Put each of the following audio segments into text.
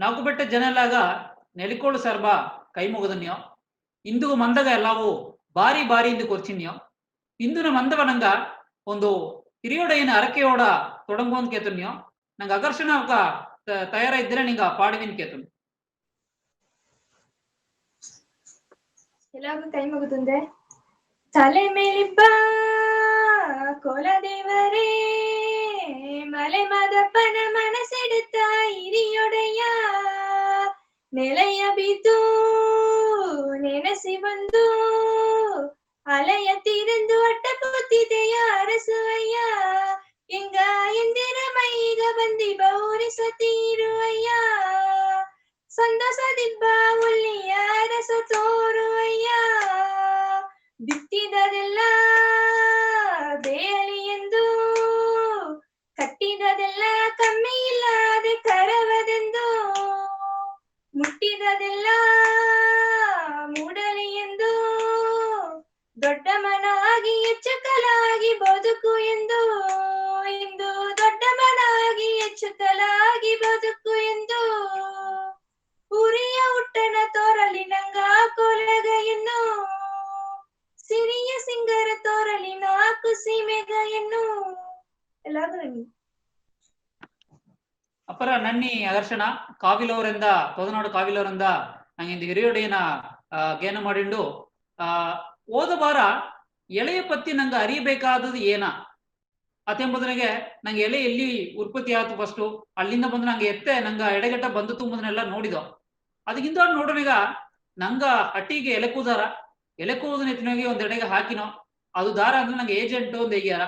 నాకు పెట్టే జనలాగా నెలికోడు సర్బ ಕೈಮುಗದನ್ಯೋ ಇಂದು ಮಂದಗ ಎಲ್ಲವೂ ಬಾರಿ ಬಾರಿ ಇಂದು ಕೊರ್ಚಿನ್ಯೋ ಇಂದುನ ಮಂದವನಂಗ ಒಂದು ಹಿರಿಯೋಡೆಯಿನ ಅರಕೆಯೋಡ ತೊಡಂಗೋನ್ ಕೇತನ್ಯೋ ನಂಗೆ ಆಕರ್ಷಣ ఒక ತಯಾರ ಇದ್ರೆ ನಿಂಗ ಪಾಡುವಿನ ಕೇತನ್ ಎಲ್ಲಾಗೂ ಕೈ ಮುಗಿದುಂದೆ ತಲೆ ಮೇಲಿಬ್ಬ ಕೋಲದೇವರೇ ಮಲೆ ಮದಪ್ಪನ ಮನಸೆಡುತ್ತ ಹಿರಿಯೊಡೆಯ ನೆಲೆಯ ಬಿದ್ದು ನೆನೆಸಿ ಬಂದು ಅಲೆಯ ತೀರೆಂದು ಅಟ್ಟ ಕೂತಿದೆಯ ಅರಸುವಯ್ಯ ಹಿಂಗ ಎಂದಿರ ಮೈಗ ಬಂದಿ ಬಹುರಿಸುತ್ತೀರುವಯ್ಯ ಸಂತೋಷದಿಬ್ಬ ಉಳ್ಳಿಯ ರಸ ತೋರುವಯ್ಯ ಬಿತ್ತಿದದೆಲ್ಲ ಬೇಲಿ ಎಂದು ಕಟ್ಟಿದದೆಲ್ಲ ಕಮ್ಮಿ ಇಲ್ಲದೆ ಕರವದೆಂದು ಮುಟ್ಟಿದದೆಲ್ಲ ಮೂಡಲಿ ಎಂದು ದೊಡ್ಡ ಮನಾಗಿ ಹೆಚ್ಚುಕಲಾಗಿ ಬದುಕು ಎಂದು ಇಂದು ದೊಡ್ಡ ಮನಾಗಿ ಹೆಚ್ಚುಕಲಾಗಿ ಬದುಕು ಎಂದು ಉರಿಯ ಹುಟ್ಟನ ತೋರಲಿ ನಂಗ ಕೊಲಗೆಯನ್ನು ಸಿರಿಯ ಸಿಂಗರ ತೋರಲಿ ನಾಲ್ಕು ಸೀಮೆಗೆಯನ್ನು ಎಲ್ಲಾದ್ರೂ ಅಪರ ನನ್ನಿ ಆಕರ್ಷಣ ಕಾವಿಲವರಿಂದ ತೊದನಾಡು ಕಾವಿಲವರಿಂದ ನಂಗೆ ಇಂದು ಹಿರಿಯೋಡೆಯನ ಗೇನ ಮಾಡಿಂಡು ಹೋದ ವಾರ ಎಳೆಯ ಪತ್ತಿ ನಂಗೆ ಅರಿಯಬೇಕಾದದ್ದು ಏನ ಅತೆಂಬುದನಿಗೆ ನಂಗೆ ಎಲೆ ಎಲ್ಲಿ ಉತ್ಪತ್ತಿ ಆಯ್ತು ಫಸ್ಟು ಅಲ್ಲಿಂದ ಬಂದು ನಂಗೆ ಎತ್ತೆ ನಂಗೆ ಎಡೆಗಟ್ಟ ಬಂದು ತುಂಬುದನ್ನೆಲ್ಲ ನೋಡಿದೋ ಅದಕ್ಕಿಂತ ನೋಡೋಣೀಗ ನಂಗ ಹಟ್ಟಿಗೆ ಎಲೆ ಕೂದಾರ ಎಲೆ ಕೂದನ ಎತ್ತಿನೋಗಿ ಒಂದ್ ಎಡೆಗೆ ಹಾಕಿನೋ ಅದು ದಾರ ಅಂದ್ರೆ ನಂಗೆ ಏಜೆಂಟ್ ಒಂದು ಹೇಗ್ಯಾರ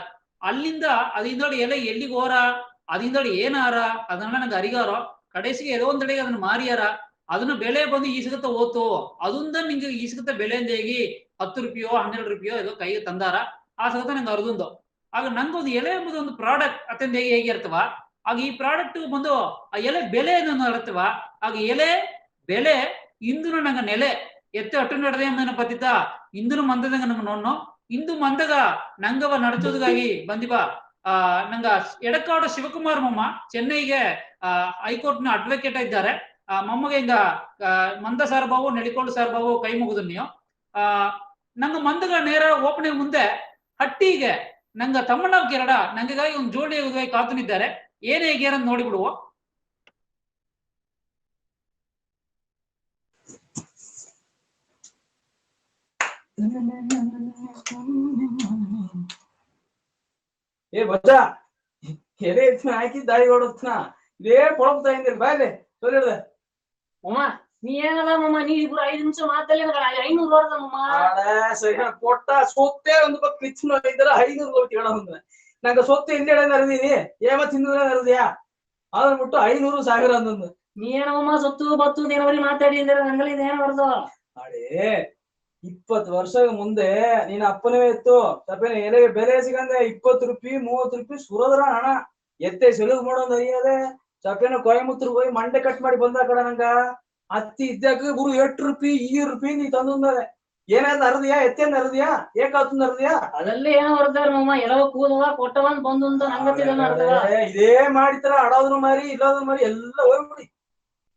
ಅಲ್ಲಿಂದ ಅದಿಂದೋಡಿ ಎಲೆ ಎಲ್ಲಿಗೆ ಹೋರ ಅದಿಂದೋಡಿ ಏನಾರ ಅದನ್ನ ನಂಗೆ ಅರಿಗಾರೋ ಕಡೆಸಿಗೆ ಎಲ್ಲೋ ಒಂದ್ ಎಡೆಗೆ ಅದನ್ನ ಮಾರಿಯಾರ ಅದನ್ನ ಬೆಲೆ ಬಂದು ಈಸಗತ್ತ ಓತು ಅದೊಂದ ನಿಂಗೆ ಈಸಗತ್ತ ಬೆಲೆ ಅಂತ ಹೇಗಿ 10 ರೂಪಾಯೋ 12 ರೂಪಾಯೋ ಏನೋ ಕೈಗೆ ತಂದಾರ ಆ ಸಗತ ನಂಗೆ ಅರ್ದುಂದು ಆಗ ನಂಗೊಂದು ಎಲೆ ಎಂಬುದು ಒಂದು ಪ್ರಾಡಕ್ಟ್ ಅತ್ಯಂತ ಹೇಗಿರ್ತವ ಆಗ ಈ ಪ್ರಾಡಕ್ಟ್ ಬಂದು ಆ ಎಲೆ ಬೆಲೆ ಏನೋ ಅರ್ಥವ ಆಗ ಎಲೆ ಬೆಲೆ ಇಂದುನು ನಂಗೆ ನೆಲೆ ಎತ್ತೆ ಅಟ್ಟು ನಡೆದೆ ಎಂಬ ಪತಿತ ಇಂದುನು ಮಂದದಂಗ ನಂಗೆ ನೋಡ್ನೋ ಇಂದು ಮಂದಗ ನಂಗವ ನಡೆಸೋದಕ್ಕಾಗಿ ಬಂದಿವ ನಂಗ ಎಡಕಾಡು ಶಿವಕುಮಾರ್ ಮೊಮ್ಮ ಚೆನ್ನೈಗೆ ಹೈಕೋರ್ಟ್ ನ ಅಡ್ವೊಕೇಟ್ ಇದ್ದಾರೆ ಮೊಮ್ಮಗೆ ಹಿಂಗ ಮಂದ ಸಾರ್ಬಾವು ನೆಲಿಕೋಡು ಸಾರ್ಬಾವು ಕೈ ಮುಗಿದು ನೀವು ನಂಗ ಮಂದಗ ನೇರ ಓಪನಿಂಗ್ ಮುಂದೆ ಹಟ್ಟಿಗೆ ನಂಗ ತಮ್ಮಣ್ಣ ಕೆರಡ ನಂಗಾಗಿ ಒಂದು ಜೋಡಿ ಕಾತುನಿದ್ದಾರೆ ಏನೇ ಹೇಗ್ಯಾರ ನೋಡಿಬಿಡುವ ಏ ಬಚ್ಚ ಎಲೆ ಎತ್ತಿನ ಹಾಕಿ ದಾಳಿ ಹೊಡತ್ನ ಇದೇ ಕೊಳಪ್ತಾ ಇದ್ದಿಲ್ಲ ಬಾಯ್ಲೆ ಸೊಲ್ಲಿಡ್ದೆ ಅಮ್ಮ ನೀ ಏನಲ್ಲ ಮಮ್ಮ ನೀ ಇಬ್ರು 5 ನಿಮಿಷ ಮಾತಲ್ಲಿ 500 ಹೊಡೆದಮ್ಮ ಕೊಟ್ಟ ಸೊತ್ತೆ ಒಂದು ಪಕ್ಕ ಮಿಚ್ ಮಾಡಿದ್ರೆ 500 ಹೋಗಿ ಹೇಳ ಬಂದ್ರೆ ನಂಗೆ ಸೊತ್ತೆ ಹಿಂದೆಡೆ ನಡೆದೀನಿ ಏಮ ತಿಂದ್ರೆ ನಡೆದ್ಯಾ ಅದನ್ನ ಬಿಟ್ಟು 500 ಸಾವಿರ ಅಂದಂದು ನೀ ಏನಮ್ಮ ಸೊತ್ತು ಬತ್ತು ದೇನವರಿ ಮಾತಾಡಿದ್ರೆ ನಂಗಲಿ ಇದೇನ ಬರ್ದು ಅಡೇ 20 ವರ್ಷ ಮುಂದೆ ನೀನ್ ಅಪ್ಪನೇ ಇತ್ತು ತಪ್ಪೇನೆ ಎಲೆಗೆ ಬೆಲೆ ಸಿಗಂದೆ 20 ರೂಪಾಯಿ 30 ರೂಪಾಯಿ ಸುರದ್ರ ಹಣ ಎತ್ತೆ ಸೆಲುಗ್ ಮಾಡೋದು ಅಯ್ಯದೆ ಚಪ್ಪೇನ ಕೊಯಮುತ್ತೂರ್ ಹೋಗಿ ಮಂಡೆ ಕಟ್ ಮಾಡಿ ಬಂದ ಕಡ ನಂಗ ಅತ್ತಿ ಇದ್ದಾಗ ಗುರು 8 ರೂಪಾಯಿ 2 ರೂಪಾಯಿ ನೀ ತಂದ್ರೆ ಏನಾದ್ರು ಅರ್ದಿಯಾ ಎತ್ತೇನ್ ಅರ್ದಿಯಾ ಏಕಾತಂದ್ ಅರ್ದಿಯಾ ಅದಲ್ಲೇ ಏನೋ ಹೊರದಾರ ಮಮ್ಮ ಎಲ್ಲವ ಕೂದವ ಕೊಟ್ಟವಂದ್ ಬಂದು ಅಂತ ನಂಗತ್ತಿಲ್ಲ ಅರ್ದವ ಇದೇ ಮಾಡಿತರ ಅಡೋದ್ರು ಮಾರಿ ಇಲ್ಲೋದ್ರು ಮಾರಿ ಎಲ್ಲ ಹೋಗ್ಬಿಡಿ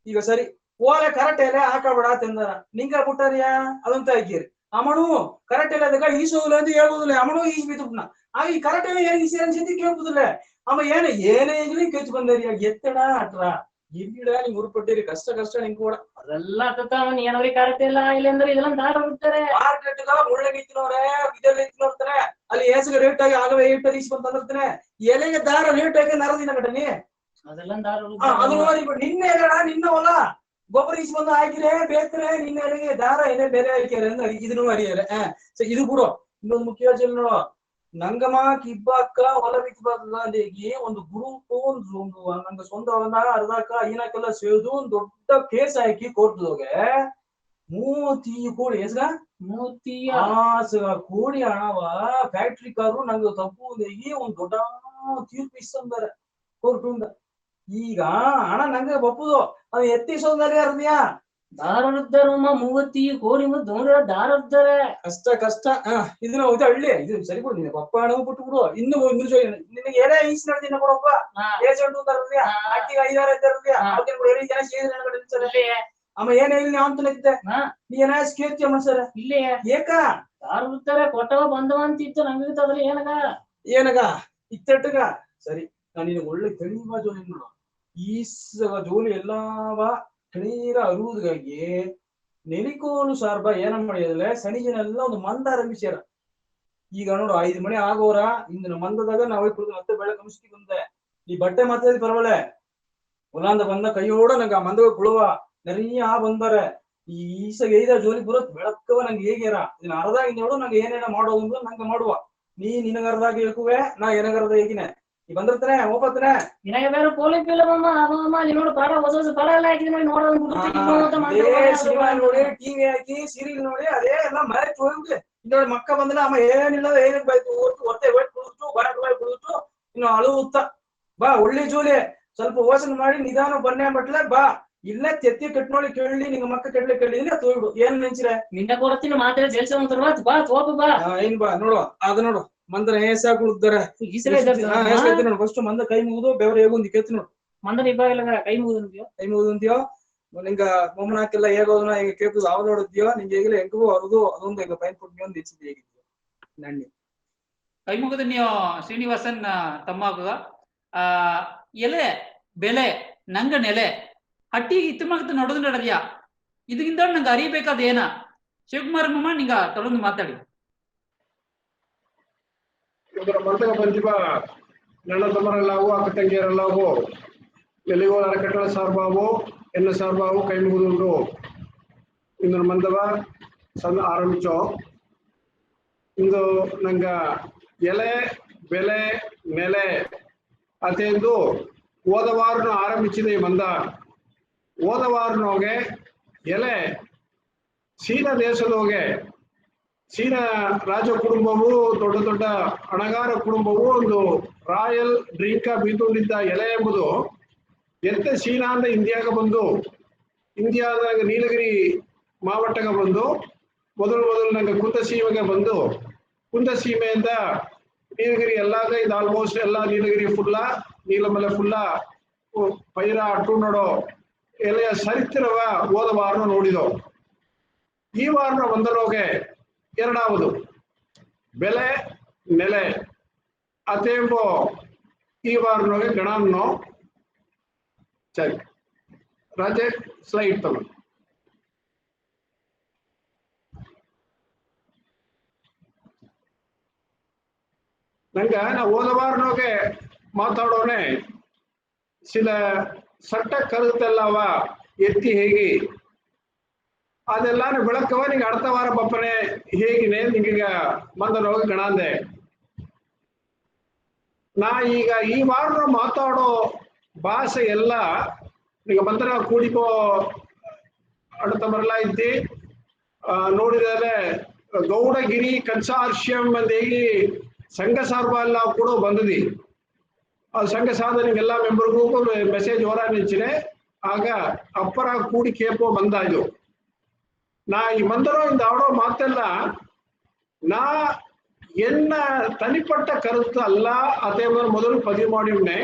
ಈಗ ಸರಿ ಓಲೆ ಕರೆಕ್ಟ್ ಎಲೆ ಹಾಕಬೇಡ ತಿಂದಾರ ನಿಂಗ ಬಿಟ್ಟಾರಿಯಾ ಅದಂತ ಹಾಕಿರಿ ಅಮ್ಮನು ಕರೆಕ್ಟ್ ಎಲೆ ಅದಕ್ಕ ಈಸೋದಿಲ್ಲ ಅಂತ ಹೇಳ್ಬೋದಿಲ್ಲ ಅಮ್ಮನು ಈಸ್ ಬಿದ್ದುಬಿಟ್ನ ಆಗ ಈ ಕರೆಕ್ಟ್ ಎಲೆ ಏನ್ ಈಸಿ ಅನ್ಸಿದ್ದಿ ಕೇಳ್ಬೋದಿಲ್ಲ ಅಮ್ಮ ಏನೇ ಈಗಲಿ ಕೆಚ್ ಬಂದಾರಿಯ ಎತ್ತಡ ಅಟ್ರ ಇಲ್ಲಿಡ ನಿಂಗ್ ಉರುಪಟ್ಟಿರಿ ಕಷ್ಟ ನಿಂಗ್ ಕೂಡ ಅದೆಲ್ಲ ಅತ್ತ ಏನವ್ರಿ ಕರೆಕ್ಟ್ ಇಲ್ಲ ಇಲ್ಲಂದ್ರೆ ಇದೆಲ್ಲ ದಾರ ಬಿಡ್ತಾರೆ ಮಾರ್ಕೆಟ್ ಮುಳ್ಳಗೆ ಇತ್ತಿನವ್ರೆ ಇದೆಲ್ಲ ಇತ್ತಿನೋರ್ತಾರೆ ಅಲ್ಲಿ ಏಸಿಗೆ ರೇಟ್ ಆಗಿ ಆಗವೇ 8 ಬಂದಿರ್ತಾನೆ ಎಲೆಗೆ ದಾರ ರೇಟ್ ಆಗಿ ನರದಿನ ಕಟನಿ ಅದೆಲ್ಲ ದಾರ ಅದು ನೋಡಿ ನಿನ್ನೆ ಹೇಳ ನಿನ್ನ ಹೊಲ ಗೊಬ್ಬರ ಈಸ್ ಬಂದು ಹಾಕಿದ್ರೆ ಬೇಕ್ರೆ ನಿನ್ನೆ ಎಲೆಗೆ ದಾರ ಏನೇ ಬೇರೆ ಹಾಕ್ಯಾರ ಅಂದ್ರೆ ಇದನ್ನು ಅರಿಯಾರೆ ಇದು ಬಿಡು ಇನ್ನೊಂದು ಮುಖ್ಯ ನೋಡು ನಂಗಮ ಕಿಬ್ಬಾಕ ಹೊಲ ಬಿತ್ತಬಾರ್ದಾಗಿ ಒಂದು ಗ್ರೂಪ್ ಒಂದು ನಂಗೆ ಸ್ವಂತ ಹೊಲನ ಅರ್ಧಾಕ ಐನಾಕೆಲ್ಲ ಸೇರಿದು ಒಂದು ದೊಡ್ಡ ಕೇಸ್ ಹಾಕಿ ಕೋರ್ಟ್ದೋಗೆ 30 ಕೋಟಿ ಎಸ್ಗ 30 ಕೋಟಿ ಹಣವ ಫ್ಯಾಕ್ಟ್ರಿ ಕಾರು ನಂಗೆ ತಪ್ಪುದಾಗಿ ಒಂದು ದೊಡ್ಡ ತೀರ್ಪು ಇಸ್ತಾರೆ ಕೋರ್ಟಿಂದ ಈಗ ಹಣ ನಂಗೆ ಒಪ್ಪುದು ಅದು ಎತ್ತಿ ಸೌಂದರ್ಯ ಅರ್ದಿಯಾ ದಾರವಿದ್ದಾರೆ ಮಾಮ 30 ಕೋಳಿ ಮುದ್ದು ದಾರವಿದ್ದಾರೆ. ಕಷ್ಟ ಇದನ್ನ ಇದು ಹಳ್ಳಿ ಇದು ಸರಿ ಬಿಡು ನೀನು ಪಪ್ಪ ಹಣ ಬಿಟ್ಟು ಬಿಡು ಇನ್ನು ನಿನಗೆ ಏನೇ ಈಸ್ ನಡೆದಿನ ಕೊಡಪ್ಪ ಏಜೆಂಟ್ ತರದ್ಯಾ ಅಟ್ಟಿಗೆ 5-6 ತರದ್ಯಾ ಅದನ್ನ ಕೂಡ ಹೇಳಿ ಜನ ಸೇರಿ ನನಗೆ ಅಮ್ಮ ಏನೇ ಇಲ್ಲಿ ಅಂತ ನಿಂತೆ ನೀ ಏನ ಕೇಳ್ತೀಯ ಮನ್ಸರ ಇಲ್ಲಿ ಏಕ ದಾರವಿದ್ದಾರೆ ಕೊಟ್ಟವ ಬಂದವ ಅಂತ ಇತ್ತು ನಂಗೆ ಏನಗ ಇತ್ತಟ್ಟಗ ಸರಿ ನಾನು ನಿನಗೆ ಒಳ್ಳೆ ತೆಳಿವ ಜೋಲಿ ನೋಡು ಈಸಗ ಜೋಲಿ ಎಲ್ಲವ ಕಣೀರ ಅರುವುದಗಾಗಿ ನೆಲಿಕೋಲು ಸಾರ್ಬ ಏನ ಮಾಡಿದ್ರೆ ಸಣಿಜನೆಲ್ಲ ಒಂದು ಮಂದ ಆರಂಭಿಸ್ಯಾರ ಈಗ ನೋಡು 5 ಮಣಿ ಆಗೋರ ಇಂದಿನ ಮಂದದಾಗ ನಾವೇ ಕುಡಿದು ಮತ್ತೆ ಬೆಳೆ ಕಮಿಸ್ತಿ ಬಂದೆ ಈ ಬಟ್ಟೆ ಮಾತಾಡಿ ಪರವಳೆ ಹೊಲಾಂದ ಬಂದ ಕೈಯೋಡ ನಂಗೆ ಆ ಮಂದಗ ಕುಳುವ ನೆರಿಯ ಬಂದಾರೆ ಈ ಈಸಗ ಐದ ಜೋಲಿ ಬರೋತ್ ಬೆಳಕವ ನಂಗೆ ಹೇಗ್ಯಾರ ಇದನ್ನ ಅರ್ಧಾಗಿ ನೋಡು ನಂಗೆ ಏನೇನ ಮಾಡೋದು ನಂಗೆ ಮಾಡುವ ನೀ ನಿನಗರ್ದಾಗ ಹೇಳ್ಕುವೆ ನಾ ಏನಗರ್ದ ಹೇಗಿನೇ ಈ ಬಂದಿರ್ತಾನೆ ಹೋಗ್ಬರ್ತಾನೆ ನಿನಗೆ ಬೇರೆ ಪೋಲಿ ಪೀಲ ಮಾಮ ನೋಡು ಪಡ ಹೊಸ ಪಡ ಎಲ್ಲ ಹಾಕಿದ್ರೆ ಸಿನಿಮಾ ನೋಡಿ ಟಿವಿ ಹಾಕಿ ಸೀರಿಯಲ್ ನೋಡಿ ಅದೇ ಎಲ್ಲ ಮರೆತು ಹೋಗ್ಬಿಟ್ಟೆ ಇನ್ನೊಂದು ಮಕ್ಕ ಬಂದ್ರೆ ಅಮ್ಮ ಏನಿಲ್ಲ ಏನಕ್ಕೆ ಬೈತು ಹೊಟ್ಟೆ ಕುಡಿದು ಬಾಯಿ ಕುಡಿದು ಇನ್ನು ಅಳುತ್ತ ಬಾ ಒಳ್ಳೆ ಜೋಲಿ ಸ್ವಲ್ಪ ಯೋಚನೆ ಮಾಡಿ ನಿಧಾನ ಬನ್ನೇ ಬಟ್ಲೆ ಬಾ ಇಲ್ಲೇ ತೆತ್ತಿ ಕಟ್ ನೋಡಿ ಕೇಳಿ ನಿಂಗ ಮಕ್ಕ ಕೆಡ್ಲೆ ಕೇಳಿದ್ರೆ ತೋಯ್ಬಿಡು ಏನ್ ನೆನ್ಸಿರ ನಿನ್ನ ಕೊಡ್ತೀನಿ ಮಾತ್ರ ಜಲ್ಸ ಬಾ ತೋಪ ಬಾ ಏನ್ ಬಾ ನೋಡು ಅದು ನೋಡು ಮಂದನ ಏಸ ಕುಡ್ದಾರೆ ನೋಡು ಫಸ್ಟ್ ಮಂದ ಕೈ ಮುಗಿದು ಬೆವರ ಹೇಗೊಂದು ಕೆತ್ತು ನೋಡು ಮಂದನ ಇಬ್ಬಾಗಿಲ್ಲ ಕೈ ಮುಗಿದು ಅಂತೀಯೋ ನಿಂಗ ಮೊಮ್ಮನಾಕೆಲ್ಲ ಹೇಗೋದನ್ನ ಹಿಂಗ ಕೇಳ್ತದ ಅವ್ ನೋಡಿದ್ಯೋ ನಿಂಗೆ ಹೇಗಿಲ್ಲ ಹೆಂಗೋ ಅವ್ರದು ಅದೊಂದು ಈಗ ಪೈನ್ ಪುಟ್ಟಿ ಒಂದು ಹೆಚ್ಚಿದೆ ಹೇಗಿದ್ಯೋ ನನ್ನಿ ಕೈ ಮುಗಿದ ನೀವು ಶ್ರೀನಿವಾಸನ್ ತಮ್ಮ ಎಲೆ ಬೆಲೆ ನಂಗ ನೆಲೆ ಹಟ್ಟಿಗೆ ಇತ್ತಮಾಗತ ನೋಡೋದು ನಡದ್ಯಾ ಇದರಿಂದ ನಂಗೆ ಅರಿಬೇಕಾದ ಏನ ಶಿವಕುಮಾರ್ ಮಮ್ಮ ನಿಂಗ ತೊಳೊಂದು ಮಾತಾಡಿ ಮಂತಗ ಬಂದಿವ ನನ್ನ ತಮ್ಮರೆಲ್ಲಾವು ಅಕ್ಕ ತಂಗಿಯರೆಲ್ಲಾವು ಎಲ್ಲಿಗೋ ಅರಕಟ್ಟಳ ಸಾರ್ಬಾವು ಎನ್ನ ಸಾರ್ಬಾವು ಕೈ ಮುಗಿದುಂಡು ಇಂದು ಮಂದವ ಸಂದ ಆರಂಭಿಸೋ ಇಂದು ನಂಗ ಎಲೆ ಬೆಲೆ ನೆಲೆ ಅತೆಂದು ಓದವಾರನು ಆರಂಭಿಸಿದೆ ಈ ಮಂದ ಓದವಾರನೋಗೆ ಎಲೆ ಚೀನಾ ದೇಶದೋಗೆ ಚೀನಾ ರಾಜ ಕುಟುಂಬವು ದೊಡ್ಡ ದೊಡ್ಡ ಹಣಗಾರ ಕುಟುಂಬವು ಒಂದು ರಾಯಲ್ ಡ್ರಿಂಕ ಬೀತುಕೊಂಡಿದ್ದ ಎಲೆ ಎಂಬುದು ಎತ್ತ ಚೀನಾದ ಇಂಡಿಯಾಗ ಬಂದು ಇಂಡಿಯಾದಾಗ ನೀಲಗಿರಿ ಮಾವಟ್ಟಗ ಬಂದು ಮೊದಲು ನಂಗೆ ಕುಂದಸೀಮೆಗೆ ಬಂದು ಕುಂದಸೀಮೆಯಿಂದ ನೀಲಗಿರಿ ಎಲ್ಲಾಗ ಇದು ಆಲ್ಮೋಸ್ಟ್ ಎಲ್ಲ ನೀಲಗಿರಿ ಫುಲ್ಲ ನೀಲಮಲೆ ಫುಲ್ಲ ಪೈರ ಅಟ್ಟು ನೋಡೋ ಎಲೆಯ ಸರಿತ್ರವ ಹೋದ ವಾರನ ನೋಡಿದೋ ಈ ವಾರನ ಒಂದರೋಗೆ ಎರಡಾವುದು ಬೆಲೆ ನೆಲೆ ಅತೆಂಬ ಈ ವಾರನೋಗೆ ಗಣಾನ್ನೋ ಸರಿ ರಾಜೆ ಸ್ಲೈಡ್ ತಮ್ಮ ನಂಗ ನಾ ಹೋದ ವಾರನೋಗೆ ಮಾತಾಡೋನೆ ಸಿಲ ಸಟ್ಟ ಕರುತ್ತಲ್ಲವ ಎತ್ತಿ ಹೇಗೆ ಅದೆಲ್ಲಾನು ಬೆಳಕವ ನಿಂಗೆ ಅರ್ಥ ವಾರ ಬಪ್ಪನೆ ಹೇಗಿನೇ ನಿಂಗೀಗ ಮಂದನೋಗ ಗಣಾಂದೆ ನಾ ಈಗ ಈ ವಾರ ಮಾತಾಡೋ ಭಾಷೆ ಎಲ್ಲ ಈಗ ಮಂದನ ಕೂಡಿಕೋ ಅಡ್ತ ಬರಲಾ ಇದ್ದಿ ನೋಡಿದರೆ ಗೌಡಗಿರಿ ಕನ್ಸಾರ್ಷಿಯಂ ಅಂದೇಗಿ ಸಂಘ ಸಾರ್ಬ ಎಲ್ಲ ಕೂಡ ಬಂದದಿ ಆ ಸಂಘ ಸಾಧನೆಗೆಲ್ಲ ಮೆಂಬರ್ಗೂ ಮೆಸೇಜ್ ಹೊರ ನಿಂಚಿನೆ ಆಗ ಅಪ್ಪರ ಕೂಡಿ ಕೇಪೋ ಬಂದಾಯ್ತು ನಾ ಈ ಮಂದರೋ ಇಂದ ಆಡೋ ಮಾತೆಲ್ಲ ನಾ ಎನ್ನ ತನಿಪಟ್ಟ ಕರುತ್ತು ಅಲ್ಲ ಅದೇ ಮೊದಲು ಪದಿ ಮಾಡಿವ್ನೆ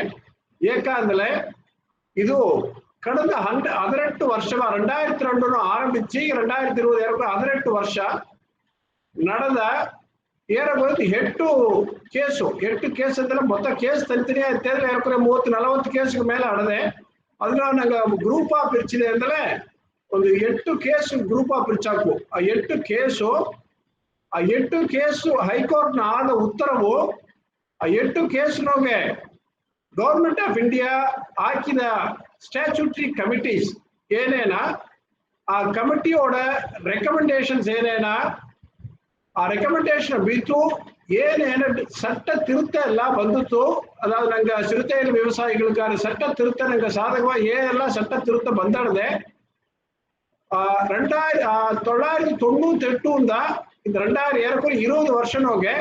ಏಕಾಂದ್ರೆ ಇದು ಕಳೆದ 18 ವರ್ಷ 2002 ಆರಂಭಿಸಿ 2022 18 ವರ್ಷ ನಡೆದ ಏರಬಹುದು 8 ಕೇಸ್ ಅಂದ್ರೆ ಮೊತ್ತ ಕೇಸ್ ತಂತಿನೇ ಅಂತಂದ್ರೆ 30-40 ಕೇಸ್ ಮೇಲೆ ಆಡದೆ ಅದನ್ನ ನಂಗೆ ಗ್ರೂಪ್ ಆಫ್ ಇರ್ಚಿದೆ ಅಂದ್ರೆ ಒಂದು 8 ಕೇಸ್ ಗ್ರೂಪ್ ಆಫ್ ಇರ್ಚಾಕು ಆ 8 ಕೇಸು ಹೈಕೋರ್ಟ್ ನ ಆದ ಉತ್ತರವು ಆ 8 ಕೇಸ್ನೋಗೆ ಗೌರ್ಮೆಂಟ್ ಆಫ್ ಇಂಡಿಯಾ ಹಾಕಿದ ಸ್ಟ್ಯಾಚ್ಯೂಟರಿ ಕಮಿಟೀಸ್ ಏನೇನ ಆ ಕಮಿಟಿಯೋಡ ರೆಕಮೆಂಡೇಶನ್ಸ್ ಏನೇನ ಆ ರೆಕಮೆಂಡೇಶನ್ ಬಿತ್ತು ಏನೇನು ಸಟ್ಟ ತಿರುತ್ತ ಎಲ್ಲ ಬಂದಿತ್ತು ಅದಾದ ನಂಗೆ ಚಿರತೆಯಲ್ಲಿ ವ್ಯವಸಾಯಿಗಳಿಗಾರ ಸಟ್ಟ ತಿರುತ್ತ ನಂಗೆ ಸಾಧಕವ ಏನೆಲ್ಲ ಸಟ್ಟ ತಿರುತ್ತ ಬಂದಾಡದೆ 1998 ಇಂದ 2020 ವರ್ಷನೋಗೆ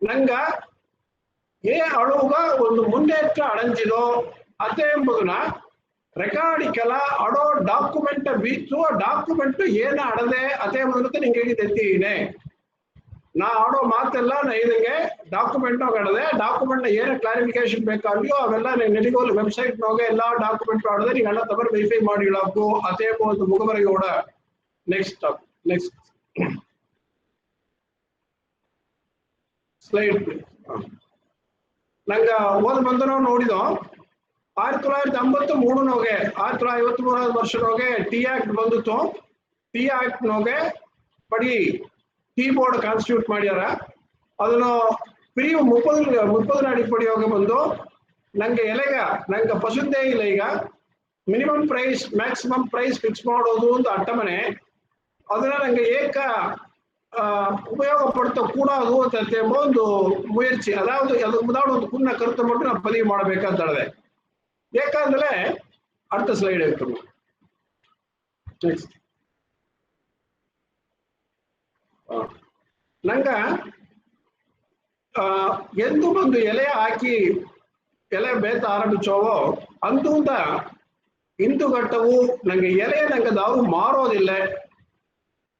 ನಂಗ ಏ ಅಳುಗ ಒಂದು ಮುನ್ನೇತ್ರ ಅಡಂಚಿದೋ ಅದೇ ಎಂಬುದನ್ನ ರೆಕಾರ್ಡಿಕಲ ಅಡೋ ಡಾಕ್ಯುಮೆಂಟ್ ಬಿತ್ತು ಡಾಕ್ಯುಮೆಂಟ್ ಏನ ಅಡದೆ ಅದೇ ಮೂಲಕ ನಿಂಗೆ ಹೇಳಿದೆತ್ತೀನಿ ನಾ ಆಡೋ ಮಾತೆಲ್ಲ ನಾ ಇದಂಗೆ ಡಾಕ್ಯುಮೆಂಟ್ ಅಡದೆ ಡಾಕ್ಯುಮೆಂಟ್ ಏನ ಕ್ಲಾರಿಫಿಕೇಶನ್ ಬೇಕಾಗಿಯೋ ಅವೆಲ್ಲ ನೆಡಿಗೋಲ್ ವೆಬ್ಸೈಟ್ ನೋಗೆ ಎಲ್ಲಾ ಡಾಕ್ಯುಮೆಂಟ್ ಅಡದೆ ನೀವೆಲ್ಲ ತಬರ್ ವೆರಿಫೈ ಮಾಡಿ ಇಡಬೇಕು ಅದೇ ಒಂದು ಮುಗವರೆಗೆ ಓಡ ನೆಕ್ಸ್ಟ್ ಸ್ಲೈಡ್ ನಂಗ ಓದ್ ಬಂದನೋ ನೋಡಿದೋ 1953 ನೋಗೆ 1953 ವರ್ಷದೋಗೆ ಟಿ ಆಕ್ಟ್ ಬಂದಿತ್ತು ಟಿ ಆಕ್ಟ್ ನೋಗೆ ಪಡಿ ಕೀಬೋರ್ಡ್ ಕಾನ್ಸ್ಟಿಟ್ಯೂಟ್ ಮಾಡ್ಯಾರ ಅದನ್ನು ಪ್ರಿಯು 30 ಅಡಿಪಡಿ ಹೋಗಿ ಬಂದು ನಂಗೆ ಎಲೆಗ ನಂಗೆ ಪಸಂದೇ ಇಲ್ಲ ಈಗ minimum price maximum price fix ಮಾಡೋದು ಒಂದು ಅಟ್ಟಮನೆ ಅದನ್ನ ನಂಗೆ ಏಕ ಉಪಯೋಗ ಪಡ್ತಾ ಕೂಡದು ಅಂತ ಒಂದು ಮುಯರ್ಚಿ ಅದಾವುದು ಅದಕ್ಕೆ ಮುದಾಡು ಒಂದು ಪುಣ್ಯ ಕರುತ ಮಟ್ಟು ನಾವು ಪದವಿ ಮಾಡಬೇಕಂತ ಹೇಳಿದೆ ಯಾಕಂದ್ರೆ ಅರ್ಥ ಸ್ಲೈಡ್ ಇರ್ತದೆ ನೆಕ್ಸ್ಟ್ ನಂಗ ಎಂದು ಬಂದು ಎಲೆ ಹಾಕಿ ಎಲೆ ಬೇತ ಆರಂಭಿಸೋವೋ ಅಂತೂಂತ ಇಂದುಗಟ್ಟವು ನಂಗೆ ಎಲೆ ನಂಗೆ ಅವರು ಮಾರೋದಿಲ್ಲ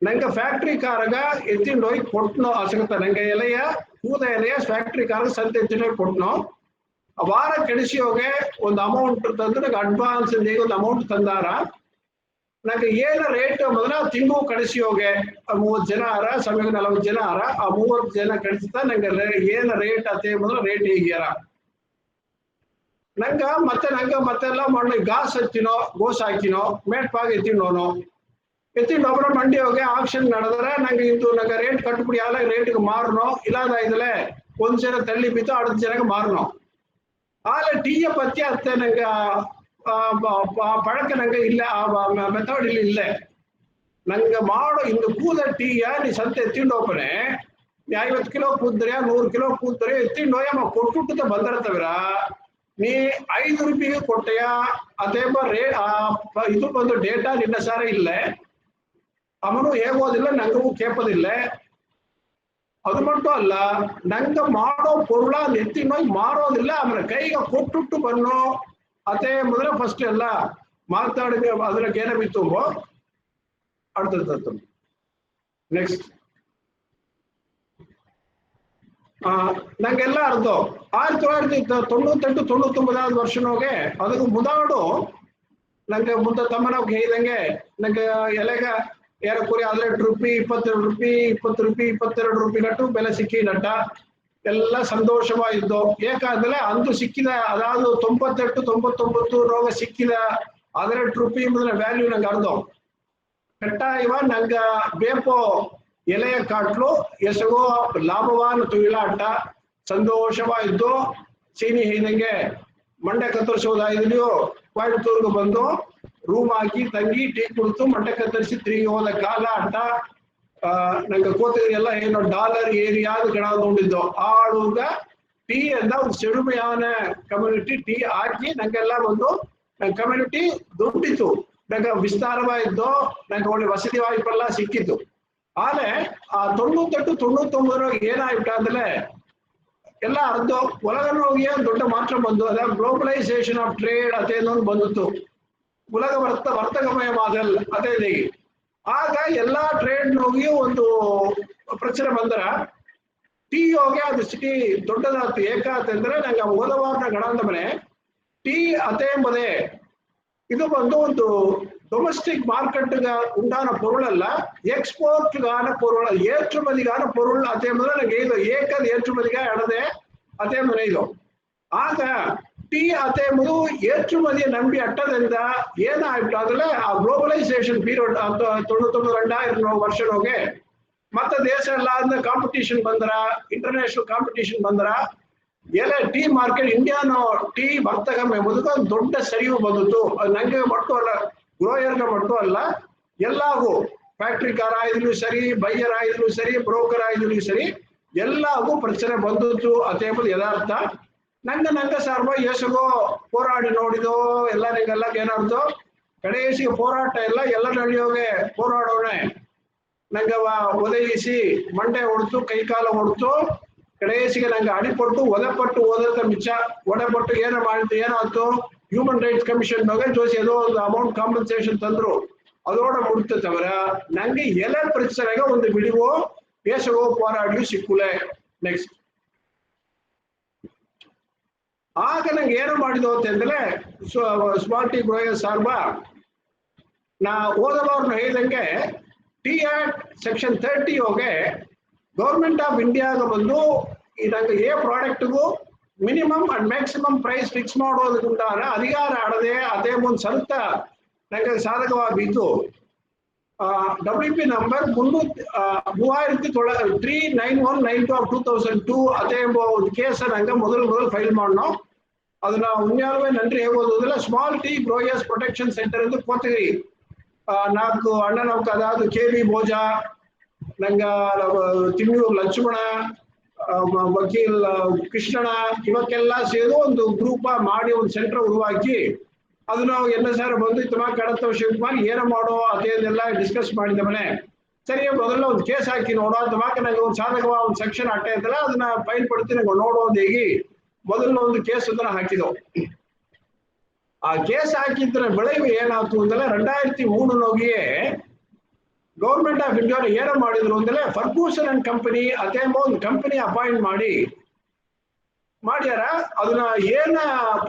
ನಂಗೆ ಫ್ಯಾಕ್ಟ್ರಿ ಕಾರಗ ಎತ್ತಿಂಡು ಹೋಗಿ ಕೊಟ್ಟನೋ ಸಿಗುತ್ತ ನಂಗೆ ಎಲೆಯ ಕೂದ ಎಲೆಯ ಫ್ಯಾಕ್ಟ್ರಿ ಕಾರಗ ಸಂತೆ ಎತ್ತಿಂಡು ಹೋಗಿ ಕೊಟ್ಟನೋ ವಾರ ಕೆಡಿಸಿ ಹೋಗಿ ಒಂದು ಅಮೌಂಟ್ ತಂದು ನಂಗೆ ಅಡ್ವಾನ್ಸ್ ಒಂದು ಅಮೌಂಟ್ ತಂದಾರ ನಂಗೆ ಏನ ರೇಟ್ ಮೊದಲ ತಿಂಗಳು ಕಳಿಸಿ ಹೋಗಿ 30 ಜನ ಆರ ಸಮಯ 40 ಜನ ಆರ ಆ 30 ಜನ ಕಳಿಸ್ತಾ ನಂಗೆ ಏನ ರೇಟ್ ಅದೇ ಮೊದಲ ರೇಟ್ ಹೀಗ್ಯಾರ ನಂಗ ಮತ್ತೆಲ್ಲ ಮಾಡಿ ಗಾಸ್ ಹಚ್ಚಿನೋ ಗೋಸ್ ಹಾಕಿನೋ ಮೇಟ್ಪಾಗ ಎತ್ತಿಂಡೋನು ಎತ್ತಿಂಡು ಒಬ್ಬರ ಮಂಡಿ ಹೋಗಿ ಆಕ್ಷನ್ ನಡೆದ್ರೆ ನಂಗೆ ಇದು ನಂಗೆ ರೇಟ್ ಕಟ್ಬಿಡಿ ಅಲ್ಲ ರೇಟ್ಗೆ ಮಾರನೋ ಇಲ್ಲಾದ ಇದ್ಲೆ ಒಂದ್ ಜನ ತಳ್ಳಿ ಬಿತ್ತು 10 ಜನಕ್ಕೆ ಮಾರನೋ ಆಲೆ ಟೀಯ ಪತ್ಯ ಅತ್ತೆ ನಂಗೆ ಪಳಕ ನಂಗೆ ಇಲ್ಲ ಆ ಮೆಥಡ್ ಇಲ್ಲ ನಂಗೆ ಮಾಡೋ ಇಂದು ಕೂದ ಟೀಯ ನೀ ಸಂತೆ ಎತ್ತಿಂಡೋಪನೆ ನೀ 50 ಕಿಲೋ ಕೂದ್ರೆ 100 ಕಿಲೋ ಕೂದ್ರೆ ಎತ್ತಿಂಡೋಯ ಕೊಟ್ಟು ಬಂದಿರ್ತವಿರ ನೀ 5 ರೂಪಾಯಿಗೆ ಕೊಟ್ಟೆಯ ಅದೇ ಇದು ಬಂದು ಡೇಟಾ ನಿನ್ನ ಸಾರ ಇಲ್ಲ ಅವನು ಹೇಗೋದಿಲ್ಲ ನಂಗೂ ಕೇಪದಿಲ್ಲ ಅದು ಮಟ್ಟು ಅಲ್ಲ ನಂಗೆ ಮಾಡೋ ಪೊರುಳ ಎತ್ತಿನೋಗಿ ಮಾರೋದಿಲ್ಲ ಆಮೇಲೆ ಕೈಗೆ ಕೊಟ್ಟುಟ್ಟು ಬನ್ನೋ ಅದೇ ಮೊದಲ ಫಸ್ಟ್ ಎಲ್ಲ ಮಾತಾಡಿದ ಅದ್ರ ಏನ ಬಿತ್ತು ಅಡ್ತ ನೆಕ್ಸ್ಟ್ ನಂಗೆಲ್ಲ ಅರ್ಧ 1998-99 ವರ್ಷನೋಗೆ ಅದಕ್ಕೆ ಮುದಾಡು ನಂಗೆ ಮುಂದೆ ತಮ್ಮನವ್ ಹೇಳಿದಂಗೆ ನಂಗೆ ಎಲೆಗ ಏರಕೂರಿ 18 ರೂಪಾಯಿ 22 ರೂಪಾಯಿ 20 ರೂಪಾಯಿ 22 ರೂಪಾಯಿ ನಟ್ಟು ಬೆಲೆ ಸಿಕ್ಕಿ ನಟ್ಟ ಎಲ್ಲ ಸಂತೋಷವಾಗಿದ್ದು ಏಕಾದ್ರೆ ಅಂದು ಸಿಕ್ಕಿದ ಅದಾದ್ರು 98-99 ರೋಗ ಸಿಕ್ಕಿದ 18 ರೂಪಾಯಿ ಮೊದಲ ವ್ಯಾಲ್ಯೂ ನಂಗೆ ಅರ್ಧ ಕಟ್ಟ ಇವ ನಂಗ ಬೇಪೋ ಎಲೆಯ ಕಾಟ್ಲು ಎಸಗೋ ಲಾಭವಾನ ತುಯಿಲಾಟ ಸಂತೋಷವಾಗಿದ್ದು ಚೀನಿ ಹೇಳಿದಂಗೆ ಮಂಡೆ ಕತ್ತರಿಸೋದಾಗಿದೆಯೋ ಕೊಯಂಬತ್ತೂರ್ಗೆ ಬಂದು ರೂಮ್ ಹಾಕಿ ತಂಗಿ ಟೀ ಕುಡಿತು ಮಂಡೆ ಕತ್ತರಿಸಿ ತಿರುಗಿ ಹೋದ ಕಾಲ ಆಟ ನಂಗೆ ಕೋತಿಗೆಲ್ಲ ಏನೋ ಡಾಲರ್ ಏರಿಯಾದ ಗಣ ನೋಡಿದ್ದು ಆಳುಗ ಟೀ ಅಂತ ಒಂದು ಸೆಳುಮೆಯಾನ ಕಮ್ಯುನಿಟಿ ಟೀ ಹಾಕಿ ನಂಗೆಲ್ಲ ಒಂದು ಕಮ್ಯುನಿಟಿ ದುಡ್ಡಿತ್ತು ನಂಗೆ ವಿಸ್ತಾರವಾಗಿದ್ದು ನಂಗೆ ಒಳ್ಳೆ ವಸತಿ ವಾಯ್ಪೆಲ್ಲ ಸಿಕ್ಕಿತ್ತು ಆದ್ರೆ ಆ 98-99 ಏನಾಯ್ತು ಅಂದ್ರೆ ಎಲ್ಲ ಅರ್ಧ ಒಳಗನೋಗಿ ದೊಡ್ಡ ಮಾತ್ರ ಬಂದು ಅದ ಗ್ಲೋಬಲೈಸೇಷನ್ ಆಫ್ ಟ್ರೇಡ್ ಅದೇನೊಂದು ಬಂದಿತ್ತು ಉಲಗ ವರ್ತಕಮಯ ಮಾದಲ್ ಅದೇ ಆಗ ಎಲ್ಲಾ ಟ್ರೇಡ್ ಹೋಗಿ ಒಂದು ಪ್ರಚನೆ ಬಂದ್ರ ಟೀ ಹೋಗಿ ಅದು ಸಿಟಿ ದೊಡ್ಡದಾತು ಏಕಾತಂದ್ರೆ ನಂಗೆ ಹೋದವಾರ ಗಣಾಂತ ಮನೆ ಟೀ ಅದೇ ಎಂಬುದೇ ಇದು ಬಂದು ಒಂದು ಡೊಮೆಸ್ಟಿಕ್ ಮಾರ್ಕೆಟ್ಗ ಉಂಟಾನ ಪೊರುಳಲ್ಲ ಎಕ್ಸ್ಪೋರ್ಟ್ಗಾನ ಪೊರುಳ ಏற்றுಮದಿಗಾನ ಪೊರುಳ್ ಅದೇ ಎಂಬುದು ನಂಗೆ ಇದು ಏಕದ ಏற்றுಮದಿಗ ಎಡದೆ ಅದೇ ಮನೆ ಇದು ಆಗ ಟೀ ಅದೇ ಎಂಬುದು ಏற்றுಮದಿಯ ನಂಬಿ ಅಟ್ಟದಿಂದ ಏನಾಯ್ತು ಅಂದ್ರೆ ಆ ಗ್ಲೋಬಲೈಸೇಷನ್ ಪೀರಿಯಡ್ 99-2000 ವರ್ಷನೋಗೆ ಮತ್ತೆ ದೇಶ ಎಲ್ಲ ಅಂದ್ರೆ ಕಾಂಪಿಟೇಷನ್ ಬಂದ್ರ ಇಂಟರ್ನ್ಯಾಷನಲ್ ಕಾಂಪಿಟೇಷನ್ ಬಂದ್ರ ಎಲ್ಲ ಟೀ ಮಾರ್ಕೆಟ್ ಇಂಡಿಯಾನ ಟೀ ವರ್ತಕಂ ಎಂಬುದಕ್ಕೆ ಒಂದು ದೊಡ್ಡ ಸರಿವು ಬಂದಿತ್ತು ನಂಗೆ ಮಟ್ಟು ಅಲ್ಲ ಗ್ರೋಯರ್ಗೆ ಮಟ್ಟು ಅಲ್ಲ ಎಲ್ಲಾಗೂ ಫ್ಯಾಕ್ಟ್ರಿಕಾರ ಆಯ್ದ್ರು ಸರಿ ಬೈಯರ್ ಆಯ್ದ್ರು ಸರಿ ಬ್ರೋಕರ್ ಆಯ್ದ್ರು ಸರಿ ಎಲ್ಲಾಗೂ ಪ್ರಚನೆ ಬಂದಿತ್ತು ಅದೇ ಎಂಬುದು ಯಥಾರ್ಥ ನಂಗೆ ಸರ್ವ ಎಸಗೋ ಹೋರಾಡಿ ನೋಡಿದೋ ಎಲ್ಲ ನಿಂಗೆಲ್ಲ ಏನಾರ್ದು ಕಡೆಸಿಗೆ ಹೋರಾಟ ಎಲ್ಲ ನಡೆಯೋಗೆ ಹೋರಾಡೋಣೆ ನಂಗೆ ಒದಗಿಸಿ ಮಂಡೆ ಹೊಡ್ತು ಕೈಕಾಲ ಹೊಡ್ತು ಕಡೆಸಿಗೆ ನಂಗೆ ಅಡಿಪಟ್ಟು ಒದೆಪಟ್ಟು ಓದತ್ತ ಮಿಚ್ಚ ಒಡೆಪಟ್ಟು ಏನೋ ಮಾಡಿದ್ದು ಏನಾಯ್ತು ಹ್ಯೂಮನ್ ರೈಟ್ಸ್ ಕಮಿಷನ್ ಜೋಸಿ ஏதோ ಒಂದು ಅಮೌಂಟ್ ಕಾಂಪನ್ಸೇಷನ್ ತಂದ್ರು, அதோட முடித்த தவிர ನಂಗೆ ಎಲ್ಲ ಪ್ರಶ್ನೆಗ ಒಂದು ಬಿಡುವೋ பேசவோ போராடியோ ಸಿಕ್ಕುಲ. ನೆಕ್ಸ್ಟ್ ಆಗ ನಂಗೆ ಏನು ಮಾಡಿದೋ ಅಂತಂದ್ರೆ ಸ್ಮಾಲ್ ಟಿ ಬ್ರೋಯರ್ ಸಾರ್ಬ ನಾ ಹೋದವಾರ ಹೇಳಿದಂಗೆ ಟಿ ಆಕ್ಟ್ ಸೆಕ್ಷನ್ 30 ಹೋಗಿ ಗೌರ್ಮೆಂಟ್ ಆಫ್ ಇಂಡಿಯಾಗ ಬಂದು ನಂಗೆ ಏ ಪ್ರಾಡಕ್ಟ್ಗೂ minimum and maximum price fix ಮಾಡೋದಕ್ಕಿಂತಾನ ಅಧಿಕಾರ ಆಡದೆ ಅದೇ ಮುಂದೆ ಸ್ವಲ್ಪ ನಂಗೆ ಸಾಧಕವಾಗಿದ್ದು WP ನಂಬರ್ 39192/2002 ಅದೇ ಒಂದು ಕೇಸ್ ನಂಗೆ ಮೊದಲು ಫೈಲ್ ಮಾಡೋಣ. ಅದನ್ನ ಉಣ್ಯಾಲವೇ ನನ್ರಿ ಹೇಗೋದಿಲ್ಲ. Small tea growers protection centre ಎಂದು ಕೋತಗಿರಿ 4 ಅಣ್ಣನವ್ಕ ಅದಾದ KV ಭೋಜ ನಂಗ ತಿಮ್ಮೂರು ಲಕ್ಷ್ಮಣ ವಕೀಲ್ ಕೃಷ್ಣಣ ಇವಕ್ಕೆಲ್ಲ ಸೇರಿ ಒಂದು ಗ್ರೂಪ್ ಮಾಡಿ ಒಂದು ಸೆಂಟರ್ ಉರುವಾಕಿ ಅದನ್ನ NSR ಬಂದು ತುಮಾ ಕಡತ ಶಿವಕುಮಾರ್ ಏನ ಮಾಡೋ ಅದೇನೆಲ್ಲ ಡಿಸ್ಕಸ್ ಮಾಡಿದ ಮನೆ ಸರಿ ಮೊದಲ ಒಂದು ಕೇಸ್ ಹಾಕಿ ನೋಡೋ ತುಮಾಕ ನಂಗೆ ಒಂದು ಸಾಧಕವ ಒಂದು ಸೆಕ್ಷನ್ ಅಟ್ಟೆ ಅಂತಲ್ಲ ಅದನ್ನ ಫೈಲ್ ಪಡ್ತೀನಿ ನೋಡೋದು ಹೇಗೆ ಮೊದಲ ಒಂದು ಕೇಸ್ ಅದನ್ನ ಹಾಕಿದವು. ಆ ಕೇಸ್ ಹಾಕಿದ್ರ ಬೆಳಗ್ಗೆ ಏನಾಯ್ತು ಅಂದ್ರೆ 2003 ನೋಗಿಯೇ ಗೌರ್ಮೆಂಟ್ ಆಫ್ ಇಂಡಿಯಾ ಏನ ಮಾಡಿದ್ರು ಅಂದ್ರೆ ಫರ್ಗೂಸನ್ ಅಂಡ್ ಕಂಪನಿ ಅದೇ ಒಂದು ಕಂಪನಿ ಅಪಾಯಿಂಟ್ ಮಾಡ್ಯಾರ. ಅದನ್ನ ಏನ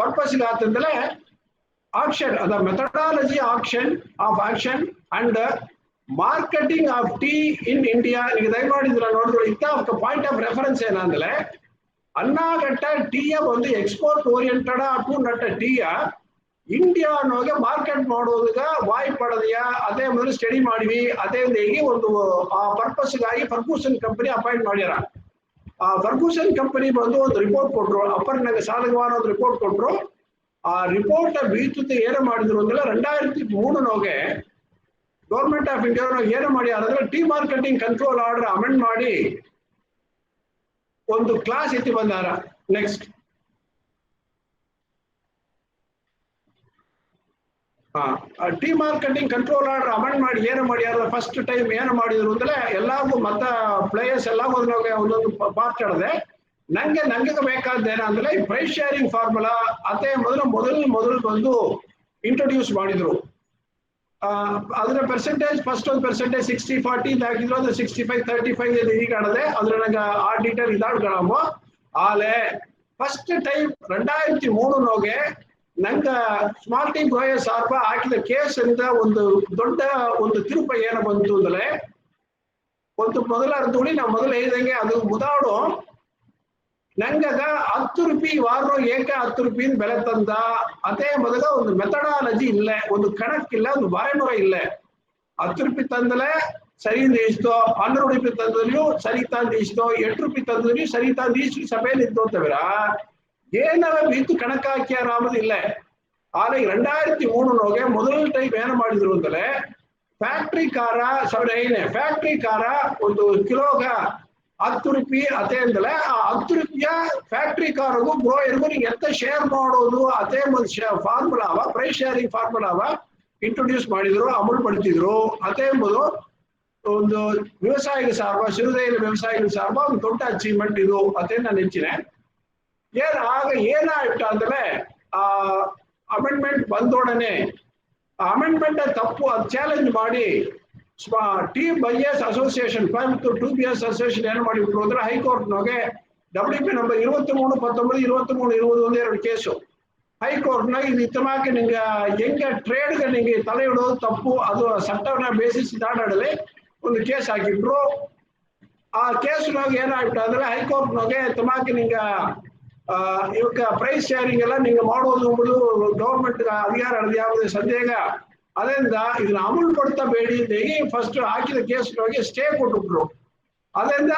ಪರ್ಪಸ್ ಆತಂದ್ರೆ ಆಕ್ಷನ್ ಅದ methodology action and marketing of tea in India. ಈಗ ದಯಮಾಡಿದ್ರ ನೋಡಿದ್ರು ಇಂಥ ಪಾಯಿಂಟ್ ಆಫ್ ರೆಫರೆನ್ಸ್ ಏನಂದ್ರೆ ಅನ್ನಾಗಟ್ಟ ಟೀಯ ಒಂದು ಎಕ್ಸ್ಪೋರ್ಟ್ ಓರಿಯೆಂಟೆಡ್ ಟು ನಟ್ಟ ಟೀಯ ಇಂಡಿಯಾನೋಗೆ ಮಾರ್ಕೆಟ್ ಮಾಡೋದಕ್ಕ ವಾಯ್ ಪಡೆದೆಯ ಅದೇ ಮೊದಲು ಸ್ಟಡಿ ಮಾಡಿವಿ. ಅದೇ ಹೇಗೆ ಒಂದು ಆ ಪರ್ಪಸ್ಗಾಗಿ ಫರ್ಗೂಸನ್ ಕಂಪನಿ ಅಪಾಯಿಂಟ್ ಮಾಡ್ಯಾರ. ಆ ಫರ್ಗೂಸನ್ ಕಂಪನಿ ಬಂದು ಒಂದು ರಿಪೋರ್ಟ್ ಕೊಟ್ರು, ಅಪ್ಪರ್ ನಂಗೆ ಸಾಧಕವಾದ ಒಂದು ರಿಪೋರ್ಟ್ ಕೊಟ್ರು. ಆ ರಿಪೋರ್ಟ್ ಬೀತುತ್ತೆ ಏನು ಮಾಡಿದ್ರು ಅಂದ್ರೆ 2003 ಗೌರ್ಮೆಂಟ್ ಆಫ್ ಇಂಡಿಯಾ ಏನು ಮಾಡ್ಯಾರ ಅಂದ್ರೆ tea marketing control order amend ಮಾಡಿ ಒಂದು ಕ್ಲಾಸ್ ಎತ್ತಿ ಬಂದಾರ. Next tea marketing control order amend ಮಾಡಿ ಏನು ಮಾಡ್ಯಾರ ಫಸ್ಟ್ ಟೈಮ್ ಏನು ಮಾಡಿದ್ರು ಅಂದ್ರೆ ಎಲ್ಲಾರ್ಗು ಮತ್ತ ಪ್ಲೇಯರ್ಸ್ ಎಲ್ಲ ಒಂದೊಂದು ಪಾರ್ಟ್ ಆಡದೆ ನಂಗೆ ಬೇಕಾದ್ದೇನಂದ್ರೆ ಪ್ರೈಸ್ ಶೇರಿಂಗ್ ಫಾರ್ಮುಲಾ ಅದೇ ಮೊದಲು ಬಂದು ಇಂಟ್ರೊಡ್ಯೂಸ್ ಮಾಡಿದ್ರು. ಅದರ ಪರ್ಸೆಂಟೇಜ್ ಫಸ್ಟ್ ಒಂದು ಪರ್ಸೆಂಟೇಜ್ 60-40 ಹಾಕಿದ್ರು, ಅದು 65-35 ಈಗ ಆಡದೆ ಅದ್ರ ನಂಗೆ ಆ ಡೀಟೇಲ್ ಇದಾಡ್ಕೊಳಮ್ಮ. ಆಲೆ ಫಸ್ಟ್ ಟೈಮ್ 2003 ನಂಗ ಸ್ಮಾಲ್ ಟಿ ಬ್ರೋಯರ್ ಸಾರ್ಬ ಹಾಕಿದ ಕೇಸ್ ಇಂದ ಒಂದು ದೊಡ್ಡ ಒಂದು ತಿರುಪ ಏನು ಬಂತು ಅಂದ್ರೆ ಒಂದು ಮೊದಲ ಅರ್ಧೋಡಿ ನಾ ಮೊದಲು ಹೇಳಿದಂಗೆ ಅದು ಮುದಾಡು ನಂಗಗ 10 ರೂಪಾಯಿ ವಾರ ಏಕ 10 ರೂಪಾಯಿ ಬೆಲೆ ತಂದ. ಅದೇ ಮೊದಲ ಒಂದು ಮೆಥಡಾಲಜಿ ಇಲ್ಲ, ಒಂದು ಕಣಕ್ಕಿಲ್ಲ, ಒಂದು ಬಾರೆನೂರ ಇಲ್ಲ. 10 ರೂಪಾಯಿ ತಂದಲೆ ಸರಿ ಇಷ್ಟು, 12 ರೂಪಾಯಿ ತಂದ್ರು ಸರಿ ತಂದು ಇಷ್ಟು, 8 ರೂಪಾಯಿ ತಂದ್ರು ಸರಿ ತಂದು ಇಷ್ಟು ಸಭೆಯಲ್ಲಿ ಇದ್ದು ಅಂತವರ ಏನವ ಬೀತು ಕಣಕ್ ಹಾಕ್ಯಾರ ಅನ್ನೋದಿಲ್ಲ. ಆದ್ರೆ 2003 ಮೊದಲ ಟೈಮ್ ಏನು ಮಾಡಿದ್ರು ಅಂದ್ರೆ ಫ್ಯಾಕ್ಟ್ರಿ ಕಾರ ಒಂದು ಕಿಲೋಗ 10 ರೂಪಾಯಿ ಅದೇ ಅಂದ್ರೆ ಆ 10 ರೂಪಾಯಿಯ ಫ್ಯಾಕ್ಟ್ರಿ ಕಾರಿಗೂ ಬ್ರೋಯರ್ಗೂ ನೀವು ಎಂತ ಶೇರ್ ಮಾಡೋದು ಅದೇ ಒಂದು ಫಾರ್ಮುಲಾವ ಪ್ರೈಸ್ ಶೇರಿಂಗ್ ಫಾರ್ಮುಲಾವ ಇಂಟ್ರೊಡ್ಯೂಸ್ ಮಾಡಿದ್ರು, ಅಮಲು ಪಡ್ತಿದ್ರು. ಅದೇ ಎಂಬುದು ಒಂದು ವ್ಯವಸಾಯಿಕ ಸಾರ್ವ ಸಿರುದೈಲ ವ್ಯವಸಾಯಿಕ ಸಾರ್ವ ಒಂದು ದೊಡ್ಡ ಅಚೀವ್ಮೆಂಟ್ ಇದು. ಅದೇ ನಾನು ಹೆಚ್ಚಿನ ಆಗ ಏನಾಯ್ತು ಅಂದ್ರೆ ಆ ಅಮೆಂಡ್ಮೆಂಟ್ ಬಂದೊಡನೆ ಅಮೆಂಡ್ಮೆಂಟ್ ತಪ್ಪು ಅದು ಚಾಲೆಂಜ್ ಮಾಡಿ T buyers association Coimbatore two bears association ಏನು ಮಾಡಿಬಿಟ್ರು ಅಂದ್ರೆ ಹೈಕೋರ್ಟ್ನಾಗೆ WP ನಂಬರ್ 23-19-23-20 ಕೇಸು ಹೈಕೋರ್ಟ್ನಾಗ ಇದು ಇತ್ತಮಾಕೆ ನಿಂಗೆ ಹೆಂಗೆ ಟ್ರೇಡ್ಗೆ ನಿಂಗೆ ತಲೆ ಇಡೋದು ತಪ್ಪು, ಅದು ಚಟ್ಟವನ್ನ ಬೇಸಿಸ್ ದಾಡಲಿ ಒಂದು ಕೇಸ್ ಹಾಕಿಟ್ರು. ಆ ಕೇಸ್ನಾಗ ಏನಾಗ್ಬಿಟ್ಟು ಅಂದ್ರೆ ಹೈಕೋರ್ಟ್ನಾಗೆ ತಮಾಕೆ ನಿಂಗೆ ಇವಕ್ಕ ಪ್ರೈಸ್ ಶೇರಿಂಗ್ ಎಲ್ಲ ನಿಂಗೆ ಮಾಡೋದು ಎಂಬುದು ಗೌರ್ಮೆಂಟ್ ಅಧಿಕಾರ ಯಾವುದೇ ಸಂದೇಹ. ಅದರಿಂದ ಇದನ್ನ ಅಮಲು ಪಡ್ತಾ ಬೇಡಿ ಹೇಗೆ ಫಸ್ಟ್ ಹಾಕಿದ ಕೇಸ್ನಾಗೆ ಸ್ಟೇ ಕೊಟ್ಟಿಟ್ರು. ಅದರಿಂದ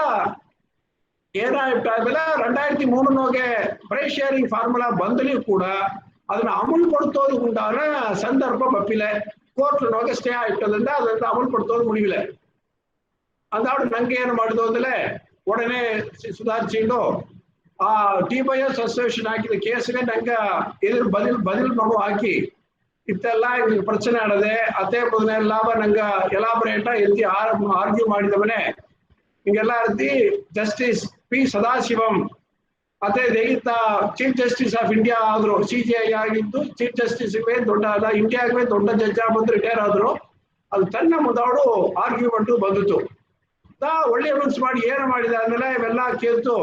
ಏನಾಯ್ತು ಆದ್ಮೇಲೆ 2003 ಪ್ರೈಸ್ ಶೇರಿಂಗ್ ಫಾರ್ಮುಲಾ ಬಂದಲಿ ಕೂಡ ಅದನ್ನ ಅಮಲು ಪಡ್ತೋದು ಉಂಟಾದ ಸಂದರ್ಭ ಬಪ್ಪಿಲ್ಲ. ಕೋರ್ಟ್ನೊಳಗೆ ಸ್ಟೇ ಆಯ್ತದ್ರಿಂದ ಅದರಿಂದ ಅಮಲು ಪಡ್ತೋದು ಮುಡಿವಿಲ್ಲ. ಅದಾಡು ನಂಗೆ ಏನು ಮಾಡಿದ್ರು ಅಂದ್ರೆ ಒಡನೆ ಸುಧಾರಿಸಿಕೊಂಡು ಆ ಟಿ ಬೈಯರ್ಸ್ ಅಸೋಸಿಯೇಷನ್ ಹಾಕಿದ ಕೇಸ್ಗೆ ನಂಗೆ ಎದುರು ಬದಿಲ್ ಮಗು ಹಾಕಿ ಇತ್ತೆಲ್ಲ ಪ್ರಚನೆ ಆಡದೆ ಅದೇ ಮೊದಲನೇ ಲಾಭ ನಂಗೆ ಎಲಾಬರೇಟ ಎತ್ತಿ ಆರ್ಗ್ಯೂ ಮಾಡಿದವನೇ ಹಿಂಗೆಲ್ಲ ಅರ್ತಿ ಜಸ್ಟಿಸ್ ಪಿ ಸದಾಶಿವಂ ಅದೇ ದೆಗಿತ ಚೀಫ್ ಜಸ್ಟಿಸ್ ಆಫ್ ಇಂಡಿಯಾ ಆದ್ರು, CJI ಆಗಿದ್ದು ಚೀಫ್ ಜಸ್ಟಿಸ್ಗೆ ದೊಡ್ಡ ಇಂಡಿಯಾಗೆ ದೊಡ್ಡ ಜಡ್ಜ್ ಬಂದು ರಿಟೈರ್ ಆದ್ರು. ಅದು ತನ್ನ ಮೊದಲು ಆರ್ಗ್ಯುಮೆಂಟ್ ಬಂದಿತ್ತು. ಒಳ್ಳೆ ಮನ್ಸು ಮಾಡಿ ಏನು ಮಾಡಿದ ಅಂದ್ಮೇಲೆ ಇವೆಲ್ಲ ಕೇಳ್ತು,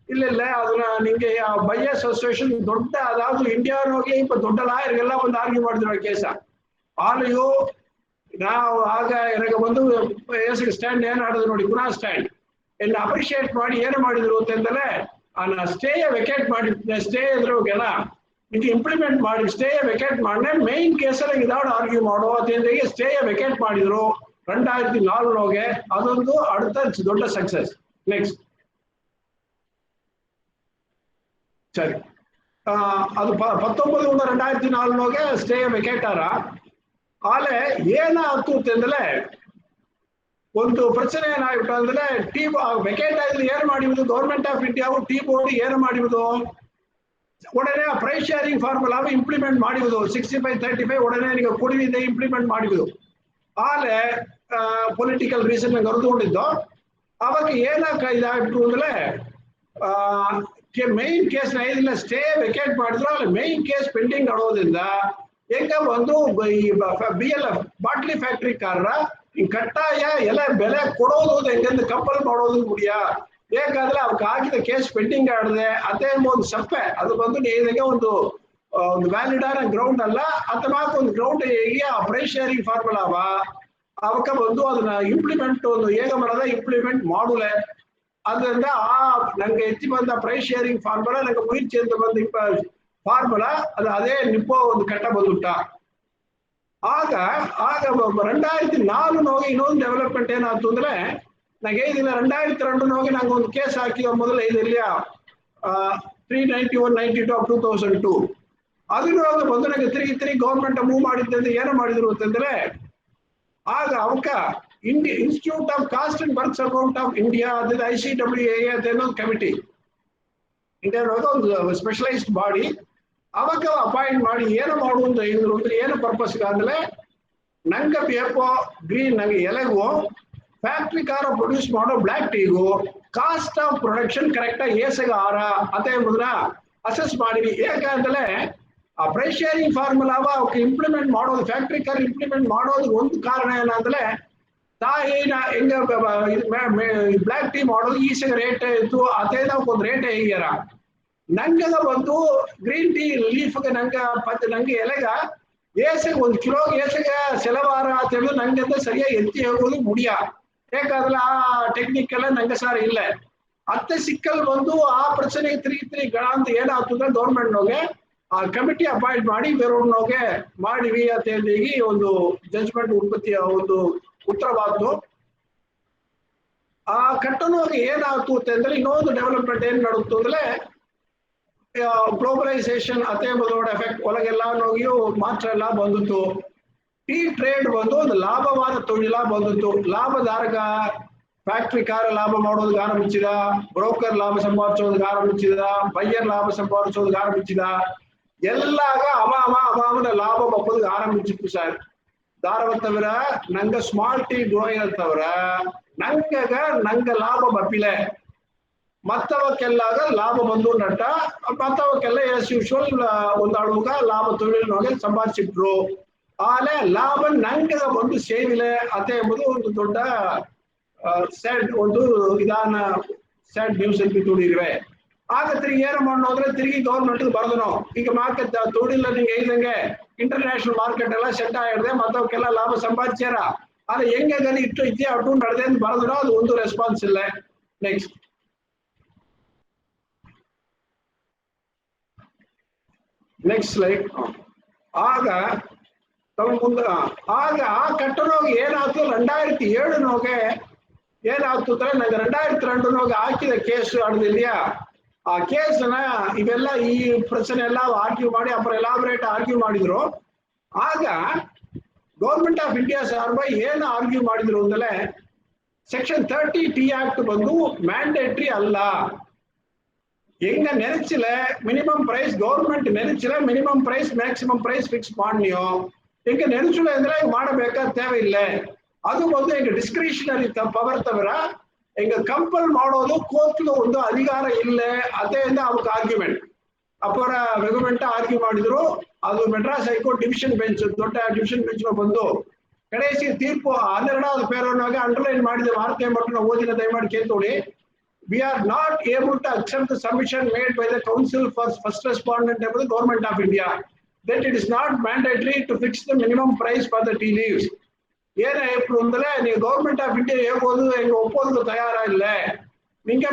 ಇಲ್ಲ ಅದನ್ನ ನಿಂಗೆ ಬೈ ಅಸೋಸಿಯೇಷನ್ ದೊಡ್ಡ ಅದಾದ್ರು ಇಂಡಿಯಾನೋಗಿ ದೊಡ್ಡ ಲಾಯರ್ಗೆಲ್ಲ ಒಂದು ಆರ್ಗ್ಯೂ ಮಾಡಿದ್ರು ಕೇಸ. ಆಲಿಯು ನಾವು ಆಗ ನನಗೆ ಒಂದು ಸ್ಟ್ಯಾಂಡ್ ಏನ್ ಆಡಿದ್ರು ನೋಡಿ, ಪುನಃ ಸ್ಟ್ಯಾಂಡ್ ಎಲ್ಲ ಅಪ್ರಿಶಿಯೇಟ್ ಮಾಡಿ ಏನು ಮಾಡಿದ್ರು ಅಂತಂದ್ರೆ ಸ್ಟೇ ವೆಕೇಟ್ ಮಾಡಿ, ಸ್ಟೇ ಇದ್ರಗೆಲ್ಲ ಇದು ಇಂಪ್ಲಿಮೆಂಟ್ ಮಾಡಿ ಸ್ಟೇ ವೆಕೇಟ್ ಮಾಡಿ ಮೇನ್ ಕೇಸಲ್ಲಿ ಇದಾಡು ಆರ್ಗ್ಯೂ ಮಾಡೋ ಅದೇಂದ್ರೆ ಸ್ಟೇ ವೆಕೇಟ್ ಮಾಡಿದ್ರು 2004 ಅದೊಂದು அடுத்த ದೊಡ್ಡ ಸಕ್ಸಸ್. ನೆಕ್ಸ್ಟ್ ಸರಿ, ಅದು 19/2004 ಸ್ಟೇ ವೆಕೇಟಾರ ಆಲೆ ಏನಾಯ್ತು ಅಂತಂದ್ರೆ ಒಂದು ಪ್ರಶ್ನೆ ಏನಾಗ್ಬಿಟ್ಟು ಅಂದ್ರೆ ವೆಕೇಟ್ ಆದ್ರೆ ಏನು ಮಾಡಿರುವುದು government of India tea board ಏನು ಮಾಡಿರುವುದು ಉடನೆ ಪ್ರೈಸ್ ಶೇರಿಂಗ್ ಫಾರ್ಮುಲಾ ಇಂಪ್ಲಿಮೆಂಟ್ ಮಾಡಿರುವುದು 65-35 ಉடನೆ ಈಗ ಕುಡಿವಿದೆ ಇಂಪ್ಲಿಮೆಂಟ್ ಮಾಡಿರುವುದು. ಆಲೆ ಪೊಲಿಟಿಕಲ್ ರೀಸನ್ ಕರೆದುಕೊಂಡಿದ್ದು ಅವಾಗ ಏನಕ್ಕೆ ಇದಾಗ್ಬಿಟ್ಟು ಅಂದ್ರೆ ಮೇನ್ ಕೇಸ್ ಐದಿಲ್ಲ ಸ್ಟೇ ವೆಕೇಟ್ ಮಾಡಿದ್ರು, ಅಲ್ಲಿ ಮೇನ್ ಕೇಸ್ ಪೆಂಡಿಂಗ್ ಆಡೋದ್ರಿಂದ ಈಗ ಒಂದು ಈ BLF ಬಾಟ್ಲಿ ಫ್ಯಾಕ್ಟ್ರಿ ಕಾರರ ಈ ಕಟ್ಟಾಯ ಎಲ್ಲ ಬೆಲೆ ಕೊಡೋದು ಹೆಂಗಂದ್ರೆ ಕಂಪಲ್ ಮಾಡೋದು ಮುಡಿಯ ಬೇಕಾದ್ರೆ ಅವ್ರಿಗೆ ಆಗಿದ ಕೇಸ್ ಪೆಂಡಿಂಗ್ ಆಡಿದೆ ಅದೇ ಒಂದು ಸಪ್ಪೆ ಅದು ಬಂದು ನೀರಿಗೆ ಒಂದು ವ್ಯಾಲಿಡ್ ಆದ ಗ್ರೌಂಡ್ ಅಲ್ಲ ಅಥವಾ ಒಂದು ಗ್ರೌಂಡ್ ಹೇಗೆ ಆ ಪ್ರೈಸ್ ಶೇರಿಂಗ್ ಫಾರ್ಮುಲಾವ ಅವಕ್ಕ ಬಂದು ಅದನ್ನ ಇಂಪ್ಲಿಮೆಂಟ್ ಒಂದು ಹೇಗ ಮಾಡೋದ ಇಂಪ್ಲಿಮೆಂಟ್ ಮಾಡೂಲೆ. ಅದರಿಂದ ನಂಗೆ ಹೆಚ್ಚು ಬಂದ ಪ್ರೈಸ್ ಶೇರಿಂಗ್ ಫಾರ್ಮುಲಾ ನಂಗೆ ಮುಗಿರ್ಚಿ ಅಂತ ಬಂದ ಫಾರ್ಮುಲಾ ಅದು ಅದೇ ನಿಪ್ಪೋ ಒಂದು ಕಟ್ಟ ಬಂದುಟ್ಟ. ಆಗ 2004 ಇನ್ನೊಂದು ಡೆವಲಪ್ಮೆಂಟ್ ಏನಾಯ್ತು ಅಂದ್ರೆ ನಂಗೆ 2002 ನಂಗೆ ಒಂದು ಕೇಸ್ ಹಾಕಿದ ಮೊದಲು ಇದೆಲ್ಲ 391/92/2002 ಅದನ್ನ ಬಂದು ನಂಗೆ ತಿರುಗಿ ಗೌರ್ಮೆಂಟ್ ಮೂವ್ ಮಾಡಿದ್ದಂದ್ರೆ ಏನು ಮಾಡಿದ್ರು ಅಂತಂದ್ರೆ ಆಗ ಅವಕ್ಕ institute of cost and works account of India ಅದ ICWA ಅನ್ನೋದು ಕಮಿಟಿ ಇಂಡಿಯಾದ ಒಂದು ಸ್ಪೆಷಲೈಸ್ಡ್ ಬಾಡಿ ಅವಾಗ ಅಪಾಯಿಂಟ್ ಮಾಡಿ ಏನು ಮಾಡುವಂತ ಇದ್ರು ಅಂದ್ರೆ ಏನು ಪರ್ಪಸ್ ಅಂದ್ರೆ ನಂಗೆ ಬೇಕೋ ಗ್ರೀನ್ ನಂಗೆ ಎಲೆಗೂ ಫ್ಯಾಕ್ಟ್ರಿ ಕಾರ ಪ್ರೊಡ್ಯೂಸ್ ಮಾಡೋ ಬ್ಲ್ಯಾಕ್ ಟೀಗೂ ಕಾಸ್ಟ್ ಆಫ್ ಪ್ರೊಡಕ್ಷನ್ ಕರೆಕ್ಟ್ ಆಗಿ ಏಸಗ ಆರ ಅದೇ ಎಂಬುದನ್ನ ಅಸೆಸ್ ಮಾಡಿವಿ. ಯಾಕಂದ್ರೆ ಆ ಪ್ರೈಸ್ ಶೇರಿಂಗ್ ಫಾರ್ಮುಲಾವ ಅವಕ್ಕೆ ಇಂಪ್ಲಿಮೆಂಟ್ ಮಾಡೋದು ಫ್ಯಾಕ್ಟ್ರಿ ಕಾರ್ ಇಂಪ್ಲಿಮೆಂಟ್ ಮಾಡೋದು ಒಂದು ಕಾರಣ ಏನಂದ್ರೆ ತಾಯಿನ ಹೆಂಗ ಬ್ಲ್ಯಾಕ್ ಟೀ ಮಾಡೋದು ಈಸಗ ರೇಟ್ ಇತ್ತು ಅದೇ ಒಂದು ರೇಟ್ ಹೇಗ್ಯಾರ ನಂಗದ ಒಂದು ಗ್ರೀನ್ ಟೀ ಲೀಫ್ಗೆ ನಂಗೆ ಎಲೆಗ ಏಸಗ 1 ಕಿಲೋಗೆ ಏಸಗ ಸೆಲವಾರ ಅಂತ ಹೇಳಿದ್ರು ನಂಗೆ ಸರಿಯಾಗಿ ಎತ್ತಿ ಹೋಗೋದು ಮುಡಿಯ. ಯಾಕಂದ್ರೆ ಆ ಟೆಕ್ನಿಕ್ ಎಲ್ಲ ನಂಗೆ ಸಾರ ಇಲ್ಲ ಅತ್ತೆ ಸಿಕ್ಕಲ್ ಬಂದು ಆ ಪ್ರಶ್ನೆಗೆ ತಿರುಗಿ ಅಂತ ಏನಾಗ್ತದೆ ಗೌರ್ಮೆಂಟ್ನೋಗೆ ಆ ಕಮಿಟಿ ಅಪಾಯಿಂಟ್ ಮಾಡಿ ಬೇರೆಯವ್ರನ್ನೋಗೆ ಮಾಡಿವಿ ಅಂತ ಹೇಳಿ ಒಂದು ಜಜ್ಮೆಂಟ್ ಉತ್ಪತ್ತಿಯ ಒಂದು ಉತ್ತರವಾದ್ದು. ಆ ಕಟ್ಟನೋಗಿ ಏನಾಗ್ತು ಅಂತಂದ್ರೆ ಇನ್ನೊಂದು ಡೆವಲಪ್ಮೆಂಟ್ ಏನ್ ನಡುತ್ತು ಅಂದ್ರೆ ಗ್ಲೋಬಲೈಸೇಷನ್ ಅದೇ ಮೊದಲ ಎಫೆಕ್ಟ್ ಒಳಗೆಲ್ಲ ಹೋಗಿಯೂ ಮಾತ್ರ ಎಲ್ಲ ಬಂದಿತ್ತು. ಟೀ ಟ್ರೇಡ್ ಬಂದು ಒಂದು ಲಾಭವಾದ ತೊಳಿಲ ಬಂದಿತ್ತು. ಲಾಭದಾರಕ ಫ್ಯಾಕ್ಟ್ರಿ ಕಾರ ಲಾಭ ಮಾಡೋದಕ್ಕೆ ಆರಂಭಿಸಿದ, ಬ್ರೋಕರ್ ಲಾಭ ಸಂಪಾದಿಸೋದಕ್ಕೆ ಆರಂಭಿಸಿದ, ಬಯ್ಯರ್ ಲಾಭ ಸಂಪಾದಿಸೋದಕ್ಕೆ ಆರಂಭಿಸಿದ, ಎಲ್ಲಾಗ ಅವಾಮನ ಲಾಭ ಬಪ್ಪದಕ್ಕೆ ಆರಂಭಿಸಿತ್ತು ಸರ್. ದಾರವತ್ತವರ ನಂಗೆ ಸ್ಮಾಲ್ ಟೀ ಗ್ರೋಯರ್ ತವರ ನಂಗೆ ಲಾಭ ಬಪ್ಪಿಲೆ ಮತ್ತವಕ್ಕೆಲ್ಲಾಗ ಲಾಭ ಬಂದು ನಟ್ಟ ಮತ್ತವಕ್ಕೆಲ್ಲ ಎಸ್ ಯೂಶುವಲ್ ಒಂದು ಅಳುಗ ಲಾಭ ತೊಳಿಲಿನೊಳಗೆ ಸಂಪಾದಿಸಿಟ್ರು. ಆಲೆ ಲಾಭ ನಂಗೆ ಬಂದು ಸೇವಿಲೆ ಅದೇ ಎಂಬುದು ಒಂದು ದೊಡ್ಡ ಸ್ಯಾಡ್ ಒಂದು ವಿಧಾನ ಸ್ಯಾಡ್ ನ್ಯೂಸ್ ಅಲ್ಲಿ ತೋಡಿರುವೆ. ಆಗ ತಿರುಗಿ ಏನು ಮಾಡೋದ್ರೆ ತಿರುಗಿ ಗೌರ್ಮೆಂಟ್ ಬರೆದನು ಈಗ ಮಾರ್ಕೆಟ್ ತೋಡಿಲ್ಲ ನಿಂಗೆ ಹೇಳ್ದಂಗೆ ಇಂಟರ್ನ್ಯಾಷನಲ್ ಮಾರ್ಕೆಟ್ ಎಲ್ಲ ಸೆಟ್ ಆಗಿರದೆ ಮತ್ತವಕ್ಕೆಲ್ಲ ಲಾಭ ಸಂಪಾದಿಸ್ಯಾರ. ಆದ್ರೆ ಹೆಂಗೆ ಗಲಿ ಇಟ್ಟು ಇದ್ದೇ ಅಟ್ಟು ನಡೆದೆ ಅಂತ ಬರೆದ್ರು ಅದು ಒಂದು ರೆಸ್ಪಾನ್ಸ್ ಇಲ್ಲ. Next slide. ಆಗ ಆಗ ಆ ಕಟ್ಟನೋಗಿ ಏನಾಯ್ತು 2007 ಏನಾಯ್ತು ಅಂದ್ರೆ ನಂಗೆ 2002 ಹಾಕಿದ ಕೇಸ್ ಆಡದಿದೆಯಾ ಆ ಕೇಸ್ನ ಇವೆಲ್ಲ ಈ ಪ್ರಶ್ನೆ ಎಲ್ಲ ಆರ್ಗ್ಯೂ ಮಾಡಿ ಅப்புற ಎಲಾಬರೇಟ್ ಆರ್ಗ್ಯೂ ಮಾಡಿದ್ರು. ಆಗ ಗೌರ್ಮೆಂಟ್ ಆಫ್ ಇಂಡಿಯಾ ಸಾರ್ಬ ಏನು ಆರ್ಗ್ಯೂ ಮಾಡಿದ್ರು ಅಂದ್ರೆ ಸೆಕ್ಷನ್ 30 ಟಿ ಆಕ್ಟ್ ಬಂದು ಮ್ಯಾಂಡೇಟ್ರಿ ಅಲ್ಲ. எங்க நினைச்சல மினிமம் பிரைஸ் ಗೌರ್ಮೆಂಟ್ ನೆನೆಚಲ minimum price maximum price fix ಮಾಡಿಯೋ எங்க ನೆನೆಚಲ ಅಂದ್ರೆ ಮಾಡಬೇಕಾದ தேவை ಇಲ್ಲ. ಅದು ಒಂದು ಈಗ ಡಿಸ್ಕ್ರಿಷನರಿ ಪವರ್ ತವರ எங்க கம்பல் ಮಾಡೋದು ಕೋರ್ಟ್ல ಒಂದು ಅಧಿಕಾರ ಇಲ್ಲ ಅದರಿಂದ ಅವಕ್ಕೆ ಆರ್ಗ್ಯುಮೆಂಟ್ ಅಪರ ರೆಗ್ಯುಮೆಂಟ್ ಆರ್ಗ್ಯೂ ಮಾಡಿದ್ರು ಅದು ಮೆಡ್ರಾಸ್ ಹೈಕೋರ್ಟ್ ಡಿವಿಷನ್ ಬೆಂಚ್ ದೊಡ್ಡ ಡಿವಿಷನ್ ಬೆಂಚ್ ಬಂದು ಕಡೆಸಿ ತೀರ್ಪು 12வது ಪೇರಾಗ್ರಾಫ್ ಅಂಡರ್ಲೈನ್ ಮಾಡಿದ ವಾರ್ತೆ ಮತ್ತು ಓದಿನ ದಯಮಾಡಿ ಕೇಳ್ಕೊಳ್ಳಿ. We are not able to accept the submission made by the Council for First Respondent of the Government of India that it is not mandatory to fix the minimum price for the tea leaves. ಏನಾಯ್ತು ಅಂದ್ರೆ ನೀವು government of India ಹೇಳ್ಬೋದು ಈಗ ಒಪ್ಪೋದಕ್ಕೆ ತಯಾರ ಇಲ್ಲ, ನಿಂಗೆ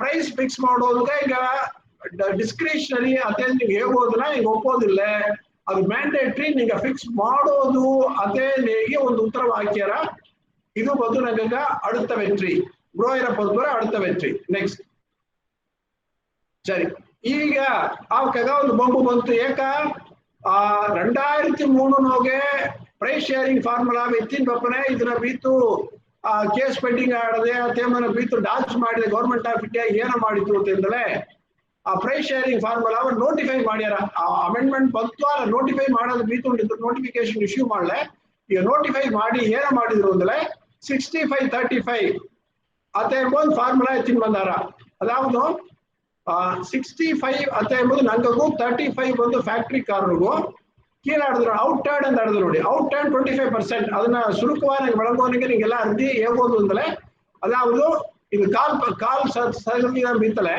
price fix ಮಾಡೋದಕ್ಕೆ ಈಗ ಡಿಸ್ಕ್ರಿಷನರಿ ಅದೇ ನೀವು ಹೇಳ್ಬೋದನ್ನ ಈಗ ಒಪ್ಪೋದಿಲ್ಲ, ಅದು ಮ್ಯಾಂಡೇಟ್ರಿ ನಿಂಗೆ ಫಿಕ್ಸ್ ಮಾಡೋದು ಅದೇ ನಿಮಗೆ ಒಂದು ಉತ್ತರ ಹಾಕ್ಯಾರ. ಇದು ಬಂದು ನಂಗ அடுத்த வெற்றி குரோயரை பொறுத்தவரை அடுத்த வெற்றி. ನೆಕ್ಸ್ಟ್ ಸರಿ, ಈಗ ಅವಕಾಗ ಒಂದು ಬೊಂಬು ಬಂತು. ಏಕ 2003 ಪ್ರೈಸ್ ಶೇರಿಂಗ್ ಫಾರ್ಮುಲಾ ಎತ್ತಿನ ಬಪ್ಪನೆ ಇದನ್ನ ಬೀತು ಕೇಸ್ ಪೆಂಡಿಂಗ್ ಆಡದೆ ತೇಮನ ಬೀತು ಡಾಚ್ ಮಾಡಿದೆ ಗೌರ್ಮೆಂಟ್ ಆಫ್ ಇಂಡಿಯಾ ಏನ ಮಾಡಿತ್ತು ಅಂತಂದ್ರೆ ಆ ಪ್ರೈಸ್ ಶೇರಿಂಗ್ ಫಾರ್ಮುಲಾ ನೋಟಿಫೈ ಮಾಡ್ಯಾರ. ಆ ಅಮೆಂಡ್ಮೆಂಟ್ ಬಂತು ಅಲ್ಲ ನೋಟಿಫೈ ಮಾಡೋದು ಬೀತು ನೋಟಿಫಿಕೇಶನ್ ಇಶ್ಯೂ ಮಾಡಲೆ. ಈಗ ನೋಟಿಫೈ ಮಾಡಿ ಏನ ಮಾಡಿದ್ರು ಅಂದ್ರೆ 65-35 ಅತ್ತೆ ಎಂಬುದು ಫಾರ್ಮುಲಾ ಎತ್ತಿನ ಬಂದಾರ. ಅದಾವುದು 65 ಅತ್ತೆ ಎಂಬುದು ನಂಗಗೂ 35 ಬಂದು ಫ್ಯಾಕ್ಟ್ರಿ ಕಾರ್ರಿಗೂ ಕೀಳಾಡಿದ್ರು ಔಟ್ ಟರ್ನ್ ಅಂತ ಆಡಿದ್ರು ನೋಡಿ. Out turn 25%. ಅದನ್ನ ಸುರುಕವಾಗಿ ಒಳಗೋನಿಗೆ ನಿಂಗೆಲ್ಲ ಅರ್ಧಿ ಹೇಳ್ಬೋದು ಅಂದ್ರೆ ಅದಾವುದು ಇದು ಕಾಲ್ ಬೀತಲೆ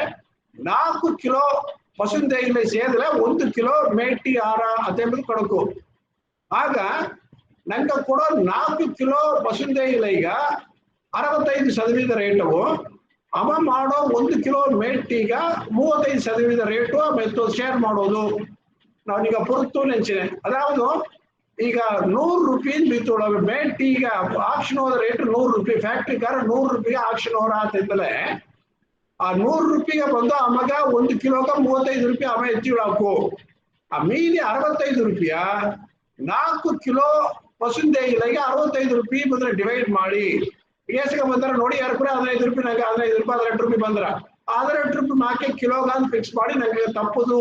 4 ಕಿಲೋ ಪಸುಂದೆ ಇಲ್ಲ ಸೇರಿದ್ರೆ 1 ಕಿಲೋ ಮೇಟಿ ಆರ ಅತೆಂಬುದು ಕೊಡಕು. ಆಗ ನಂಗೆ ಕೊಡೋ 4 ಕಿಲೋ ಪಸುಂದೆ ಇಲ್ಲ ಈಗ 65% ರೇಟು, ಅವ ಮಾಡೋ 1 ಕಿಲೋ ಮೇಟಿಗ 35% ರೇಟು ಮೆತ್ತು ಶೇರ್ ಮಾಡೋದು. ನಾವೀಗ ಪುರತು ನೆಂಚಿನೆ ಅದಾವುದು ಈಗ 100 ರೂಪಾಯಿ ಬೀತೋಳ ಮೇಟಿಗ ಆಕ್ಷನ್ ಹೋದ ರೇಟ್ 100 ರೂಪಾಯಿ, ಫ್ಯಾಕ್ಟ್ರಿ ಕಾರ 100 ರೂಪಾಯಿ ಆಕ್ಷನ್ ಹೋರ ಅಂತಂದ್ರೆ ಆ 100 ರೂಪಾಯಿಗೆ ಬಂದು ಅಮಗ 1 ಕಿಲೋಗ 35 ರೂಪಾಯಿ ಅವ ಎತ್ತಿಳಾಕು. ಆ ಮೀದಿ 65 ರೂಪಾಯ 4 ಕಿಲೋ ಪಸುಂದೆ ಇಲ್ಲಿಗೆ 65 ರೂಪಾಯಿ ಬಂದ್ರೆ ಡಿವೈಡ್ ಮಾಡಿ ಏಸಿಗೆ ಬಂದ್ರೆ ನೋಡಿ 2 ರೂಪಾಯಿ 15 ರೂಪಾಯಿ ನಂಗೆ 15 ರೂಪಾಯಿ 18 ರೂಪಾಯಿ ಬಂದ್ರ 18 ರೂಪಾಯಿ ನಾಲ್ಕೆ ಕಿಲೋಗ ಅಂತ ಫಿಕ್ಸ್ ಮಾಡಿ ನಂಗೆ ತಪ್ಪುದು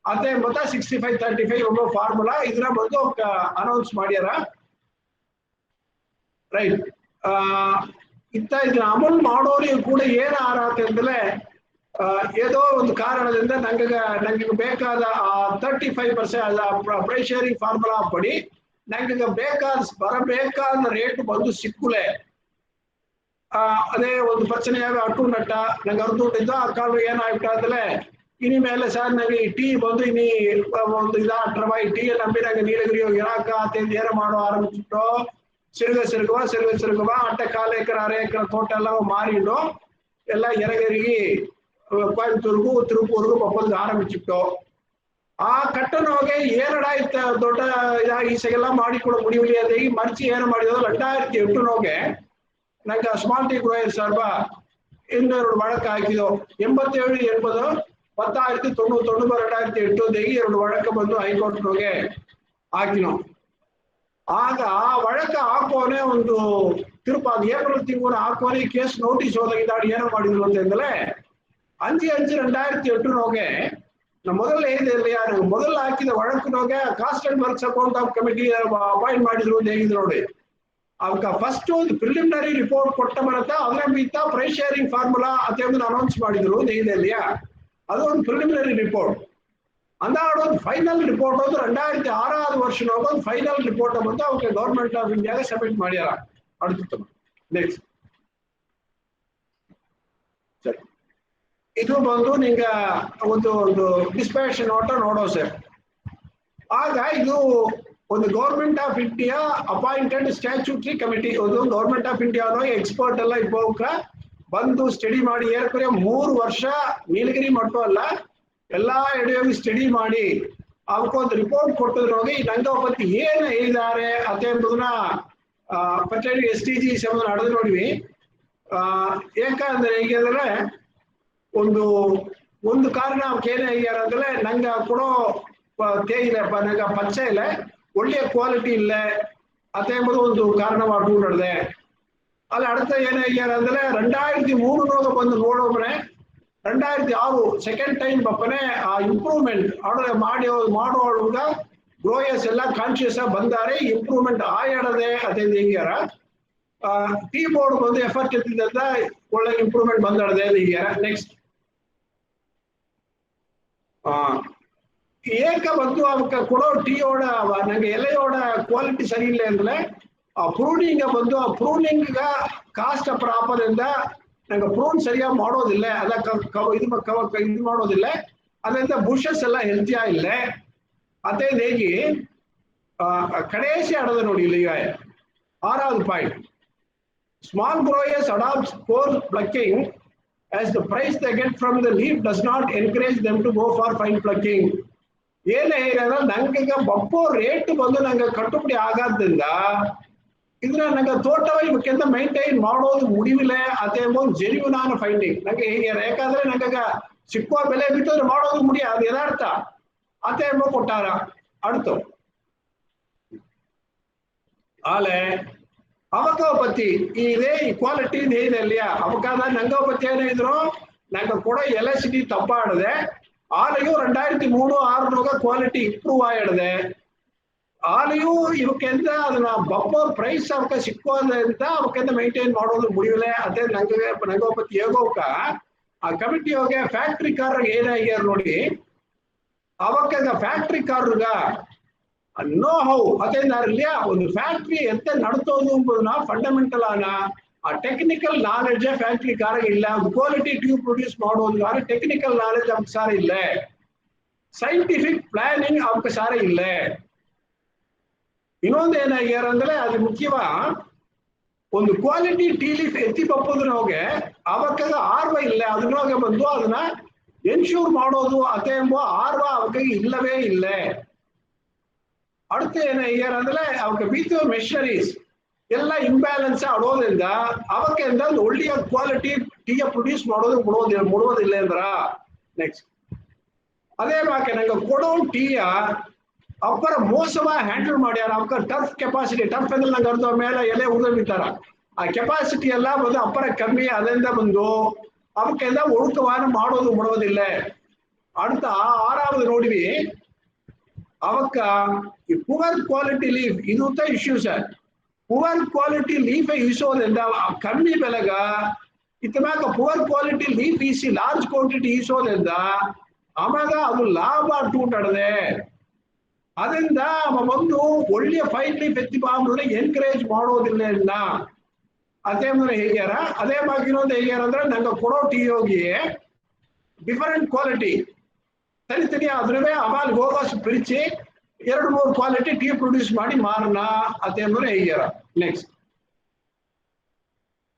ಅದೇ ಮತ್ತ 65-35 ಒಬ್ಬ ಫಾರ್ಮುಲಾ ಇದನ್ನ ಬಂದು ಅನೌನ್ಸ್ ಮಾಡ್ಯಾರ. ರೈಟ್, ಇದನ್ನ ಅಮಲ್ ಮಾಡೋರಿಗೆ ಕೂಡ ಏನ್ ಆರಾತ ಅಂದ್ರೆ ಏದೋ ಒಂದು ಕಾರಣದಿಂದ ನಂಗೆ ಬೇಕಾದ 35% ಪ್ರೈಸ್ ಶೇರಿಂಗ್ ಫಾರ್ಮುಲಾ ಪಡಿ ನಂಗೆ ಬರಬೇಕಾದ ರೇಟ್ ಬಂದು ಸಿಕ್ಕುಲೆ. ಅದೇ ಒಂದು ಪ್ರಚನೆ ಅಟ್ಟು ನಟ್ಟ ನಂಗೆ ಅರ್ದುಂಟಿದ್ದು ಆ ಕಾಲ ಏನಾಗ್ಬಿಟ್ಟ ಅಂದ್ರೆ ಇನಿ ಮೇಲೆ ಸರ್ ನಂಗೆ ಈ ಟೀ ಬಂದು ಇನಿ ಒಂದು ಇದಾಟ್ರವ ಈ ಟೀ ನಂಬಿ ನಂಗೆ ನೀಲಗಿರಿ ಇರಾಕ ಅಂತಂದು ಏನ ಮಾಡೋ ಆರಂಭಿಸಿಟ್ಟು ಸಿರುಗುವ ಅಟ್ಟ 4 ಎಕರೆ 6 ಎಕರೆ ತೋಟ ಎಲ್ಲ ಮಾರಿಡು ಎಲ್ಲ ಎರಗರಿಗೆ ಕೊಯಂಬತ್ತೂರ್ಗೂ ತಿರುಪೂರ್ಗೂ ಒಪ್ಪಂದು ಆರಂಭಿಸಿಟ್ಟು ಆ ಕಟ್ಟನೋಗೆ ಏನಡಾಯ್ತ ದೊಡ್ಡ ಈಸೆಗೆಲ್ಲ ಮಾಡಿಕೊಡೋ ಮುಡಿಯುಲಿ ಅದೇ ಈ ಮರ್ಚಿ ಏನು ಮಾಡಿದ್ರು 2008 ನಂಗೆ ಸ್ಮಾಲ್ ಟೀ ಗ್ರೋಯರ್ ಸಾರ್ಬ 200 ವಳಕ ಹಾಕಿದ್ದು 87-80 10,990 2008 ವಳಕ ಬಂದು ಹೈಕೋರ್ಟ್ ನೋಗೆ ಹಾಕಿನೋ. ಆಗ ಆ ವಳಕ ಹಾಕೋನೆ ಒಂದು ತಿರುಪು ಅದು ಏಪ್ರಿಲ್ ತಿಂಗಳು ಹಾಕೋನೆ ಕೇಸ್ ನೋಟಿಸ್ ಹೋದಾಗಿದ್ದಾಡಿ ಏನೋ ಮಾಡಿದ್ರು ಅಂತಂದ್ರೆ 5/5/2008 ನೋಗೆ ಮೊದಲು ಹೇಳಿದೆ ಯಾರು ಮೊದಲು ಹಾಕಿದ ವಳಕಿನೋಗೆ cost and works account of committee appoint ಮಾಡಿದ್ರು ಅಂತ ಹೇಳಿದ್ರು ನೋಡಿ. ಅವಕ್ಕ ಫಸ್ಟ್ ಒಂದು ಪ್ರಿಲಿಮಿನರಿ ರಿಪೋರ್ಟ್ ಕೊಟ್ಟ ಬರತ್ತ ಅದರ ಬೀತ ಪ್ರೈಸ್ ಶೇರಿಂಗ್ ಫಾರ್ಮುಲಾ ಅಂತ ಅನೌನ್ಸ್ ಮಾಡಿದ್ರು ದೆಹಲಿಯಲ್ಲಿಯಾ. ಅದು ಒಂದು ಪ್ರಿಲಿಮಿನರಿ ರಿಪೋರ್ಟ್ ಅಂದಾಡು ಒಂದು ಫೈನಲ್ ರಿಪೋರ್ಟ್ ಒಂದು 2006 ವರ್ಷ ಒಂದು ಫೈನಲ್ ರಿಪೋರ್ಟ್ ಬಂದು ಅವಕ್ಕೆ ಗೌರ್ಮೆಂಟ್ ಆಫ್ ಇಂಡಿಯಾಗೆ ಸಬ್ಮಿಟ್ ಮಾಡ್ಯಾರ. அடுத்து ನೆಕ್ಸ್ಟ್ ಸರಿ, ಇದು ಬಂದು ನಿಂಗ ಒಂದು ಡಿಸ್ಪ್ಯಾಚ್ ನೋಟ ನೋಡೋ ಸರ್. ಆಗ ಇದು ಒಂದು government of India appointed statutory committee, ಒಂದು ಗೌರ್ಮೆಂಟ್ ಆಫ್ ಇಂಡಿಯಾನೋ ಎಕ್ಸ್ಪರ್ಟ್ ಎಲ್ಲ ಇಬ್ಬ ಬಂದು ಸ್ಟಡಿ ಮಾಡಿ ಏರ್ಕರೆ 3 ವರ್ಷ ನೀಲಗಿರಿ ಮಟ್ಟ ಅಲ್ಲ ಎಲ್ಲಾ ಎಡೆಯೋಗಿ ಸ್ಟಡಿ ಮಾಡಿ ಅವಕ್ಕೊಂದು ರಿಪೋರ್ಟ್ ಕೊಟ್ಟಿದ್ರೋಗಿ ನಂಗೆ ಪತ್ತಿ ಏನು ಹೇಳಿದ್ದಾರೆ ಅಂತ ಎಂಬುದನ್ನ ಪಂಚಾಯತ್ STG ಸಂಬಂಧ ನಡೆದು ನೋಡಿವಿ. ಯಾಕಂದ್ರೆ ಈಗಂದ್ರೆ ಒಂದು ಕಾರಣ ಅವಕ್ಕೆ ಏನೇ ಆಗ್ಯಾರ ಅಂದ್ರೆ ನಂಗೆ ಕೊಡೋ ತೇಯಿಲ್ಲಪ್ಪ, ನಂಗೆ ಪಚ್ಚ ಇಲ್ಲ, ಒಳ್ಳೆಯ ಕ್ವಾಲಿಟಿ ಇಲ್ಲ ಅಂತ ಎಂಬುದು ಒಂದು ಕಾರಣವಾಗಿ ನಡೆದೆ. ಅಲ್ಲಿ അടുത്ത ಏನಾಗ್ಯಾರ ಅಂದ್ರೆ 2003 ಬಂದು ನೋಡೋಬ್ರೆ 2006 ಸೆಕೆಂಡ್ ಟೈಮ್ ಬಪ್ಪನೆ ಆ ಇಂಪ್ರೂವ್ಮೆಂಟ್ ಮಾಡೋವಾಗ ಗ್ರೋಯರ್ಸ್ ಎಲ್ಲ ಕಾನ್ಶಿಯಸ್ ಬಂದಾರೆ, ಇಂಪ್ರೂವ್ಮೆಂಟ್ ಆಯಾಡದೆ ಅದೇ ಹೆಂಗ್ಯಾರ ಟೀ ಬೋರ್ಡ್ ಬಂದು ಎಫರ್ಟ್ ಎತ್ತಿದ್ದ ಒಳ್ಳೆ ಇಂಪ್ರೂವ್ಮೆಂಟ್ ಬಂದಿದೆ ಈಗ. ನೆಕ್ಸ್ಟ್ ಏಕ ಬಂದು ಅವಕ್ಕೆ ಕೊಡೋ ಟೀಯೋಡ ನಂಗೆ ಎಲೆಯೋಡ ಕ್ವಾಲಿಟಿ ಸರಿ ಇಲ್ಲ ಅಂದ್ರೆ ಆ ಪ್ರೂನಿಂಗ್ ಬಂದು ಆ ಪ್ರೂನಿಂಗ್ ಕಾಸ್ಟ್ ಪ್ರಾಪದಿಂದ ನಂಗೆ ಪ್ರೂನ್ ಸರಿಯಾಗಿ ಮಾಡೋದಿಲ್ಲ, ಅದ ಇದು ಮಾಡೋದಿಲ್ಲ, ಅದರಿಂದ ಬುಷಸ್ ಎಲ್ಲ ಹೆಲ್ತಿಯಾ ಇಲ್ಲ. ಅದೇ ಹೇಗೆ ಕಡೇಸಿ ಆಡೋದು ನೋಡಿ ಇಲ್ಲಿ. ಈಗ 6வது point, small growers adopts coarse plucking as the price they get from the leaf does not encourage them to go for fine plucking. ಏನೇ ಹೇಳಿದ್ರೆ ನಂಗೆ ಬಪ್ಪೋ ರೇಟ್ ಬಂದು ನಂಗೆ ಕಟ್ಟುಪಡಿ ಆಗೋದ್ರಿಂದ ಇದ್ರ ನಂಗೆ ತೋಟವ ಇವಕ್ಕೆಂತ ಮೈಂಟೈನ್ ಮಾಡೋದು ಮುಡಿವಿಲ್ಲ. ಅದೇ ಒಂದು ಜೆನ್ಯೂನ್ ಫೈಂಡಿಂಗ್ ನಂಗೆ ಹೀಗೆ. ಯಾಕಂದ್ರೆ ನಂಗೆ ಸಿಕ್ಕುವ ಬೆಲೆ ಬಿಟ್ಟಿದ್ರೆ ಮಾಡೋದು ಮುಡಿ, ಅದು ಯದಾರ್ಥ. ಅದೇ ಕೊಟ್ಟಾರ ಅಡ್ತು ಆಲೆ ಅವಕಾಪತಿ ಇದೇ ಕ್ವಾಲಿಟಿ ಇದೆ ಅಲ್ಲಿಯ ಅವಕಾದ ನಂಗೋಪತಿ ಏನಿದ್ರು ನಂಗೆ ಕೊಡೋ ಎಲೆಸಿಟಿ ತಪ್ಪಾಡದೆ ಆಲೆಯೂ 2003-06 ಕ್ವಾಲಿಟಿ ಇಂಪ್ರೂವ್ ಆಯಿಡದೆ ಆಲೆಯೂ ಇವಕ್ಕೆಂತ ಅದನ್ನ ಬಪ್ಪೋರ್ ಪ್ರೈಸ್ ಅವಕ್ಕೆ ಸಿಕ್ಕೋದ್ರಿಂದ ಅವಕ್ಕೆಂತ ಮೈಂಟೈನ್ ಮಾಡೋದು ಮುಡಿಯಲ್ಲ. ಅದೇ ನಂಗೋಪತಿ ಹೇಗೋಕ ಆ ಕಮಿಟಿ ಹೋಗಿ ಫ್ಯಾಕ್ಟ್ರಿ ಕಾರ್ಗ ಏನಾಗ್ಯಾರ ನೋಡಿ, ಅವಕ್ಕ ಫ್ಯಾಕ್ಟ್ರಿ ಕಾರ್ಗ ನೋ ಹೌ ಅದೇನಾರಿಲ್ಲ ಒಂದು ಫ್ಯಾಕ್ಟ್ರಿ ಎಂತ ನಡ್ತೋದು ಎಂಬುದನ್ನ ಫಂಡಮೆಂಟಲ್ ಆ ಟೆಕ್ನಿಕಲ್ ನಾಲೆಡ್ಜ್ ಫ್ಯಾಕ್ಟ್ರಿ ಕಾರ್ಗ ಇಲ್ಲ. ಕ್ವಾಲಿಟಿ ಟ್ಯೂಬ್ ಪ್ರೊಡ್ಯೂಸ್ ಮಾಡೋದು ಟೆಕ್ನಿಕಲ್ ನಾಲೆಡ್ಜ್ ಅವಕ್ಕೆ ಸಾರ ಇಲ್ಲ, ಸೈಂಟಿಫಿಕ್ ಪ್ಲಾನಿಂಗ್ ಅವಕ್ಕೆ ಸಾರ ಇಲ್ಲ. ಇನ್ನೊಂದು ಏನಾಗ್ಯಾರ ಅಂದ್ರೆ ಅದು ಮುಖ್ಯವ ಒಂದು ಕ್ವಾಲಿಟಿ ಟೀ ಲೀಫ್ ಎತ್ತಿ ಬಪ್ಪೋದ್ರ ಹೋಗಿ ಅವಕ್ಕ ಆರ್ವ ಇಲ್ಲ. ಅದನ್ನೋಗೆ ಬಂದು ಅದನ್ನ ಎನ್ಶೂರ್ ಮಾಡೋದು ಅದೇ ಎಂಬ ಆರ್ವ ಅವಕ್ಕೆ ಇಲ್ಲವೇ ಇಲ್ಲ. அடுத்து என்ன ಅಂದ್ರೆ ಅವಕ್ಕೆ ಬೀಸುವ ಮೆಷರೀಸ್ ಎಲ್ಲ ಇಂಬ್ಯಾಲೆನ್ಸ್ ಆಡೋದ್ರಿಂದ ಅವಕ್ಕೆ ಒಳ್ಳೆಯ ಕ್ವಾಲಿಟಿ ಟೀಯ ಪ್ರೊಡ್ಯೂಸ್ ಮಾಡೋದು ಮುಡುವುದಿಲ್ಲ ಅಂದ್ರ. ನೆಕ್ಸ್ಟ್ ಅದೇ ಬಾಕಿ ನಂಗೆ ಕೊಡೋ ಟೀಯ ಅಪ್ಪರ ಮೋಸವ ಹ್ಯಾಂಡಲ್ ಮಾಡ್ಯಾರ. ಅವಕ್ಕ ಟರ್ಫ್ ಕೆಪಾಸಿಟಿ, ಟರ್ಫ್ ಅಂದ್ರೆ ನಂಗೆ ಅರ್ಧ ಮೇಲೆ ಎಲೆ ಉಳಿತಾರ, ಆ ಕೆಪಾಸಿಟಿ ಎಲ್ಲ ಬಂದು ಅಪ್ಪರ ಕಮ್ಮಿ. ಅದರಿಂದ ಬಂದು ಅವಕ್ಕೆಲ್ಲ ಒಳುಕವಾನ ಮಾಡೋದು ಮುಡುವುದಿಲ್ಲ. அடுத்த 6வது ನೋಡಿವಿ ಅವಕ್ಕ ಈ ಪುವರ್ ಕ್ವಾಲಿಟಿ ಲೀಫ್ ಇದು issue sir. Poor quality leaf ಈಸೋದ್ರಿಂದ ಕಮ್ಮಿ ಬೆಲೆಗ ಇತ್ತಮ್ಯಾಕ ಪುವರ್ ಕ್ವಾಲಿಟಿ ಲೀಫ್ ಈಸಿ ಲಾರ್ಜ್ ಕ್ವಾಂಟಿಟಿ ಈಸೋದ್ರಿಂದ ಆವಾಗ ಅದು ಲಾಭ ಟೂಟಾಡದೆ. ಅದರಿಂದ ಒಂದು ಒಳ್ಳೆಯ ಫೈನ್ ಲೀಫ್ ಎತ್ತಿ ಬಾಂಬುದ್ರೆ ಎನ್ಕರೇಜ್ ಮಾಡೋದಿಲ್ಲ ಇಲ್ಲ. ಅದೇ ಅಂದ್ರೆ ಹೇಗ್ಯಾರ ಅದೇ ಬಾಗಿನೊಂದು ಹೇಗ್ಯಾರ ಅಂದ್ರೆ ನಂಗೆ ಕೊಡೋ ಟೀ ಹೋಗಿ ಡಿಫರೆಂಟ್ ಕ್ವಾಲಿಟಿ ತನಿ ಅದ್ರವೇ ಅವಾಲ್ ಗೋವಾಸ್ ಪಿರಿಚಿ 2-3 ಕ್ವಾಲಿಟಿ ಟೀ ಪ್ರೊಡ್ಯೂಸ್ ಮಾಡಿ ಮಾರನ ಅದೇ ಅಂದ್ರೆ ಹೇಗ್ಯಾರ. ನೆಕ್ಸ್ಟ್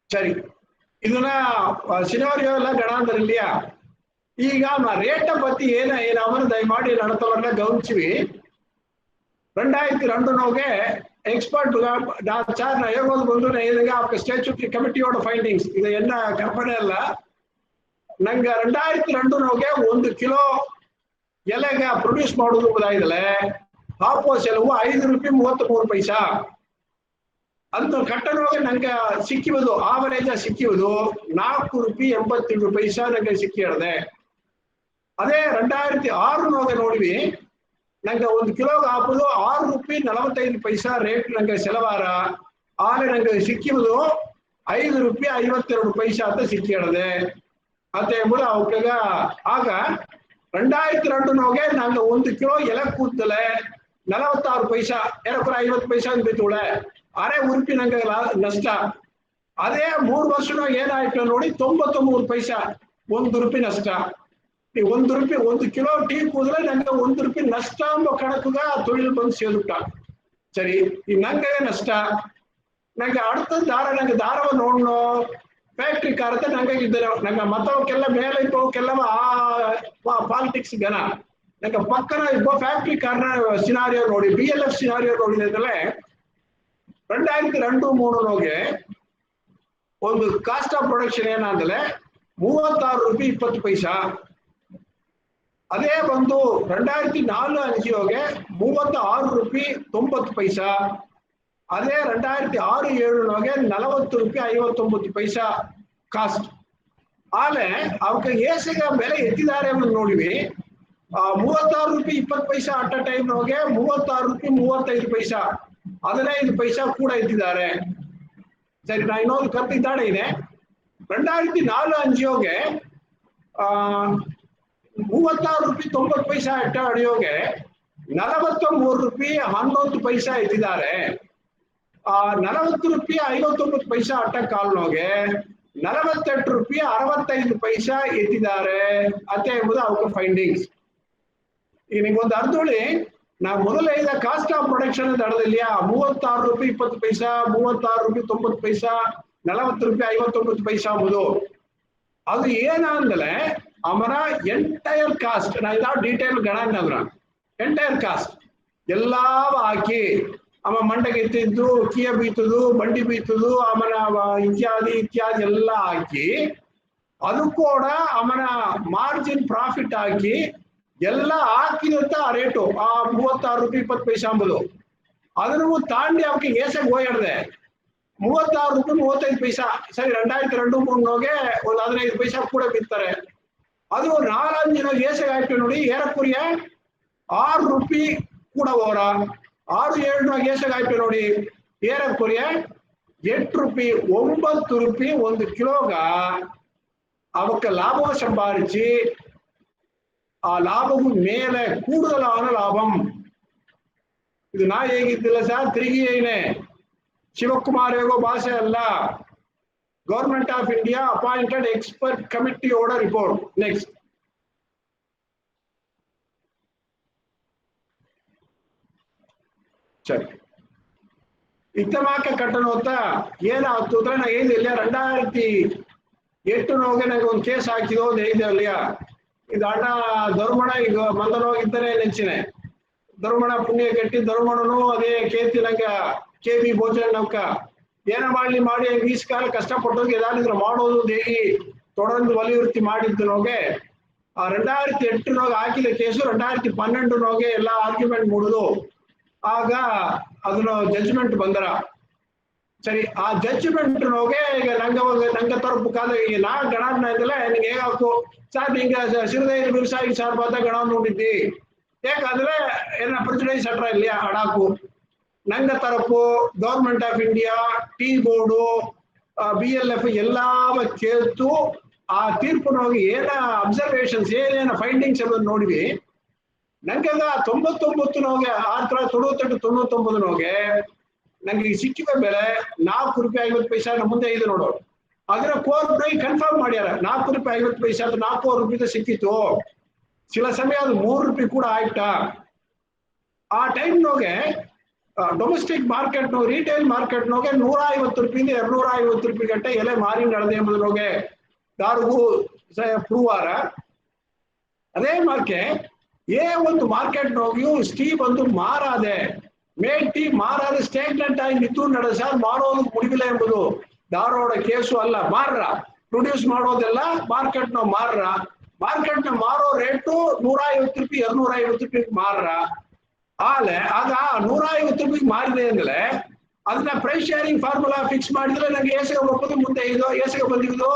ಸರಿ, ಇದನ್ನ ಸಿನಾರಿಯೋ ಎಲ್ಲ ಗಣಾಂತರ ಇಲ್ಲಿಯಾ. ಈಗ ರೇಟ ಪತ್ತಿ ಅವನು ದಯಮಾಡಿ ನಡತವನ್ನ ಗಮನಿಸಿವಿ. 2002 ಎಕ್ಸ್ಪರ್ಟ್ சார் நான் ஏகோது ಬಂದು இதுங்க அவங்க ஸ்டாச்சுட்டரி கமிட்டியோட ஃபைண்டிங்ஸ் இது என்ன கற்பனை இல்ல. ನಂಗ 2002 1 ಕಿಲೋ ಎಲೆಗ ಪ್ರೊಡ್ಯೂಸ್ ಮಾಡೋದು ಗೊತ್ತಾಯ್ತಲ್ಲ, ಹಾಪೋ ಸೆಲವು ₹5.33 ಅಂತ ಕಟ್ಟಣವಾಗಿ ನಂಗೆ ಸಿಕ್ಕಿವುದು ಆವರೇಜ್ ಸಿಕ್ಕಿವುದು ₹4.87 ನಂಗೆ ಸಿಕ್ಕಿ ಹೇಳಿದೆ. ಅದೇ 2006 ನೋಡಿವಿ ನಂಗೆ 1 ಕಿಲೋಗೆ ಹಾಕೋದು ₹6.45 ರೇಟ್ ನಂಗೆ ಸೆಲವಾರ. ಆಗ ನಂಗೆ ಸಿಕ್ಕಿವುದು ₹5.52 ಅಂತ ಸಿಕ್ಕಿ ಹೇಳಿದೆ. ಅದೇ ಎಂಬುದು ಅವಕಾಗ ಆಗ 2002 ನಂಗೆ 1 ಕಿಲೋ ಎಲೆ ಕೂತಲೆ ₹46 ಏರಕರ 50 ಪೈಸಾ ಬಿತ್ತುಳೆ ₹0.5 ನಂಗೆ ನಷ್ಟ. ಅದೇ 3 ವರ್ಷ ಏನಾಯ್ತು ನೋಡಿ ₹99 ₹1 ನಷ್ಟ. ಈ ₹1 1 ಕಿಲೋ ಟೀ ಕೂದಲೇ ನಂಗೆ ₹1 ನಷ್ಟ ಎಂಬ ಕಣಕುಗ ತೊಳಿಲು ಬಂದು ಸೇರುತ್ತ. ಸರಿ, ಈ ನಂಗೆ ನಷ್ಟ ನಂಗೆ அடுத்த ನಂಗೆ ದಾರವ ನೋಡ್ನೋ ಫ್ಯಾಕ್ಟ್ರಿ ಕಾರತೆ ನಂಗೆ ಇದ್ದಾರೆ ನಂಗೆ ಮತವಕ್ಕೆಲ್ಲ ಮೇಲೆ ಇಪ್ಪವಕ್ಕೆಲ್ಲ ಪಾಲಿಟಿಕ್ಸ್ ಗನ ನಂಗೆ ಪಕ್ಕನ ಇಬ್ಬ ಫ್ಯಾಕ್ಟ್ರಿ ಕಾರಣ ಸಿನಾರಿಯೋ ನೋಡಿ BLF ಸಿನಾರಿಯೋ ನೋಡಿದ್ರೆ 2002-03 ಒಂದು ಕಾಸ್ಟ್ ಆಫ್ ಪ್ರೊಡಕ್ಷನ್ ಏನಂದ್ರೆ ₹36.20. ಅದೇ ಬಂದು 2004-05 ₹36.90. ಅದೇ 2006-07 ₹40.59 ಕಾಸ್ಟ್. ಆಲೆ ಅವಕ್ಕೆ ಏಸಿಗ ಬೆಲೆ ಎತ್ತಿದ್ದಾರೆ ಅನ್ನೋದು ನೋಡಿವಿ. ₹36.20 ಅಟ್ ಅ ಟೈಮ್ ಹೋಗಿ ₹36.35 15 ಪೈಸಾ ಕೂಡ ಎತ್ತಿದ್ದಾರೆ. சரி, நான் இன்னொரு கருத்து தானே ಇದೆ. 2004-5ಗೆ 36 ರೂಪಾಯಿ 90 ಪೈಸಾ ಅಟ್ಟ ಅಡಿಯೋಗೆ 43 ರೂಪಾಯಿ 11 ಪೈಸಾ ಎತ್ತಿದ್ದಾರೆ. 40 ರೂಪಾಯಿ 59 ಪೈಸಾ ಅಟ್ಟ ಕಾಲ್ನೋಗೆ 48 ರೂಪಾಯಿ 65 ಪೈಸಾ ಎತ್ತಿದ್ದಾರೆ ಅಂತ ಎಂಬುದು ಅವರ ಫೈಂಡಿಂಗ್ಸ್. ಈಗ ನಿಮ್ಗೊಂದು ಅರ್ಧೋಳಿ, ನಾವು ಮೊದಲೇ ಇದ್ದ ಕಾಸ್ಟ್ ಆಫ್ ಪ್ರೊಡಕ್ಷನ್ ದರದಲ್ಲಿಯಾ 36 ರೂಪಾಯಿ 20 ಪೈಸಾ, 36 ರೂಪಾಯಿ 90 ಪೈಸಾ, 40 ರೂಪಾಯಿ 59 ಪೈಸಾ ಎಂಬುದು ಅದು ಏನಂದ್ರೆ ಅವರ ಎಂಟೈರ್ ಕಾಸ್ಟ್. ನಾ ಇದಾವ ಡೀಟೇಲ್ ಗಣನ ಎಂಟೈರ್ ಕಾಸ್ಟ್ ಎಲ್ಲಾ ಹಾಕಿ ಅವ ಮಂಡಗೆ ಎತ್ತಿದ್ದು, ಕಿಯ ಬೀತದು, ಬಂಡಿ ಬೀತದು, ಅವನ ಇತ್ಯಾದಿ ಇತ್ಯಾದಿ ಎಲ್ಲ ಹಾಕಿ ಅದು ಕೂಡ ಅವನ ಮಾರ್ಜಿನ್ ಪ್ರಾಫಿಟ್ ಹಾಕಿ ಎಲ್ಲ ಹಾಕಿದಂತ ಆ ರೇಟು 36 ರೂಪಾಯಿ 20 ಪೈಸಾ ಎಂಬುದು ಅದನ್ನು ತಾಂಡಿ ಅವಕ್ಕೆ ಏಸಕ್ಕೆ ಹೋಗಿಡ್ದೆ 36 ರೂಪಾಯಿ 35 ಪೈಸಾ. ಸರಿ, 2002-3 ಒಂದು 15 ಪೈಸಾ ಕೂಡ ಬಿತ್ತಾರೆ. ಅದು 4 ದಿನ ಏಸಗೆ ಆಯ್ತು ನೋಡಿ, ಏರಕ್ಕುರಿಯ 6 ರೂಪಾಯಿ ಕೂಡ ಹೋರ 6-7 ಏಸಗೆ ಆಯ್ತು ನೋಡಿ, ಏರಕ್ಕುರಿಯ 8 ರೂಪಾಯಿ 9 ರೂಪಾಯಿ 1 ಕಿಲೋಗ ಅವಕ್ಕೆ ಲಾಭ ಸಂಪಾದಿಸಿ ಆ ಲಾಭವು ಮೇಲೆ ಕೂಡಲಾನ ಲಾಭಂ. ಇದು ನಾ ಹೇಗಿದ್ದಿಲ್ಲ ಸರ್, ತಿರುಗಿ ಏನೇ ಶಿವಕುಮಾರ್ ಹೇಗೋ ಭಾಷೆ ಅಲ್ಲ. Government of India appointed expert committee order report. Next. ಸರಿ, ಇತ್ತಮಾಕ ಕಟ್ಟಣೋತ್ತ ಏನಾಗ್ತು ಅಂದ್ರೆ ನಾ ಏನಿಲ್ಲ 2008 ನನಗೆ ಒಂದು ಕೇಸ್ ಹಾಕಿದೋ ಒಂದು ಐದು ಅಲ್ಲಿಯ ಇದು ಅಣ್ಣ ಧರ್ಮಣ ಈಗ ಮಂದನೋಗಿದ್ದರೆ ನೆಚ್ಚಿನೆ ಧರ್ಮಣ ಪುಣ್ಯ ಕಟ್ಟಿ ಧರ್ಮಣನು ಅದೇ ಕೇತಿ ನಂಗ KB ಭೋಜನ ನೌಕ ಏನ ಮಾಡಿ ವೀಸ್ ಕಾಲ ಕಷ್ಟಪಟ್ಟೋಗಿ ಏನಾದ್ರು ಮಾಡೋದು ದೇಗಿ ತೊಡಂದು ವಲಿವೃತ್ತಿ ಮಾಡಿದ್ದು ನೋಗೆ 2008 ಹಾಕಿದ ಕೇಸು 2012 ಎಲ್ಲ ಆರ್ಗ್ಯುಮೆಂಟ್ ಮುಡಿದು ಆಗ ಅದನ್ನ ಜಡ್ಜ್ಮೆಂಟ್ ಬಂದರ. ಸರಿ, ಆ ಜಡ್ಜ್ಮೆಂಟ್ ನೋಗೆ ಈಗ ನಂಗ ತರಪು ಕಾದ ಈಗ ನಾ ಗಣನ ಇದ್ದಲ್ಲ ನಿಂಗೆ ಹೇಗಾಕು ಸಾರ್ ನಿಂಗೆ ಸಿರಿದೈನ ವ್ಯವಸಾಯಿಗೆ ಸಾರ್ ಬಂದ ಗಣ ನೋಡಿದ್ದಿ ಯಾಕಂದ್ರೆ ಏನ ಪ್ರೆಸಿಡೆನ್ಸ್ ಹತ್ರ ಇಲ್ಲಿ ಹಡಾಕು ನಂಗ ತರಪು government of India tea board BLF ಎಲ್ಲ ಕೇಳ್ತು ಆ ತೀರ್ಪು ಹೋಗಿ ಏನ ಅಬ್ಸರ್ವೇಷನ್ಸ್ ಏನೇನ ಫೈಂಡಿಂಗ್ಸ್ ಎಲ್ಲ ನೋಡಿವಿ. ನಂಗೆ 99 ನೋಗೆ 1998-99 ನೋಗೆ ನಂಗೆ ಸಿಕ್ಕಿದ ಬೆಲೆ 4 ರೂಪಾಯಿ 50 ಪೈಸಾ ನಮ್ಮ ಮುಂದೆ ಇದೆ ನೋಡು. ಅದನ್ನ ಕೋರ್ಟ್ ಕನ್ಫರ್ಮ್ ಮಾಡ್ಯಾರ 4 ರೂಪಾಯಿ 50 ಪೈಸಾ ಅದು 4 ರೂಪಾಯಿ ಸಿಕ್ಕಿತ್ತು. ಸಿಲ ಸಮಯ ಅದು 3 ರೂಪಾಯಿ ಕೂಡ ಆಯ್ತಾ. ಆ ಟೈಮ್ ನೋಗೆ ಡೊಮೆಸ್ಟಿಕ್ ಮಾರ್ಕೆಟ್ ರಿಟೇಲ್ ಮಾರ್ಕೆಟ್ ನೋಗೆ 150 ರೂಪಾಯಿಂದ 250 ರೂಪಾಯಿ ಗಂಟೆ ಎಲೆ ಮಾರಿ ನಡೆದೆ ಎಂಬುದರೋಗೆ ಯಾರಿಗೂ ಪ್ರೂವಾರ. ಅದೇ ಮಾರ್ಕೆ ಒಂದು ಮಾರ್ಕೆಟ್ ನೋಗಿಯೂ ಸ್ಟೀ ಬಂದು ಮಾರಾದೆ ಮೇಲ್ ಟೀ ಮಾರಾದ ಸ್ಟೇಟ್ಮೆಂಟ್ ಆಗಿ ನಿಂತು ನಡೆಸ ಮಾಡೋದು ಮುಡಿಗಿಲ್ಲ ಎಂಬುದು ಧಾರವಾಡ ಕೇಸು ಅಲ್ಲ. ಮಾರ್ರ ಪ್ರೊಡ್ಯೂಸ್ ಮಾಡೋದೆಲ್ಲ ಮಾರ್ಕೆಟ್ ನ ಮಾರ್ರ, ಮಾರ್ಕೆಟ್ ನ ಮಾರೋ ರೇಟು 150 ರೂಪಾಯಿ 250 ರೂಪಾಯಿ ಮಾರ್ರ. ಆಲೆ ಆಗ 150 ರೂಪಾಯಿ ಮಾರಿದೆ ಅಂದ್ರೆ ಅದನ್ನ ಪ್ರೈಸ್ ಶೇರಿಂಗ್ ಫಾರ್ಮುಲಾ ಫಿಕ್ಸ್ ಮಾಡಿದ್ರೆ ನಂಗೆ ಏಸಗೆ ಒಪ್ಪದು ಮುಂದೆ ಇದು ಏಸಗೆ ಬಂದಿದ್ದು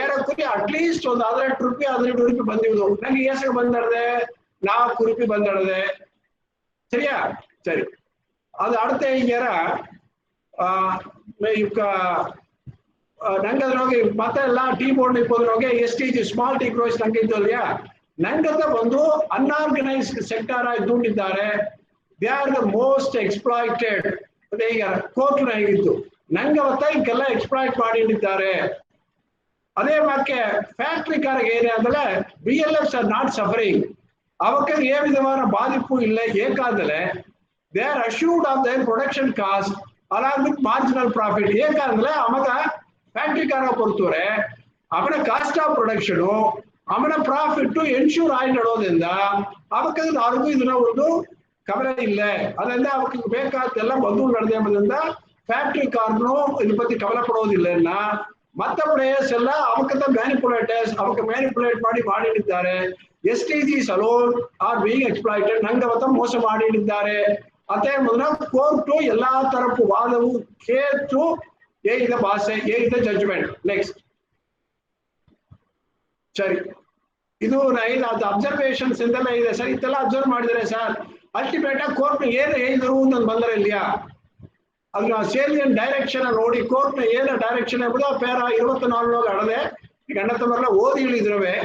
ಏರಕ್ಕೂ ಅಟ್ಲೀಸ್ಟ್ ಒಂದು 18 ರೂಪಾಯಿ 12 ರೂಪಾಯಿ ಬಂದಿದ್ದು ನಂಗೆ ಏಸಗೆ ಬಂದಡದೆ 4 ರೂಪಾಯಿ ಬಂದಡದೆ. ಸರಿಯಾ? ಸರಿ, ಅದು அடுத்த ಈಗಾರ ನಂಗದ್ರೋಗಿ ಮತ್ತೆ ಎಲ್ಲ ಟೀ ಬೋರ್ಡ್ ಇಪ್ಪೋದ್ರೋಗೆ STG ಸ್ಮಾಲ್ ಟೀ ಗ್ರೋಸ್ ನಂಗೆ ಇದ್ದಲ್ಯಾ ನಂಗದ ಒಂದು ಅನ್ಆರ್ಗನೈಸ್ಡ್ ಸೆಕ್ಟರ್ ಆಗಿ ದುಂಡಿದ್ದಾರೆ. They are the most exploited. ಅದೇ ಈಗ ಕೋರ್ಟ್ ಆಗಿದ್ದು ನಂಗೆ ಅವತ್ತ ಈಗೆಲ್ಲ ಎಕ್ಸ್ಪ್ಲಾಯ್ಟ್ ಮಾಡಿದ್ದಾರೆ. ಅದೇ ಮಾಕೆ ಫ್ಯಾಕ್ಟ್ರಿ ಕಾರಿಗೆ ಏನೇ ಅಂದ್ರೆ BLFs ಆರ್ ನಾಟ್ ಸಫರಿಂಗ್. ಅವಕ್ಕೆ ಏ ವಿಧವಾದ ಬಾಧಿಪು ಇಲ್ಲ. ಏಕಾದರೆ they are assured of their production cost along with marginal profit. ಏಕಂದ್ರೆ ಅಮಗ ಫ್ಯಾಕ್ಟ್ರಿ ಕಾರ ಕೊಡ್ತಾರೆ ಅವನ ಕಾಸ್ಟ್ ಆಫ್ ಪ್ರೊಡಕ್ಷನ್ ಅವನ ಪ್ರಾಫಿಟ್ ಎನ್ಶೂರ್ ಆಗಿ ನಡೋದ್ರಿಂದ ಅವಕ್ಕೆ ಯಾರಿಗೂ ಇದನ್ನ ಒಂದು ಕವಲ ಇಲ್ಲ. ಅದರಿಂದ ಅವಕ್ಕೆ ಬೇಕಾದೆಲ್ಲ ಬಂದು ನಡೆದೇ ಎಂಬುದರಿಂದ ಫ್ಯಾಕ್ಟ್ರಿ ಕಾರ್ನು ಇದ್ರ ಬಗ್ಗೆ ಕವಲ ಪಡೋದಿಲ್ಲ. ಮತ್ತ ಪ್ಲೇಯರ್ಸ್ ಎಲ್ಲ ಅವಕ್ಕಂತ ಮ್ಯಾನಿಪುಲೇಟರ್ಸ್ ಅವಕ್ಕೆ ಮ್ಯಾನಿಪುಲೇಟ್ ಮಾಡಿಟ್ಟಿದ್ದಾರೆ. STGs alone are being exploited. ನಂಗೆ ಅವತ್ತ ಮೋಸ ಮಾಡಿಟ್ಟಿದ್ದಾರೆ. ಅದೇ ಮೊದಲ ಕೋರ್ಟು ಎಲ್ಲಾ ತರಪ್ಪು ವಾದವು ಕೇತು ಹೇಗಿದೆ ಭಾಷೆ ಹೇಗಿದೆ ಜಡ್ಜ್ಮೆಂಟ್. ನೆಕ್ಸ್ಟ್. ಸರಿ, ಇದು ಅದು ಅಬ್ಸರ್ವೇಷನ್ಸ್ ಇಂದೆಲ್ಲ ಇದೆ ಸರ್. ಇದೆಲ್ಲ ಅಬ್ಸರ್ವ್ ಮಾಡಿದರೆ ಸರ್ ಅಲ್ಟಿಮೇಟ್ ಆಗಿ ಕೋರ್ಟ್ ಏನು ಹೇಳಿದ್ರು ಅಂತ ಬಂದರೆ ಇಲ್ಲಿಯಾ ಅದನ್ನ ಸೇಲಿಯನ್ ಡೈರೆಕ್ಷನ್ ನೋಡಿ ಕೋರ್ಟ್ ನ ಏನ ಡೈರೆಕ್ಷನ್ ಎಂಬುದು ಪೇರ 24 ಅಡದೆ ಈಗ ಅಣ್ಣ ತಮ್ಮರೆಲ್ಲ ಓದಿ ಇಳಿದ್ರವೆ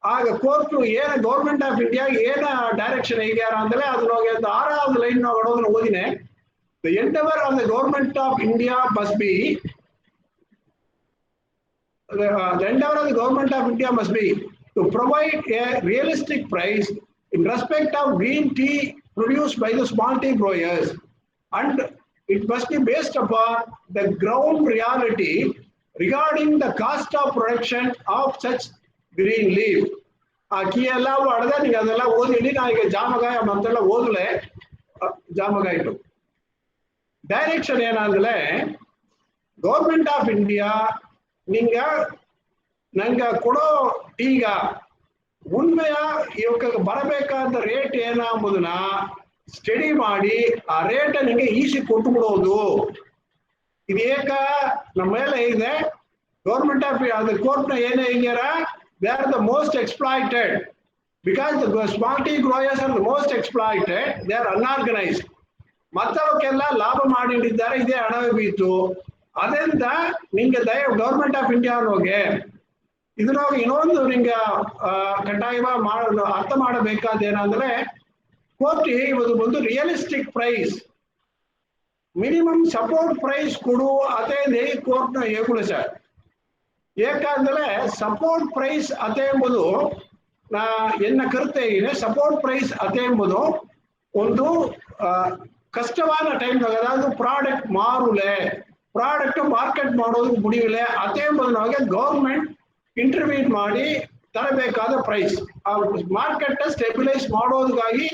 ಆಗ ಕೋರ್ಟ್ ಏನ ಗೌರ್ಮೆಂಟ್ ಆಫ್ ಇಂಡಿಯಾ ಏನ ಡೈರೆಕ್ಷನ್ ಹೇಗ್ಯಾರ ಅಂದ್ರೆ ಅದನ್ನ 6வது line ನೋಡೋದನ್ನ ಓದಿನೇ the endeavor of the government of India must be the endeavor of the government of India must be to provide a realistic price in respect of green tea produced by the small tea growers, and it must be based upon the ground reality regarding the cost of production of such green leaf. ಆ key ಎಲ್ಲ ಹೊಡೆದ ನೀವು ಅದೆಲ್ಲ ಓದಿಡಿ ನಾ ಈಗ ಜಾಮಗಾಯ ಮಂತೆಲ್ಲ ಓದಲೆ ಜಾಮಗಾಯ ಇಟ್ಟು direction ಏನಂದ್ರೆ government of India ನಂಗೆ ಕೊಡೋ ಈಗ ಉಣ್ಮೆಯ ಇವಕ್ಕೆ ಬರಬೇಕಾದ ರೇಟ್ ಏನ ಎಂಬುದನ್ನ ಸ್ಟಡಿ ಮಾಡಿ ಆ ರೇಟ್ ನಿಂಗೆ ಈಸಿ ಕೊಟ್ಟು ಬಿಡೋದು ಇದು ಏಕ ನಮ್ಮ ಮೇಲೆ ಇದೆ ಗೌರ್ಮೆಂಟ್ ಆಫ್ ಅದು ಕೋರ್ಟ್ ನ ಏನೇ ಹಿಂಗ್ಯಾರ they are the most exploited because the small tea growers are the most exploited they are unorganised ಮತ್ತವಕ್ಕೆಲ್ಲ ಲಾಭ ಮಾಡಿಟ್ಟಿದ್ದಾರೆ ಇದೇ ಹಣವೇ ಬೀತು ಅದರಿಂದ ನಿಂಗೆ ಗೌರ್ಮೆಂಟ್ ಆಫ್ ಇಂಡಿಯಾ ಹೋಗಿ ಇದ್ರಾಗ ಇನ್ನೊಂದು ನಿಂಗೆ ಕಡ್ಡಾಯ ಅರ್ಥ ಮಾಡಬೇಕಾದೇನಂದ್ರೆ ಕೋರ್ಟ್ ಇವತ್ತು ಒಂದು realistic price minimum support price ಕೊಡು ಅದೇ ಕೋರ್ಟ್ ನ ಹೇಗುಳು ಸರ್ ಏಕೆಂದ್ರೆ ಸಪೋರ್ಟ್ ಪ್ರೈಸ್ ಅದೇ ಎಂಬುದು ನಾ ಎನ್ನ ಕರುತೆ ಇದೆ ಸಪೋರ್ಟ್ ಪ್ರೈಸ್ ಅದೇ ಎಂಬುದು ಒಂದು ಕಷ್ಟವಾದ ಟೈಮ್ ಅದಾದ್ರು ಪ್ರಾಡಕ್ಟ್ ಮಾರುಲೆ ಪ್ರಾಡಕ್ಟ್ ಮಾರ್ಕೆಟ್ ಮಾಡೋದಕ್ಕೆ ಮುಡಿವಿಲೆ ಅದೇ ಎಂಬುದು ನಮಗೆ ಗೌರ್ಮೆಂಟ್ ಇಂಟರ್ವ್ಯೂಟ್ ಮಾಡಿ ತರಬೇಕಾದ ಪ್ರೈಸ್ ಆ ಮಾರ್ಕೆಟ್ ಸ್ಟೆಬಿಲೈಸ್ ಮಾಡೋದಕ್ಕಾಗಿ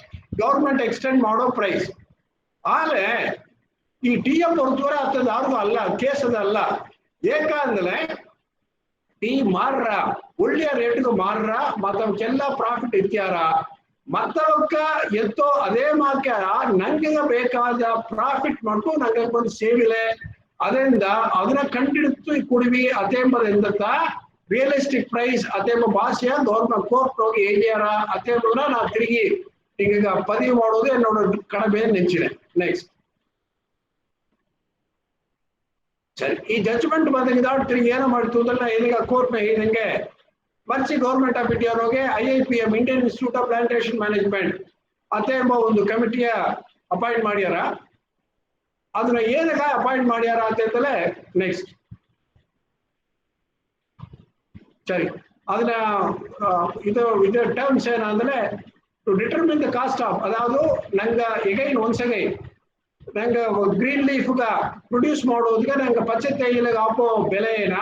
ಗೌರ್ಮೆಂಟ್ ಎಕ್ಸ್ಟೆಂಡ್ ಮಾಡೋ ಪ್ರೈಸ್ ಆದ್ರೆ ಈ ಟಿ ಎಂ ಹೊರತುವರೆ ಹತ್ತದ ಯಾರಿಗೂ ಅಲ್ಲ ಕೇಸ್ ಅದಲ್ಲ ಏಕೆಂದ್ರೆ ಟೀ ಮಾರ್ರ ಒಳ್ಳೆಯ ರೇಟ್ಗೆ ಮಾರ್ರ ಮತ್ತವಕ್ಕೆಲ್ಲ ಪ್ರಾಫಿಟ್ ಇತ್ಯಾರ ಮತ್ತವಕ್ಕ ಎತ್ತೋ ಅದೇ ಮಾರ್ಕೆ ನಂಗೆ ಬೇಕಾದ ಪ್ರಾಫಿಟ್ ಮಾಡ್ಕೊಂಡು ನಂಗೆ ಒಂದು ಸೇವಿಲೆ ಅದರಿಂದ ಅದನ್ನ ಕಂಡಿಡಿದು ಕುಡಿವಿ ಅತೆಂಬದಿಂದ ರಿಯಲಿಸ್ಟಿಕ್ ಪ್ರೈಸ್ ಅತೆಂಬ ಭಾಷೆಯ ಗೌರ್ಮೆಂಟ್ ಕೋರ್ಟ್ ಹೋಗಿ ಹೇಳ್ಯಾರ ಅತೆಂಬುದನ್ನ ನಾವು ತಿರುಗಿ ಈಗ ಪದವಿ ಮಾಡೋದು என்னோட ಕಡಮೆ ನೆಂಚಿದೆ ನೆಕ್ಸ್ಟ್ ಸರಿ ಈ ಜಡ್ಜ್ಮೆಂಟ್ ಬಂದಾಗ ತಿರುಗಿ ಏನೋ ಮಾಡ್ತು ಅಂದ್ರೆ ಇದೀಗ ಕೋರ್ಟ್ ನ ಹೇಳಿದಂಗೆ ಮರ್ಚಿ ಗೌರ್ಮೆಂಟ್ ಆಫ್ ಇಂಡಿಯಾ ಹೋಗಿ IIPM Indian institute of plantation management ಅದೇ ಎಂಬ ಒಂದು ಕಮಿಟಿಯ ಅಪಾಯಿಂಟ್ ಮಾಡ್ಯಾರ ಅದನ್ನ ಏನಕ್ಕ ಅಪಾಯಿಂಟ್ ಮಾಡ್ಯಾರ ಅಂತಂದ್ರೆ ನೆಕ್ಸ್ಟ್ ಸರಿ ಅದನ್ನ ಇದು ಟರ್ಮ್ಸ್ ಏನಂದ್ರೆ to determine the cost of ಅದಾವುದು ನಂಗೆ ಎಗೈನ್ ಒಂದ್ಸಗೈ ನಂಗೆ ಗ್ರೀನ್ ಲೀಫ್ಗ ಪ್ರೊಡ್ಯೂಸ್ ಮಾಡೋದಕ್ಕೆ ನಂಗೆ ಪಚ್ಚೆ ತೈಲಿಗೆ ಹಾಕೋ ಬೆಲೆ ಏನ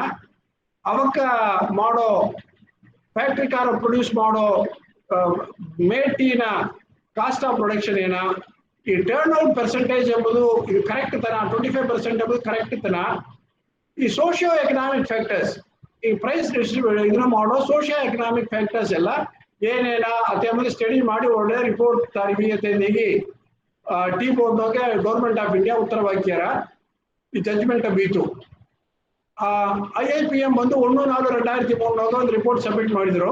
ಅವಕ್ಕ ಮಾಡೋ ಫ್ಯಾಕ್ಟ್ರಿ ಕಾರ ಪ್ರೊಡ್ಯೂಸ್ ಮಾಡೋ ಮೇಟಿನ ಕಾಸ್ಟ್ ಆಫ್ ಪ್ರೊಡಕ್ಷನ್ ಏನ ಈ ಟರ್ನ್ ಔಟ್ ಪರ್ಸೆಂಟೇಜ್ ಎಂಬುದು ಇದು ಕರೆಕ್ಟ್ ತನ 25% ಎಂಬುದು ಕರೆಕ್ಟ್ ತನ ಈ ಸೋಷಿಯೋ ಎಕನಾಮಿಕ್ ಫ್ಯಾಕ್ಟರ್ಸ್ ಈ ಪ್ರೈಸ್ ಡಿಸ್ಟ್ರಿಬ್ಯೂಟ್ ಇದನ್ನ ಮಾಡೋ ಸೋಷಿಯೋ ಎಕನಾಮಿಕ್ ಫ್ಯಾಕ್ಟರ್ಸ್ ಎಲ್ಲ ಏನೇನ ಅದೇ ಸ್ಟಡಿ ಮಾಡಿ ಒಳ್ಳೆ ರಿಪೋರ್ಟ್ ತಾರೀಗಿ ಟಿ ಬೋರ್ಡ್ಗೆ ಗೌರ್ಮೆಂಟ್ ಆಫ್ ಇಂಡಿಯಾ ಉತ್ತರವಾಕ್ಯಾರ ಈ ಜಡ್ಜ್ಮೆಂಟ್ ಬೀತು IIPM ಬಂದು 1/4/2003 ಒಂದು ರಿಪೋರ್ಟ್ ಸಬ್ಮಿಟ್ ಮಾಡಿದ್ರು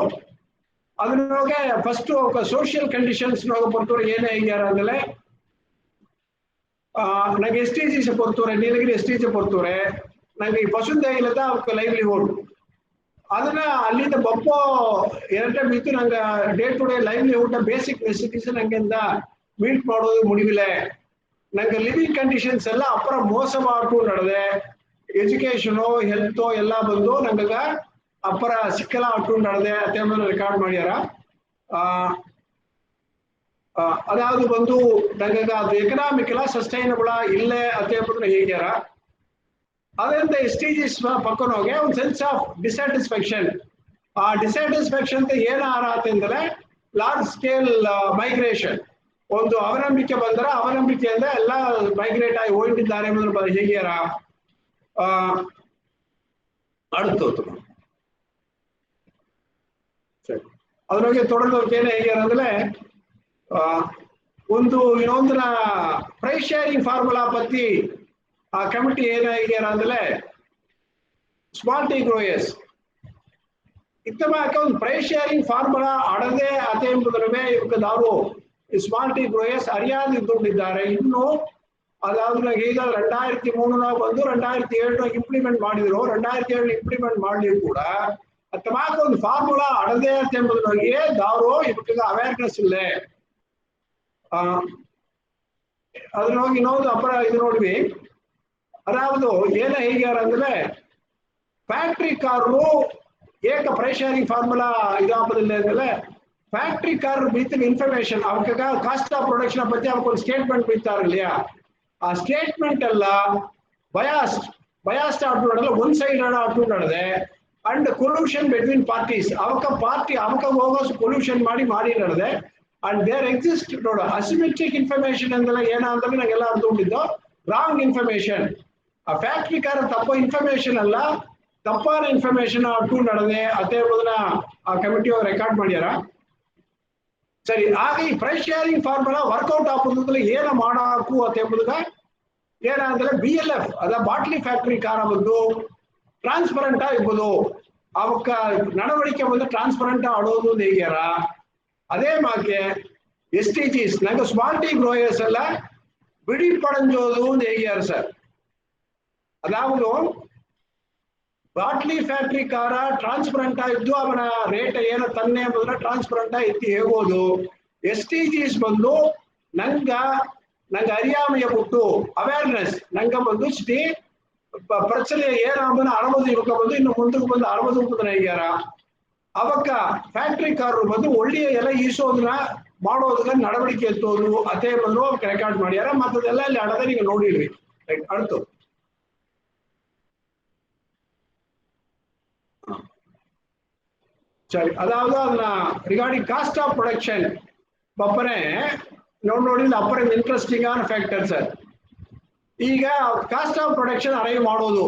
ಅದನ್ನೋಗೆ ಫಸ್ಟ್ ಸೋಷಿಯಲ್ ಕಂಡೀಷನ್ಸ್ பொறுத்தவரை ಏನೇ ಆಗ್ಯಾರ ಅಂದ್ರೆ ನಂಗೆ STGs பொறுத்தவரை ನೀಲಗಿರಿ STG பொறுத்தவரை ನಂಗೆ ಈ ಪಶುಧನ ಇಲ್ಲದ ಅವಕ್ಕೆ ಲೈವ್ಲಿಹುಡ್ ಅದನ್ನ ಅಲ್ಲಿಂದ ಬಪ್ಪೋ ಎರಡೇ ಬಿತ್ತು ನಂಗೆ day to day livelihood basic necessities ನಂಗಿಂದ ಮೀಟ್ ಮಾಡೋದು ಮುಡಿವಿಲೆ ನಂಗೆ ಲಿವಿಂಗ್ ಕಂಡೀಷನ್ಸ್ ಎಲ್ಲ ಅಪರ ಮೋಸವಾಟು ನಡೆದೆ ಎಜುಕೇಶನು ಹೆಲ್ತ್ ಎಲ್ಲ ಬಂದು ನಂಗ ಅಪರ ಸಿಕ್ಕಲ ಅಟ್ಟು ನಡೆದೆ ಅದೇ ರೆಕಾರ್ಡ್ ಮಾಡ್ಯಾರ ಅದಾದ್ರು ಬಂದು ನಂಗ ಅದು ಎಕನಾಮಿಕ್ ಎಲ್ಲ ಸಸ್ಟೈನಬಲ್ ಇಲ್ಲೇ ಅದೇ ಹೇಳ್ಯಾರ ಅದರಿಂದ STGs ಪಕ್ಕನೋಗೆ ಒಂದು ಸೆನ್ಸ್ ಆಫ್ ಡಿಸ್ಸ್ಯಾಟಿಸ್ಫ್ಯಾಕ್ಷನ್ ಆ ಡಿಸ್ಸ್ಯಾಟಿಸ್ಫ್ಯಾಕ್ಷನ್ ಏನಾರ ಅಂತಂದ್ರೆ ಲಾರ್ಜ್ ಸ್ಕೇಲ್ ಮೈಗ್ರೇಷನ್ ಒಂದು ಅವಲಂಬಿಕೆ ಬಂದರೆ ಅವಲಂಬಿಕೆ ಅಂದ್ರೆ ಎಲ್ಲ ಮೈಗ್ರೇಟ್ ಆಗಿ ಹೋಗಿದ್ದಾರೆ ಎಂಬುದನ್ನು ಹೇಳ್ಯಾರ அடுத்து ಸರಿ ಅದ್ರೊಳಗೆ ತೊಡರ್ದವ್ರಿಗೆ ಏನೇ ಹೇಳ್ಯಾರ ಅಂದ್ರೆ ಒಂದು ಇನ್ನೊಂದರ ಪ್ರೈಸ್ ಶೇರಿಂಗ್ ಫಾರ್ಮುಲಾ ಪತ್ತಿ ಆ ಕಮಿಟಿ ಏನ ಹೇಳ್ಯಾರ ಅಂದ್ರೆ ಸ್ಮಾಲ್ ಟಿ ಗ್ರೋಯರ್ಸ್ ಇತ್ತಮಾಕ ಒಂದು ಪ್ರೈಸ್ ಶೇರಿಂಗ್ ಫಾರ್ಮುಲಾ ಅಡದೆ ಅದೇ ಎಂಬುದರವೇ ಇವಕ್ಕೆ ದಾರು ಸ್ಮಾಲ್ ಟಿ ಗ್ರೋಯರ್ಸ್ ಅರಿಯಾದಿದ್ದುಕೊಂಡಿದ್ದಾರೆ ಇನ್ನು ಅದಾದ್ಮೇಲೆ ಈಗ 2003 ಬಂದು 2007 ಇಂಪ್ಲಿಮೆಂಟ್ ಮಾಡಿದ್ರು. 2007 ಇಂಪ್ಲಿಮೆಂಟ್ ಮಾಡಲಿ ಕೂಡ ತಮಾಕ ಒಂದು ಫಾರ್ಮುಲಾ ಅಡದೇ ಅಂತ ಎಂಬುದು ನಮಗೆ ದಾರು ಇದಕ್ಕೆ ಅವೇರ್ನೆಸ್ ಇಲ್ಲ. ಅದನ್ನ ಹೋಗಿ ಇನ್ನೊಂದು ಇದು ನೋಡ್ವಿ. ಅದಾವುದು ಏನ ಹೇಗ್ಯಾರ ಅಂದ್ರೆ ಫ್ಯಾಕ್ಟ್ರಿ ಕಾರು ಏಕ ಪ್ರೈಸ್ ಫಾರ್ಮುಲಾ ಇದಾಪದಿಲ್ಲ ಅಂದ್ರೆ ಫ್ಯಾಕ್ಟ್ರಿ ಕಾರ್ ಬೀತಿನ ಇನ್ಫಾರ್ಮೇಶನ್ ಅವಕ್ಕೆ ಕಾಸ್ಟ್ ಆಫ್ ಪ್ರೊಡಕ್ಷನ್ ಬಗ್ಗೆ ಅವಕ್ಕೊಂದು ಸ್ಟೇಟ್ಮೆಂಟ್ ಬೀತಾರಲ್ಲ, ಆ ಸ್ಟೇಟ್ಮೆಂಟ್ ಎಲ್ಲ ಬಯಾಸ್ಡ್ ಆಟೋಡಲ್ಲ ಒನ್ ಸೈಡ್ ಆಟೋಡದೆ ಅಂಡ್ ಕೊಲ್ಯೂಷನ್ ಬಿಟ್ವೀನ್ ಪಾರ್ಟೀಸ್ ಅವಕ್ಕ ಹೋಗೋ ಕೊಲ್ಯೂಷನ್ ಮಾಡಿ ನಡೆದೆ. ಅಂಡ್ ದೇರ್ ಎಕ್ಸಿಸ್ಟ್ ನೋಡು ಅಸಿಮೆಟ್ರಿಕ್ ಇನ್ಫಾರ್ಮೇಶನ್ ಅಂದಲ್ಲ ಏನ ಅಂದ್ರೆ ನಂಗೆಲ್ಲ ಅರ್ಥಕೊಂಡಿದ್ದು ರಾಂಗ್ ಇನ್ಫಾರ್ಮೇಶನ್. ಆ ಫ್ಯಾಕ್ಟ್ರಿ ಕಾರ್ ತಪ್ಪ ಇನ್ಫಾರ್ಮೇಶನ್ ಅಲ್ಲ, ತಪ್ಪಾದ ಇನ್ಫಾರ್ಮೇಶನ್ ಟೂ ನಡೆದೆ ಅದೇ ಎಂಬುದನ್ನ ಆ ಕಮಿಟಿ ಅವ್ರು ರೆಕಾರ್ಡ್ ಮಾಡ್ಯಾರ. ಸರಿ, ಆಗ ಈ ಪ್ರೈಸ್ ಶೇರಿಂಗ್ ಫಾರ್ಮುಲಾ ವರ್ಕೌಟ್ ಆಗೋದ್ರಲ್ಲಿ ಏನ ಮಾಡಾಕು ಅಂತ ಎಂಬುದನ್ನ ಏನಂದ್ರೆ BLF ಅದ ಬಾಟ್ಲಿ ಫ್ಯಾಕ್ಟ್ರಿ ಕಾರ ಬಂದು ಟ್ರಾನ್ಸ್ಪರೆಂಟ್ ಆಗಿರ್ಬೋದು, ಅವಕ್ಕ ನಡವಳಿಕೆ ಬಂದು ಟ್ರಾನ್ಸ್ಪರೆಂಟ್ ಆಡೋದು ಹೇಗ್ಯಾರ. அதே மாதிரி STGs நாங்க ஸ்மால் டீ க்ரோயர்ஸ் எல்லாம் விடி படைஞ்சோதும் ಹೇಗ್ಯಾರ ಸರ್. ಅದಾವುದು ಬಾಟ್ಲಿ ಫ್ಯಾಕ್ಟ್ರಿ ಕಾರ ಟ್ರಾನ್ಸ್ಪರೆಂಟ್ ಆಗಿದ್ದು ಅವನ ರೇಟ್ ಏನು ತನ್ನೆ ಎಂಬುದನ್ನ ಟ್ರಾನ್ಸ್ಪರೆಂಟ್ ಎತ್ತಿ ಹೇಗೋದು. STGs ಬಂದು ನಂಗ ಅರಿಯಾಮೆಯ ಬಿಟ್ಟು ಅವೇರ್ನೆಸ್ ನಂಗ ಬಂದು ಸ್ಥಿತಿ ಪ್ರಚನೆ ಏನಾಂಬನ 60 ಇವಕ್ಕ ಬಂದು ಇನ್ನು ಮುಂದಕ್ಕೆ ಬಂದು 60 ರೂಪಾಯಿ ಹೇಗ್ಯಾರ. ಅವಕ್ಕ ಫ್ಯಾಕ್ಟ್ರಿ ಕಾರರು ಬಂದು ಒಳ್ಳೆಯ ಎಲ್ಲ ಈಸೋದನ್ನ ಮಾಡೋದನ್ನ ನಡವಳಿಕೆ ಎತ್ತೋದು ಅದೇ ಬಂದು ಅವಕ್ಕೆ ರೆಕಾರ್ಡ್ ಮಾಡ್ಯಾರ. ಮತ್ತದೆಲ್ಲ ಇಲ್ಲಿ ಅಡದ ನೀವು ನೋಡಿಡ್ರಿ. ರೈಟ್, ಅಡ್ತು ಸರಿ. ಅದಾவது ಅದನ್ನ ರಿಗಾರ್ಡಿಂಗ್ ಕಾಸ್ಟ್ ಆಫ್ ಪ್ರೊಡಕ್ಷನ್ ಬಪ್ಪನೆ ನೋಡಿ ಅಪ್ಪರ ಇಂಟ್ರೆಸ್ಟಿಂಗ್ ಆನ್ ಫ್ಯಾಕ್ಟರ್ ಸರ್. ಈಗ ಕಾಸ್ಟ್ ಆಫ್ ಪ್ರೊಡಕ್ಷನ್ ಅರೈವ್ ಮಾಡೋದು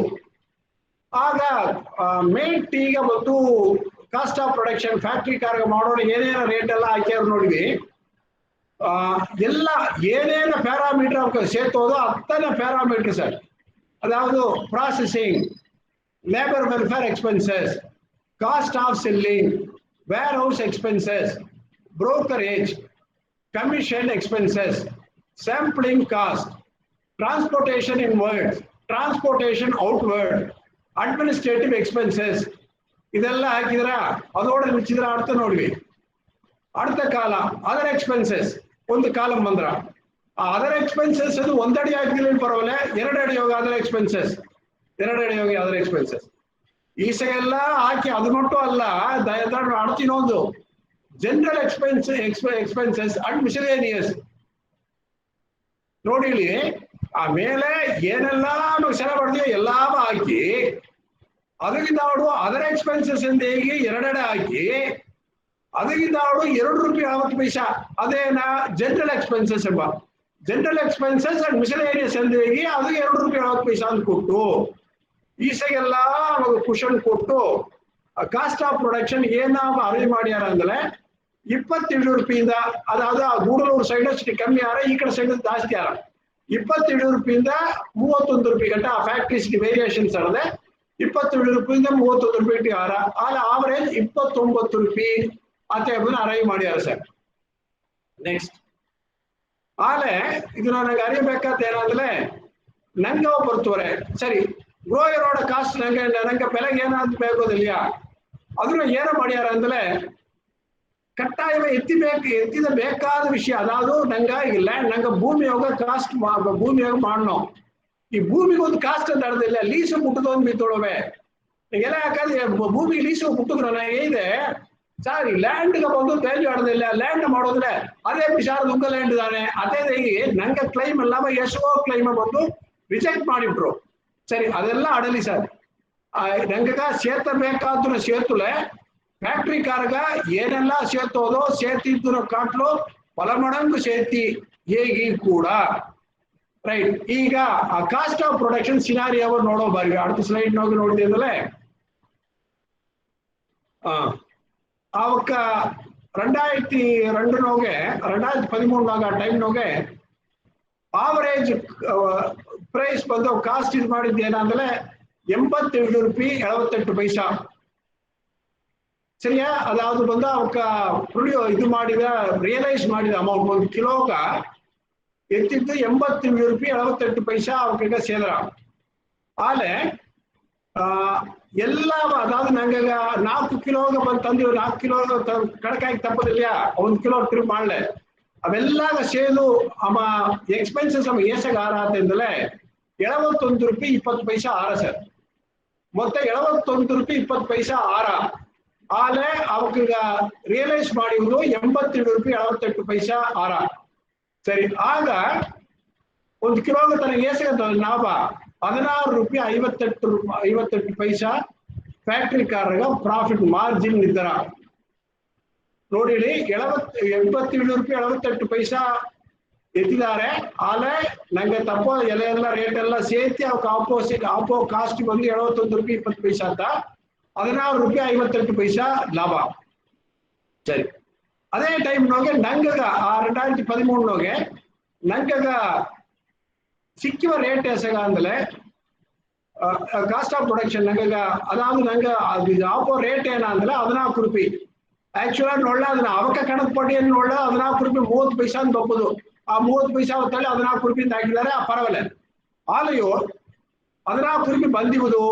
ಆಗ ಮೇನ್ ಟೀಗ ಬಂದು ಕಾಸ್ಟ್ ಆಫ್ ಪ್ರೊಡಕ್ಷನ್ ಫ್ಯಾಕ್ಟ್ರಿ ಕಾರ್ಗೆ ಮಾಡೋಣ ಏನೇನು ರೇಟ್ ಎಲ್ಲ ಹಾಕ್ಯಾರ ನೋಡಿವಿ. ಎಲ್ಲ ಏನೇನು ಪ್ಯಾರಾಮೀಟರ್ ಅವಕ್ಕೆ ಸೇರ್ತೋದು ಅತ್ತನೇ ಪ್ಯಾರಾಮೀಟರ್ ಸರ್. ಅದಾವುದು processing, labour welfare expenses, cost of selling, warehouse expenses, brokerage, commission expenses, sampling cost, transportation inward, transportation outward, administrative expenses ಇದೆಲ್ಲ ಹಾಕಿದ್ರ ಅದೋಡ ಮುಚ್ಚಿದ್ರ ಅರ್ಥ ನೋಡ್ವಿ. ಅರ್ಥ ಕಾಲ ಅದರ್ ಎಕ್ಸ್ಪೆನ್ಸಸ್ ಒಂದು ಕಾಲಂ ಬಂದ್ರ ಆ ಅದರ್ ಎಕ್ಸ್ಪೆನ್ಸಸ್ ಅದು ಒಂದಡಿ ಹಾಕಿದ್ರೆ ಪರವಾಗಿಲ್ಲ, 2 ಅಡಿ ಹೋಗಿ ಅದರ್ ಎಕ್ಸ್ಪೆನ್ಸಸ್, 2 ಅಡಿ ಹೋಗಿ ಅದರ್ ಎಕ್ಸ್ಪೆನ್ಸಸ್ ಈಸೆಲ್ಲ ಹಾಕಿ ಅದು ಮಟ್ಟು ಅಲ್ಲ ಅಡ್ತಿನೊಂದು ಜನರಲ್ ಎಕ್ಸ್ಪೆನ್ಸಸ್ ಅಂಡ್ ಮಿಸಲೇನಿಯಸ್ ನೋಡಿ ಇಲ್ಲಿ. ಆಮೇಲೆ ಏನೆಲ್ಲ ಸೆಲ ಪಡೆದಿವೆ ಎಲ್ಲಾ ಹಾಕಿ ಅದಕ್ಕಿಂತ ಅವಳು ಅದರ್ ಎಕ್ಸ್ಪೆನ್ಸಸ್ ಅಂತ ಹೇಗೆ 2 ಅಡಿ ಹಾಕಿ ಅದಕ್ಕಿಂತ ಅವಳು ₹2.60 ಅದೇನಾ ಜನರಲ್ ಎಕ್ಸ್ಪೆನ್ಸಸ್ ಎಂಬ ಜನರಲ್ ಎಕ್ಸ್ಪೆನ್ಸಸ್ ಅಂಡ್ ಮಿಸಲೇನಿಯಸ್ ಅಂತ ಹೇಗೆ ಅದಕ್ಕೆ ₹2.60 ಅಂತ ಕೊಟ್ಟು ಈಸೆಗೆಲ್ಲ ಕುಶನ್ ಕೊಟ್ಟು ಕಾಸ್ಟ್ ಆಫ್ ಪ್ರೊಡಕ್ಷನ್ ಏನ ಅರೇಂಜ್ ಮಾಡ್ಯಾರ ಅಂದ್ರೆ ₹27 ಅದಾದ ಗೂಡಲೂರು ಸೈಡ್ ಅಷ್ಟು ಕಮ್ಮಿ ಯಾರ, ಈ ಕಡೆ ಸೈಡ್ ಜಾಸ್ತಿ ಯಾರ. ₹27 ₹31 ಗಂಟೆ ಆ ಫ್ಯಾಕ್ಟ್ರೀಸ್ ವೇರಿಯೇಷನ್ಸ್ ಅಲ್ಲದೆ ₹27 ₹31 ಯಾರ ಆಲ ಆವರೇಜ್ ₹29 ಅತ್ತೆ ಅರೈವ್ ಮಾಡ್ಯಾರ ಸರ್. ನೆಕ್ಸ್ಟ್ ಆಲೆ ಇದು ನನಗೆ ಅರಿಯಬೇಕಾದ ಏನಂದ್ರೆ ನಂಗೆ ಬರ್ತವ್ರೆ ಸರಿ ಗ್ರೋಯರ್ ರೋಡ ಕಾಸ್ಟ್ ನಂಗೆ ಬೆಲೆಗೆ ಏನಾದ್ರು ಬೇಕೋದಿಲ್ಲ ಅದನ್ನ ಏನ ಮಾಡ್ಯಾರ ಅಂದ್ರೆ ಕಟ್ಟಾಯ ಎತ್ತಿದ ಬೇಕಾದ ವಿಷಯ ಅದಾವುದು ನಂಗೆ ಈಗ ಲ್ಯಾಂಡ್ ನಂಗೆ ಭೂಮಿ ಹೋಗ ಕಾಸ್ಟ್ ಭೂಮಿ ಹೋಗ ಮಾಡೋ ಈ ಭೂಮಿಗೆ ಒಂದು ಕಾಸ್ಟ್ ಅಂತ ಅರ್ದಿಲ್ಲ ಲೀಸು ಮುಟ್ಟದೊಂದು ಬಿತ್ತೊಳವೆ ಎಲ್ಲ ಯಾಕಂದ್ರೆ ಭೂಮಿ ಲೀಸು ಮುಟ್ಟಿದ್ರು ನನಗೆ ಇದೆ ಸರ್ ಈ ಲ್ಯಾಂಡ್ಗೆ ಬಂದು ವ್ಯಾಲ್ಯೂ ಆಡೋದಿಲ್ಲ ಲ್ಯಾಂಡ್ ಮಾಡೋದ್ರೆ ಅದೇ ವಿಚಾರದ ಉಂಗ ಲ್ಯಾಂಡ್ ಇದಾನೆ ಅದೇ ನಂಗೆ ಕ್ಲೈಮ್ ಎಲ್ಲ ಎಷ್ಟೋ ಕ್ಲೈಮ್ ಬಂದು ರಿಜೆಕ್ಟ್ ಮಾಡಿಬಿಟ್ರು. ಸರಿ ಅದೆಲ್ಲ ಆಡಲಿ ಸರ್ ನಂಗೆ ಸೇರ್ತಬೇಕಾದ್ರು ಸೇರ್ತುಲೆ ಫ್ಯಾಕ್ಟ್ರಿ ಕಾರ್ಗ ಏನೆಲ್ಲ ಸೇರ್ತೋದೋ ಸೇರ್ತಿದ್ದು ಕಾಟ್ಲು ಪಲಮಡಂಗು ಸೇರ್ತಿ ಹೇಗಿ ಕೂಡ ರೈಟ್. ಈಗ ಆ ಕಾಸ್ಟ್ ಆಫ್ ಪ್ರೊಡಕ್ಷನ್ ಸಿನಾರಿಯೋ ನೋಡೋ ಬಾರಿ அடுத்த ಸ್ಲೈಡ್ ನೋಗಿ ನೋಡಿದೆ ಅಂದ್ರೆ ಅವಕ್ಕ 2002 ನೋಗೆ 2013 ಟೈಮ್ ನೋಗೆ ಆವರೇಜ್ ಪ್ರೈಸ್ ಬಂದು ಕಾಸ್ಟ್ ಇದು ಮಾಡಿದ್ದೇನಂದ್ರೆ ₹87.78 ಸರಿಯಾ. ಅದಾವುದು ಬಂದು ಅವಕ್ಕ ಇದು ಮಾಡಿದ ರಿಯಲೈಸ್ ಮಾಡಿದ ಅಮೌಂಟ್ 1 ಕಿಲೋಗ எத்திட்டு 87 ரூபாய் 78 பைசா அவங்க சேதறான் ஆல எல்லாம் அதாவது நாங்க 4 ಕಿಲೋಗೆ ಬಂದು ತಂದು 4 ಕಿಲೋ ಕಣಕಾಗಿ ತಪ್ಪದಿಲ್ಲ 1 ಕಿಲೋ ಟ್ರಿಪ್ ಮಾಡಲೆ ಅವೆಲ್ಲ ಸೇದು ಅಮ್ಮ ಎಕ್ಸ್ಪೆನ್ಸಸ್ ಅಮ್ಮ ಏಸಗ ಆರಾತಂದಲೆ 71 ರೂಪಾಯಿ 20 ಪೈಸಾ ಆರ ಸರ್ ಮೊತ್ತ 71 ರೂಪಾಯಿ 20 ಪೈಸಾ ಆರ ಆಲೆ ಅವಕ್ಕೆ ರಿಯಲೈಸ್ ಮಾಡಿದ್ರು 87 ರೂಪಾಯಿ 78 ಪೈಸಾ ಆರ ಸರಿ ಆಗ 1 ಕಿಲೋಗೆ ತನಗೆ ಏಸಗ ಲಾಭ 16 ರೂಪಾಯಿ 58 ಪೈಸಾ ಫ್ಯಾಕ್ಟರಿ ಕಾರಗ ಪ್ರಾಫಿಟ್ ಮಾರ್ಜಿನ್ ನಿದ್ದರ ನೋಡಿ 87 ರೂಪಾಯಿ 78 ಪೈಸಾ ಎತ್ತಿದ್ದಾರೆ ಆಲೆ ನಂಗೆ ತಪ್ಪ ಎಲ್ಲ ರೇಟ್ ಎಲ್ಲ ಸೇರ್ತಿ ಅವಕ್ಕೆ ಆಪೋ ಕಾಸ್ಟ್ ಬಂದು 71 ರೂಪಾಯಿ 20 ಪೈಸಾ ಅಂತ 16 ರೂಪಾಯಿ 58 ಪೈಸಾ ಲಾಭ ಸರಿ ಅದೇ ಟೈಮ್ ನೋಗೆ ನಂಗಗ 2013 ನೋಗೆ ನಂಗಗ ಸಿಕ್ಕಿವ ರೇಟ್ ಎಸಗ ಅಂದಲೆ ಕಾಸ್ಟ್ ಆಫ್ ಪ್ರೊಡಕ್ಷನ್ ನಂಗಗ ಅದಾದ ನಂಗ ಅದು ಆಪೋ ರೇಟ್ ಏನ ಅಂದ್ರೆ 14 ರೂಪಾಯಿ ಆಕ್ಚುಲಿ ನೋಡ್ಲ ಅದನ್ನ ಅವಕ ಕಣದ ಪಟ್ಟಿಯನ್ನು ನೋಡ್ಲ 14 ರೂಪಾಯಿ 30 ಪೈಸಾ ಅಂತ ಒಪ್ಪದು ಆ 30 ಪೈಸಾ ಹೊತ್ತಲ್ಲಿ 14 ರೂಪಾಯಿ ಹಾಕಿದ್ದಾರೆ ಪರವಾಗಿಲ್ಲ ಆಲೆಯೋ 14 ರೂಪಾಯಿ ಬಂದಿರುವುದು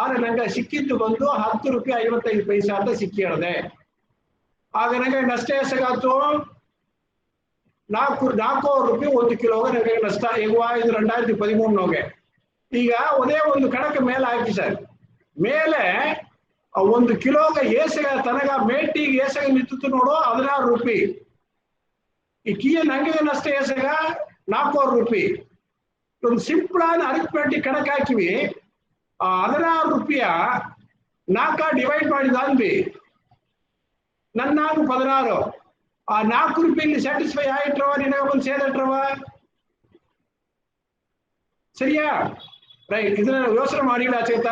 ಆದ್ರೆ ನಂಗೆ ಸಿಕ್ಕಿದ್ದು ಬಂದು 10 ರೂಪಾಯಿ 55 ಪೈಸಾ ಅಂತ ಸಿಕ್ಕಿ ಹೇಳಿದೆ ಆಗ ನಂಗೆ ನಷ್ಟ ಎಸಗಾತು 4 ರೂಪಾಯಿ 1 ಕಿಲೋಗೆ ನಂಗೆ ನಷ್ಟ ಈಗ ಇದು 2013 ನೋಗೆ ಈಗ ಒಂದೇ ಒಂದು ಕಣಕ್ಕೆ ಮೇಲೆ ಹಾಕಿ ಸರ್ ಮೇಲೆ 1 ಕಿಲೋಗೆ ಏಸಗ ತನಗ ಮೇಟಿಗೆ ಏಸಗ ನಿಂತು ನೋಡು 16 ರೂಪಾಯಿ ಈ ಕೀಯ ನಂಗೆ ನಷ್ಟ ಏಸಗ 4 ರೂಪಾಯಿ ಒಂದು ಸಿಂಪಲ್ ಆದ ಅರಿಥ್ಮೆಟಿಕ್ ಕಣಕ್ಕೆ ಹಾಕಿವಿ 16 ರೂಪಾಯ 4 ಡಿವೈಡ್ ಮಾಡಿದ ಅಂದ್ವಿ ನನ್ನ 16 ಆ 4 ರೂಪಾಯಿ ಸ್ಯಾಟಿಸ್ಫೈ ಆಯಿಟ್ರವ ನಿನಗೆ ಒಂದು ಸೇದಟ್ರವ ಸರಿಯಾ ರೈಟ್ ಇದನ್ನ ಯೋಚನೆ ಮಾಡಿಲ್ಲ ಚೇತ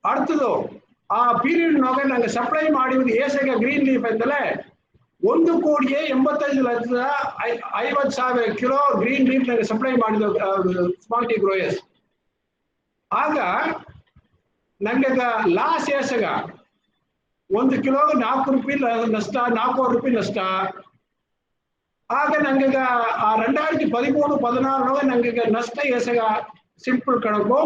அடுத்தದು ಆ ಪೀರಿಯಡ್ ನೋಗೆ ನಂಗೆ ಸಪ್ಲೈ ಮಾಡಿರುವುದು ಏಸಗ ಗ್ರೀನ್ ಲೀಫ್ ಅಂತಲೇ 1,85,50,000 ಕಿಲೋ ಗ್ರೀನ್ ಲೀಫ್ ನಂಗೆ ಸಪ್ಲೈ ಮಾಡಿದ ಸ್ಮಾಲ್ ಟಿ ಗ್ರೋಯರ್ಸ್ ಆಗ ನಂಗೆ ಲಾಸ್ ಏಸಗ 1 ಕಿಲೋಗೆ 4 ರೂಪಾಯಿ ನಷ್ಟ 4 ರೂಪಾಯಿ ನಷ್ಟ ಆಗ ನಂಗೆ 2013-14 ನಂಗೆ ನಷ್ಟ ಏಸಗ ಸಿಂಪಲ್ ಕಣಕು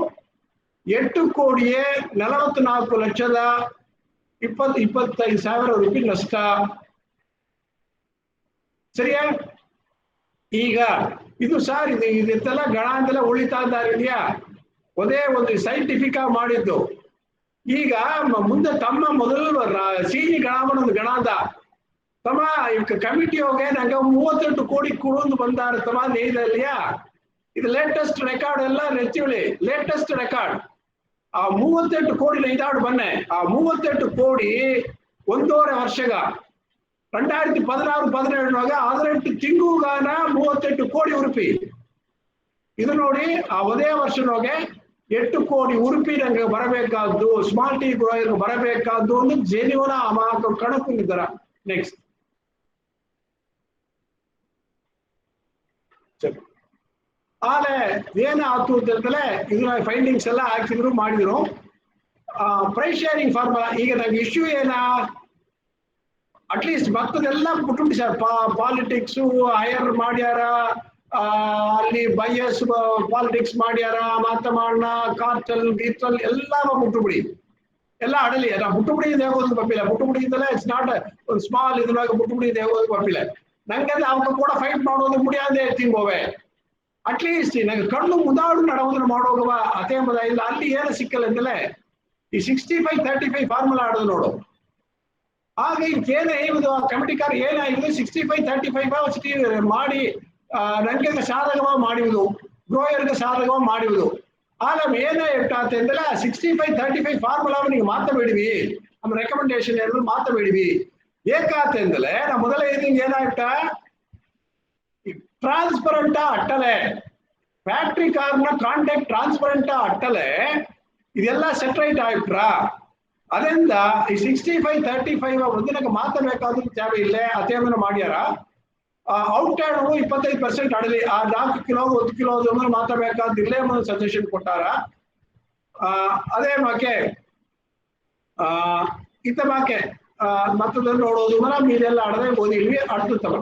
8,44,25,000 ರೂಪಾಯಿ ನಷ್ಟ ಸರಿಯಾ ಈಗ ಇದು ಸರ್ ಇದೆಲ್ಲ ಗಣ ಅಂತೆಲ್ಲ ಉಳಿತಾ ಇದೆಯಾ ಒಂದೇ ಒಂದು ಸೈಂಟಿಫಿಕ್ ಆಗಿ ಮಾಡಿದ್ದು ಈಗ ಮುಂದೆ ತಮ್ಮ ಮೊದಲು ಸಿಜಿ ಗಣಮನ ಒಂದು ಗಣ ಅಂತ ತಮ್ಮ ಕಮಿಟಿ ಹೋಗಿ ನಂಗೆ 38 ಕೋಟಿ ಕೊಡು ಬಂದಾರ ತಮ್ಮ ನೇಯ್ದಲ್ಲಿಯಾ ಇದು ಲೇಟೆಸ್ಟ್ ರೆಕಾರ್ಡ್ ಎಲ್ಲ ನೆಚ್ಚಿಳಿ ಲೇಟೆಸ್ಟ್ ರೆಕಾರ್ಡ್ ಆ 38 ಕೋಟಿ ನೇಯ್ದಾಡು ಬನ್ನೆ ಆ 38 ಕೋಟಿ 1.5 ವರ್ಷಗ 2016-17 18 ತಿಂಗುಗಾನ 38 ಕೋಟಿ ರೂಪಾಯಿ ಇದು ನೋಡಿ ಆ ಒಂದೇ ವರ್ಷನೊಳಗೆ 8 ಕೋಟಿ ರೂಪಾಯಿ ನಂಗೆ ಬರಬೇಕಾದ್ದು ಸ್ಮಾಲ್ ಟಿ ಗ್ರೋಯರ್ ಬರಬೇಕಾದ್ದು ಒಂದು ಜೆನ್ಯೂನ್ ಅಮಾಕ ಕಣಕು ಇದ್ದಾರ ನೆಕ್ಸ್ಟ್ ಆಲೆ ಏನಾಯ್ತು ಅಂತಂದ್ರೆ ಇದನ್ನ ಫೈಂಡಿಂಗ್ಸ್ ಎಲ್ಲ ಹಾಕಿದ್ರು ಮಾಡಿದ್ರು ಪ್ರೈಸ್ ಶೇರಿಂಗ್ ಫಾರ್ಮುಲಾ ಈಗ ನಂಗೆ ಇಶ್ಯೂ ಏನ ಅಟ್ಲೀಸ್ಟ್ ಮತ್ತದೆಲ್ಲ ಬಿಟ್ಬಿಟ್ಟು ಸರ್ ಪಾಲಿಟಿಕ್ಸ್ ಹೈಯರ್ ಮಾಡ್ಯಾರ ಅಲ್ಲಿ ಬೈಯಸ್ ಪಾಲಿಟಿಕ್ಸ್ ಮಾಡ್ಯಾರ ಮಾತಮಾಡಣ ಕಾರ್ಟಲ್ ಗೀತಲ್ ಎಲ್ಲ ಬಿಟ್ಟುಬಿಡಿ ಎಲ್ಲ ಅಡಲಿ ಬಿಟ್ಟುಬಿಡಿ ಹೋಗೋದು ತಪ್ಪಿಲ್ಲ ಬಿಟ್ಟುಬಿಡಿಯಿಂದಲೇ ಇಟ್ಸ್ ನಾಟ್ ಒಂದು ಸ್ಮಾಲ್ ಇದ್ರಾಗ ಬಿಟ್ಟುಬಿಡಿ ಹೋಗೋದು ತಪ್ಪಿಲ್ಲ ನಂಗೆ ಅವ್ರು ಕೂಡ ಫೈಟ್ ಮಾಡೋದು ಮುಡಿಯಾದೆ ತಿಂಬೋವೆ ಅಟ್ಲೀಸ್ಟ್ ನಂಗೆ ಕಣ್ಣು ಮುದಾಡು ನಡೆಯೋದನ್ನ ಮಾಡೋಗವ ಅದೇ ಮದ ಇಲ್ಲ ಅಲ್ಲಿ ಏನು ಸಿಕ್ಕಲ್ಲ ಅಂತಲೇ ಈ 65-35 ಫಾರ್ಮುಲಾ ಆಡೋದು ನೋಡು ಆಗ ಇದಕ್ಕೇನೇ ಇದು ಕಮಿಟಿಕಾರ ಏನಾಗಿದೆ 65-35 ಮಾಡಿ ನಂಗೆ ಸಾಧಕವ ಮಾಡುವುದು ಗ್ರೋಯರ್ಗೆ ಸಾಧಕವ ಮಾಡುವುದು ಆಗ ಏನೇ ಇಟ್ಟಾತೆ ಅಂದ್ರೆ 65-35 ಫಾರ್ಮುಲಾವನಿಗೆ ಮಾತಬೇಡಿವಿ ನಮ್ಮ ರೆಕಮೆಂಡೇಶನ್ ಎಲ್ಲ ಮಾತಬೇಡಿವಿ ಏಕಾತೆ ಅಂದ್ರೆ ನಾ ಮೊದಲ ಇದೀಗ ಏನಾಯ್ತ ಟ್ರಾನ್ಸ್ಪರೆಂಟ್ ಅಟ್ಟಲೆ ಫ್ಯಾಕ್ಟ್ರಿ ಕಾರ್ನ ಕಾಂಟ್ಯಾಕ್ಟ್ ಟ್ರಾನ್ಸ್ಪರೆಂಟ್ ಅಟ್ಟಲೆ ಇದೆಲ್ಲ ಸೆಟ್ರೈಟ್ ಆಯ್ಟ್ರ ಅದರಿಂದ ಈ 65-35 ಒಂದಿನಕ್ಕೆ ಮಾತಬೇಕಾದ್ರೂ ತ್ಯಾವೆ ಇಲ್ಲೇ ಅತೇಮನ ಮಾಡ್ಯಾರ ಔಟ್ ಹ್ಯಾಂಡ್ 25% ಅಡಲಿ ಆ 4 ಕಿಲೋ 1 ಕಿಲೋ ಮಾತಬೇಕಾದ ಇಲ್ಲೇ ಒಂದು ಸಜೆಷನ್ ಕೊಟ್ಟಾರ ಅದೇ ಮಾಕೆ ಇತ್ತ ಮಾಕೆ ಮತ್ತದನ್ನು ನೋಡೋದು ಮರ ಮೀದೆಲ್ಲ ಆಡದೆ ಓದಿಲ್ವಿ ಅಡ್ತವ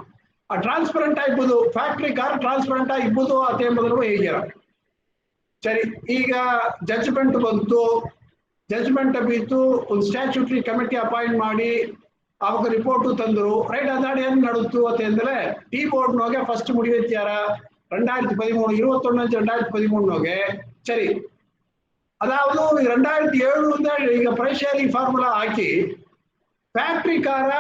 ಟ್ರಾನ್ಸ್ಪರೆಂಟ್ ಆಗಿಬೋದು ಫ್ಯಾಕ್ಟ್ರಿ ಕಾರ್ ಟ್ರಾನ್ಸ್ಪರೆಂಟ್ ಆಗಿಬೋದು ಅದೇ ಮೊದಲು ಹೇಗ್ಯಾರ ಸರಿ. ಈಗ ಜಡ್ಜ್ಮೆಂಟ್ ಬಂತು, ಜಡ್ಜ್ಮೆಂಟ್ ಬಿತ್ತು, ಒಂದು ಸ್ಟ್ಯಾಚ್ಯೂಟರಿ ಕಮಿಟಿ ಅಪಾಯಿಂಟ್ ಮಾಡಿ ಅವಾಗ ರಿಪೋರ್ಟ್ ತಂದ್ರು ರೈಟ್. ಅದಾಡಿ ಏನ್ ನಡುತ್ತು ಅಂತಂದ್ರೆ ಟೀ ಬೋರ್ಡ್ ನೋಗೆ ಫಸ್ಟ್ ಮುಡಿವೆತ್ಯಾರ 2013 2013 ಸರಿ. ಅದಾವುದು 2007 ಈಗ ಪ್ರೈಸ್ ಶೇರಿಂಗ್ ಫಾರ್ಮುಲಾ ಹಾಕಿ ಫ್ಯಾಕ್ಟ್ರಿ ಕಾರ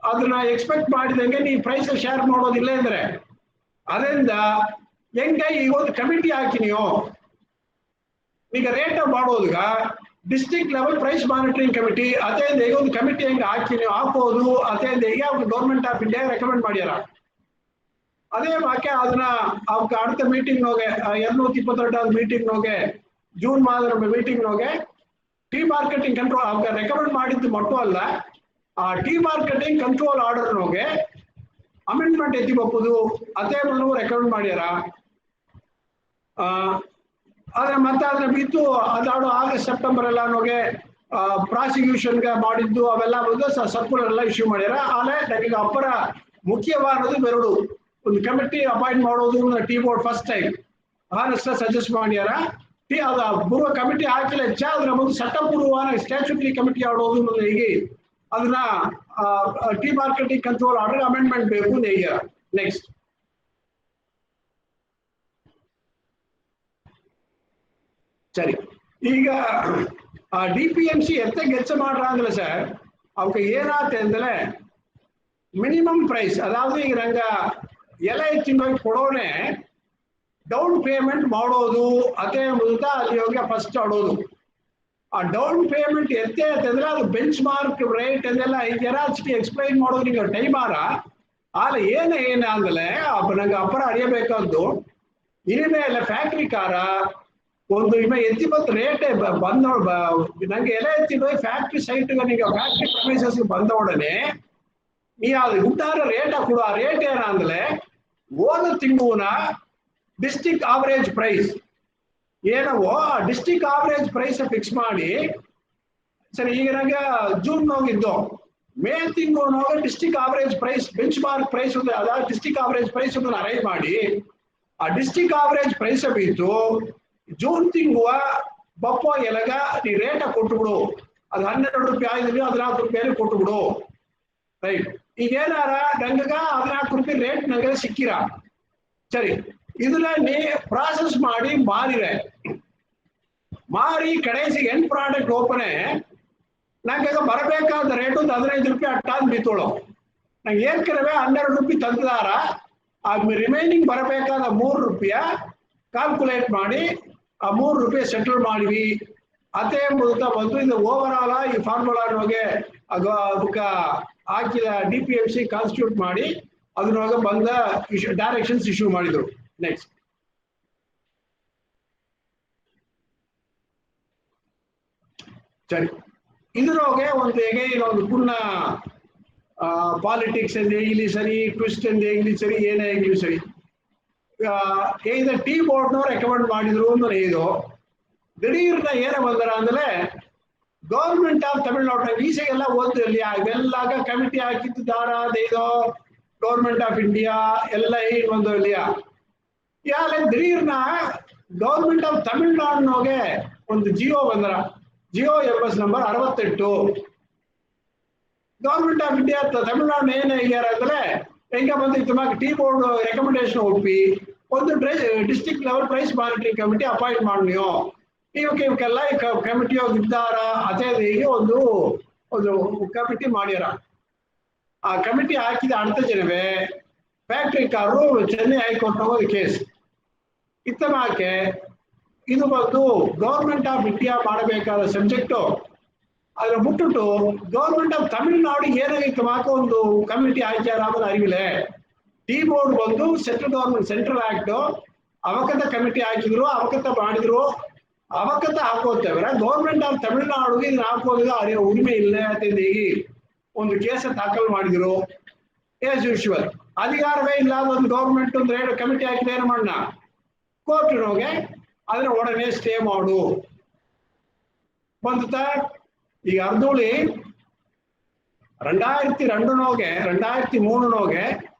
ಅದನ್ನ ಎಕ್ಸ್ಪೆಕ್ಟ್ ಮಾಡಿದಂಗೆ ನೀವು ಪ್ರೈಸ್ ಶೇರ್ ಮಾಡೋದಿಲ್ಲ ಅಂದ್ರೆ ಅದರಿಂದ ಹೆಂಗೆ ಈಗ ಒಂದು ಕಮಿಟಿ ಹಾಕಿ ನೀವು ಈಗ ರೇಟ್ ಮಾಡೋದ್ಗ district level price monitoring committee ಅದೇ ಈಗ ಒಂದು ಕಮಿಟಿ ಹೆಂಗೆ ಹಾಕಿ ನೀವು ಹಾಕೋದು ಅದೇ ಈಗ ಗೌರ್ಮೆಂಟ್ ಆಫ್ ಇಂಡಿಯಾ ರೆಕಮೆಂಡ್ ಮಾಡ್ಯಾರ. ಅದೇ ವಾಕ್ಯ ಅದನ್ನ ಅವ್ಕ அடுத்த ಮೀಟಿಂಗ್ ನೋಗೆ 222 ಮೀಟಿಂಗ್ ನೋಗೆ ಜೂನ್ ಮಾಸದ ಮೀಟಿಂಗ್ ನೋಗೆ ಟೀ ಮಾರ್ಕೆಟಿಂಗ್ ಕಂಟ್ರೋಲ್ ಅವ್ಕ ರೆಕಮೆಂಡ್ ಮಾಡಿದ್ದು ಮಟ್ಟು ಅಲ್ಲ, ಆ ಟೀ ಮಾರ್ಕೆಟಿಂಗ್ ಕಂಟ್ರೋಲ್ ಆರ್ಡರ್ ನೋಗೆ ಅಮೆಂಡ್ಮೆಂಟ್ ಎತ್ತಿ ಬಪ್ಪುದು ಅದೇ ಮೊದಲು ರೆಕಮೆಂಡ್ ಮಾಡ್ಯಾರ. ಆದ್ರೆ ಮತ್ತೆ ಅದನ್ನ ಬಿತ್ತು ಅದಾಡು ಆಗಸ್ಟ್ ಸೆಪ್ಟೆಂಬರ್ ಎಲ್ಲ ನೋಗೆ ಪ್ರಾಸಿಕ್ಯೂಷನ್ಗೆ ಮಾಡಿದ್ದು ಅವೆಲ್ಲ ಬಂದು ಸರ್ಕ್ಯುಲರ್ ಎಲ್ಲ ಇಶ್ಯೂ ಮಾಡ್ಯಾರ. ಆಮೇಲೆ ಈಗ ಅಪರ ಮುಖ್ಯವಾದದ್ದು ಬೆರಡು ಒಂದು ಕಮಿಟಿ ಅಪಾಯಿಂಟ್ ಮಾಡೋದು ಟೀ ಬೋರ್ಡ್ ಫಸ್ಟ್ ಟೈಮ್ ಆನಷ್ಟ ಸಜೆಸ್ಟ್ ಮಾಡ್ಯಾರ. ಟೀ ಅದ ಪೂರ್ವ ಕಮಿಟಿ ಹಾಕಿಲ್ಲ ಅದ್ರ ಒಂದು ಚಟ್ಟಪೂರ್ವವಾದ ಸ್ಟ್ಯಾಚ್ಯೂಟರಿ ಕಮಿಟಿ ಆಡೋದು ಹೀಗೆ ಅದನ್ನ tea marketing control order amendment ಬೇಕು ಅಂತ ಹೇಳ್ಯಾರ. ನೆಕ್ಸ್ಟ್ சரி. ಈಗ ಡಿಪಿಎಂಸಿ ಎತ್ತಗೆ ಹೆಚ್ಚು ಮಾಡ್ರ ಅಂದ್ರೆ ಸರ್ ಅವಕ್ಕೆ ಏನಾಗುತ್ತೆ ಅಂದ್ರೆ ಮಿನಿಮಮ್ ಪ್ರೈಸ್ ಅದಾவது ಈಗ ನಂಗ ಎಲೆ ತಿಂಗಳಿಗೆ ಕೊಡೋನೆ ಡೌನ್ ಪೇಮೆಂಟ್ ಮಾಡೋದು ಅದೇ ಮೂಲಕ ಅಲ್ಲಿ ಹೋಗಿ ಫಸ್ಟ್ ಆಡೋದು. ಆ ಡೌನ್ ಪೇಮೆಂಟ್ ಎತ್ತೆ ಅಂತಂದ್ರೆ ಅದು ಬೆಂಚ್ ಮಾರ್ಕ್ ರೇಟ್ ಅದೆಲ್ಲ ಜರಾಸ್ತಿ ಎಕ್ಸ್ಪ್ಲೈನ್ ಮಾಡೋದು ನಿಂಗೆ ಟೈಮ್ ಆರ ಆದ್ರೆ ಏನ ಅಂದ್ರೆ ನಂಗೆ ಅಪರ ಅರಿಯಬೇಕಾದ್ದು ಇನ್ಮೇಲೆ ಫ್ಯಾಕ್ಟ್ರಿ ಕಾರ ಒಂದು ಎತ್ತಿ ಬಂದು ರೇಟ್ ಬಂದ ನಂಗೆ ಎಲೆ ಎತ್ತಿ ಫ್ಯಾಕ್ಟ್ರಿ ಸೈಟ್ ನಿಂಗೆ ಫ್ಯಾಕ್ಟ್ರಿ ಪ್ರಮಿಸಸ್ ಬಂದ ಒಡನೆ ನೀ ಅದು ಉಂಟಾರ ರೇಟ್ ಕೊಡು. ಆ ರೇಟ್ ಏನ ಅಂದ್ರೆ ಹೋದ ತಿಂಗುವನ ಡಿಸ್ಟ್ರಿಕ್ಟ್ ಆವರೇಜ್ ಪ್ರೈಸ್ ಏನವೋ ಆ ಡಿಸ್ಟ್ರಿಕ್ಟ್ ಆವರೇಜ್ ಪ್ರೈಸ್ ಫಿಕ್ಸ್ ಮಾಡಿ ಸರಿ. ಈಗ ನಂಗೆ ಜೂನ್ ನೋಗಿದ್ದು ಮೇ ತಿಂಗಳು district average price bench mark price ಅದಾದ ಡಿಸ್ಟ್ರಿಕ್ಟ್ ಆವರೇಜ್ ಪ್ರೈಸ್ ಅರೈವ್ ಮಾಡಿ ಆ ಡಿಸ್ಟ್ರಿಕ್ಟ್ ಆವರೇಜ್ ಪ್ರೈಸ್ ಬಿತ್ತು ಜೂನ್ ತಿಂಗುವ ಬಪ್ಪೋ ಎಲಗ ನೀ ರೇಟ ಕೊಟ್ಟುಬಿಡು. ಅದು 12 ರೂಪಾಯಿ ಆಯ್ತು 14 ರೂಪಾಯಿ ಕೊಟ್ಟುಬಿಡು ರೈಟ್. ಈಗ ಏನಾರ ನಂಗ 14 ರೂಪಾಯಿ ರೇಟ್ ನಂಗೆ ಸಿಕ್ಕಿರ ಸರಿ. ಇದನ್ನ ನೀ ಪ್ರಾಸೆಸ್ ಮಾಡಿ ಮಾರಿ ಕಡೆಸಿಗೆ ಎಂಡ್ ಪ್ರಾಡಕ್ಟ್ ಓಪನೆ ನಂಗೆ ಬರಬೇಕಾದ ರೇಟ್ ಒಂದು 15 ರೂಪಾಯಿ ಅಟ್ಟಾದ್ ಬಿತ್ತೋಳು. ನಂಗೆ ಏನ್ ಕರವೆ 12 ರೂಪಾಯಿ ತಂದಾರ ಆಗ ರಿಮೈನಿಂಗ್ ಬರಬೇಕಾದ 3 ರೂಪಾಯಿ ಕ್ಯಾಲ್ಕುಲೇಟ್ ಮಾಡಿ ಆ 3 ರೂಪಾಯಿ ಸೆಟಲ್ ಮಾಡಿವಿ. ಅದೇ ಮೂಲಕ ಬಂದು ಇದು ಓವರ್ ಆಲ್ ಈ ಫಾರ್ಮುಲಾಗೆ ಅದಕ್ಕೆ ಹಾಕಿದ ಡಿಪಿಎಂಸಿ ಕಾನ್ಸ್ಟಿಟ್ಯೂಟ್ ಮಾಡಿ ಅದ್ರೊಳಗ ಬಂದ ಡೈರೆಕ್ಷನ್ಸ್ ಇಶ್ಯೂ ಮಾಡಿದ್ರು. ನೆಕ್ಸ್ಟ್ ಸರಿ. ಇದ್ರೊಳಗೆ ಒಂದು ಎಗೈನ್ ಒಂದು ಪೂರ್ಣ ಪಾಲಿಟಿಕ್ಸ್ ಎಂದೇ ಇಲ್ಲಿ ಸರಿ, ಟ್ವಿಸ್ಟ್ ಎಂದೇ ಇಲ್ಲಿ ಸರಿ, ಏನೇ ಇಲ್ಲಿ ಸರಿ. ಈಗ ಟೀ ಬೋರ್ಡ್ನವ್ರು ರೆಕಮೆಂಡ್ ಮಾಡಿದ್ರು ಅಂದ್ರೆ ಇದು ದಿಢೀರ್ನ ಏನ ಬಂದಾರ ಅಂದ್ರೆ ಗೌರ್ಮೆಂಟ್ ಆಫ್ ತಮಿಳ್ನಾಡು ಈಸೆಗೆಲ್ಲ ಓದಿರಲಿ ಇವೆಲ್ಲಾಗ ಕಮಿಟಿ ಹಾಕಿದ್ದಾರ ಅದೇದೋ ಗೌರ್ಮೆಂಟ್ ಆಫ್ ಇಂಡಿಯಾ ಎಲ್ಲ ಏನ್ ಬಂದು ಇಲ್ಲಿಯ ಯಾರ ದಿಢೀರ್ನ ಗೌರ್ಮೆಂಟ್ ಆಫ್ ತಮಿಳ್ನಾಡಿನೋಗೆ ಒಂದು ಜಿಯೋ ಬಂದರ GO MS number 68 government of India Tamil Nadu ಏನ್ ಹೇಳ್ಯಾರ ಅಂದ್ರೆ ಹೆಂಗ ಬಂದಿತ್ತು ಟೀ ಬೋರ್ಡ್ ರೆಕಮೆಂಡೇಶನ್ ಒಪ್ಪಿ ಒಂದು district level price monitoring committee appoint ಮಾಡಿ ಇವಕ್ಕೆಲ್ಲ ಕಮಿಟಿ ಇದ್ದಾರ ಅದೇ ಒಂದು ಕಮಿಟಿ ಮಾಡ್ಯಾರ. ಆ ಕಮಿಟಿ ಹಾಕಿದ அடுத்த ಜನವೇ ಫ್ಯಾಕ್ಟ್ರಿ ಕಾರು ಚೆನ್ನೈ ಹೈಕೋರ್ಟ್ ಹೋಗೋದು ಕೇಸ್ ಇತ್ತಮಾಕೆ ಇದು ಬಂದು ಗೌರ್ಮೆಂಟ್ ಆಫ್ ಇಂಡಿಯಾ ಮಾಡಬೇಕಾದ ಸಬ್ಜೆಕ್ಟು ಅದ್ರ ಬಿಟ್ಟು ಗೌರ್ಮೆಂಟ್ ಆಫ್ ತಮಿಳ್ನಾಡು ಏನಾಗಿತ್ತು ಮಾಕ ಒಂದು ಕಮಿಟಿ ಹಾಕ್ಯಾರ ಅನ್ನೋದು ಅರಿವಿಲ್ಲ. ಟೀ ಬೋರ್ಡ್ ಬಂದು ಸೆಂಟ್ರಲ್ ಗೌರ್ಮೆಂಟ್ ಸೆಂಟ್ರಲ್ ಆಕ್ಟ್ ಅವಕತ ಕಮಿಟಿ ಹಾಕಿದ್ರು ಅವಕತ ಮಾಡಿದ್ರು ಅವಕತ ಹಾಕೋತೇವ್ರೆ ಗೌರ್ಮೆಂಟ್ ಆಫ್ ತಮಿಳ್ನಾಡುಗೆ ಇದನ್ನ ಹಾಕೋದಿಲ್ಲ ಅರಿವು ಉರಿಮೆ ಇಲ್ಲ ಅಂತ ಒಂದು ಕೇಸ ದಾಖಲು ಮಾಡಿದ್ರು. ಆಸ್ ಯೂಶುವಲ್ ಅಧಿಕಾರವೇ ಇಲ್ಲ ಒಂದು ಗೌರ್ಮೆಂಟ್ ಒಂದು ಕಮಿಟಿ ಹಾಕಿದ್ರೆ ಏನು ಮಾಡೋಣ ಕೋರ್ಟ್ನೋಗೆ ಅದನ್ನ ಒಡನೆ ಸ್ಟೇ ಮಾಡು ಬಂತ. ಈಗ ಅರ್ಧೋಳಿ 2002 2003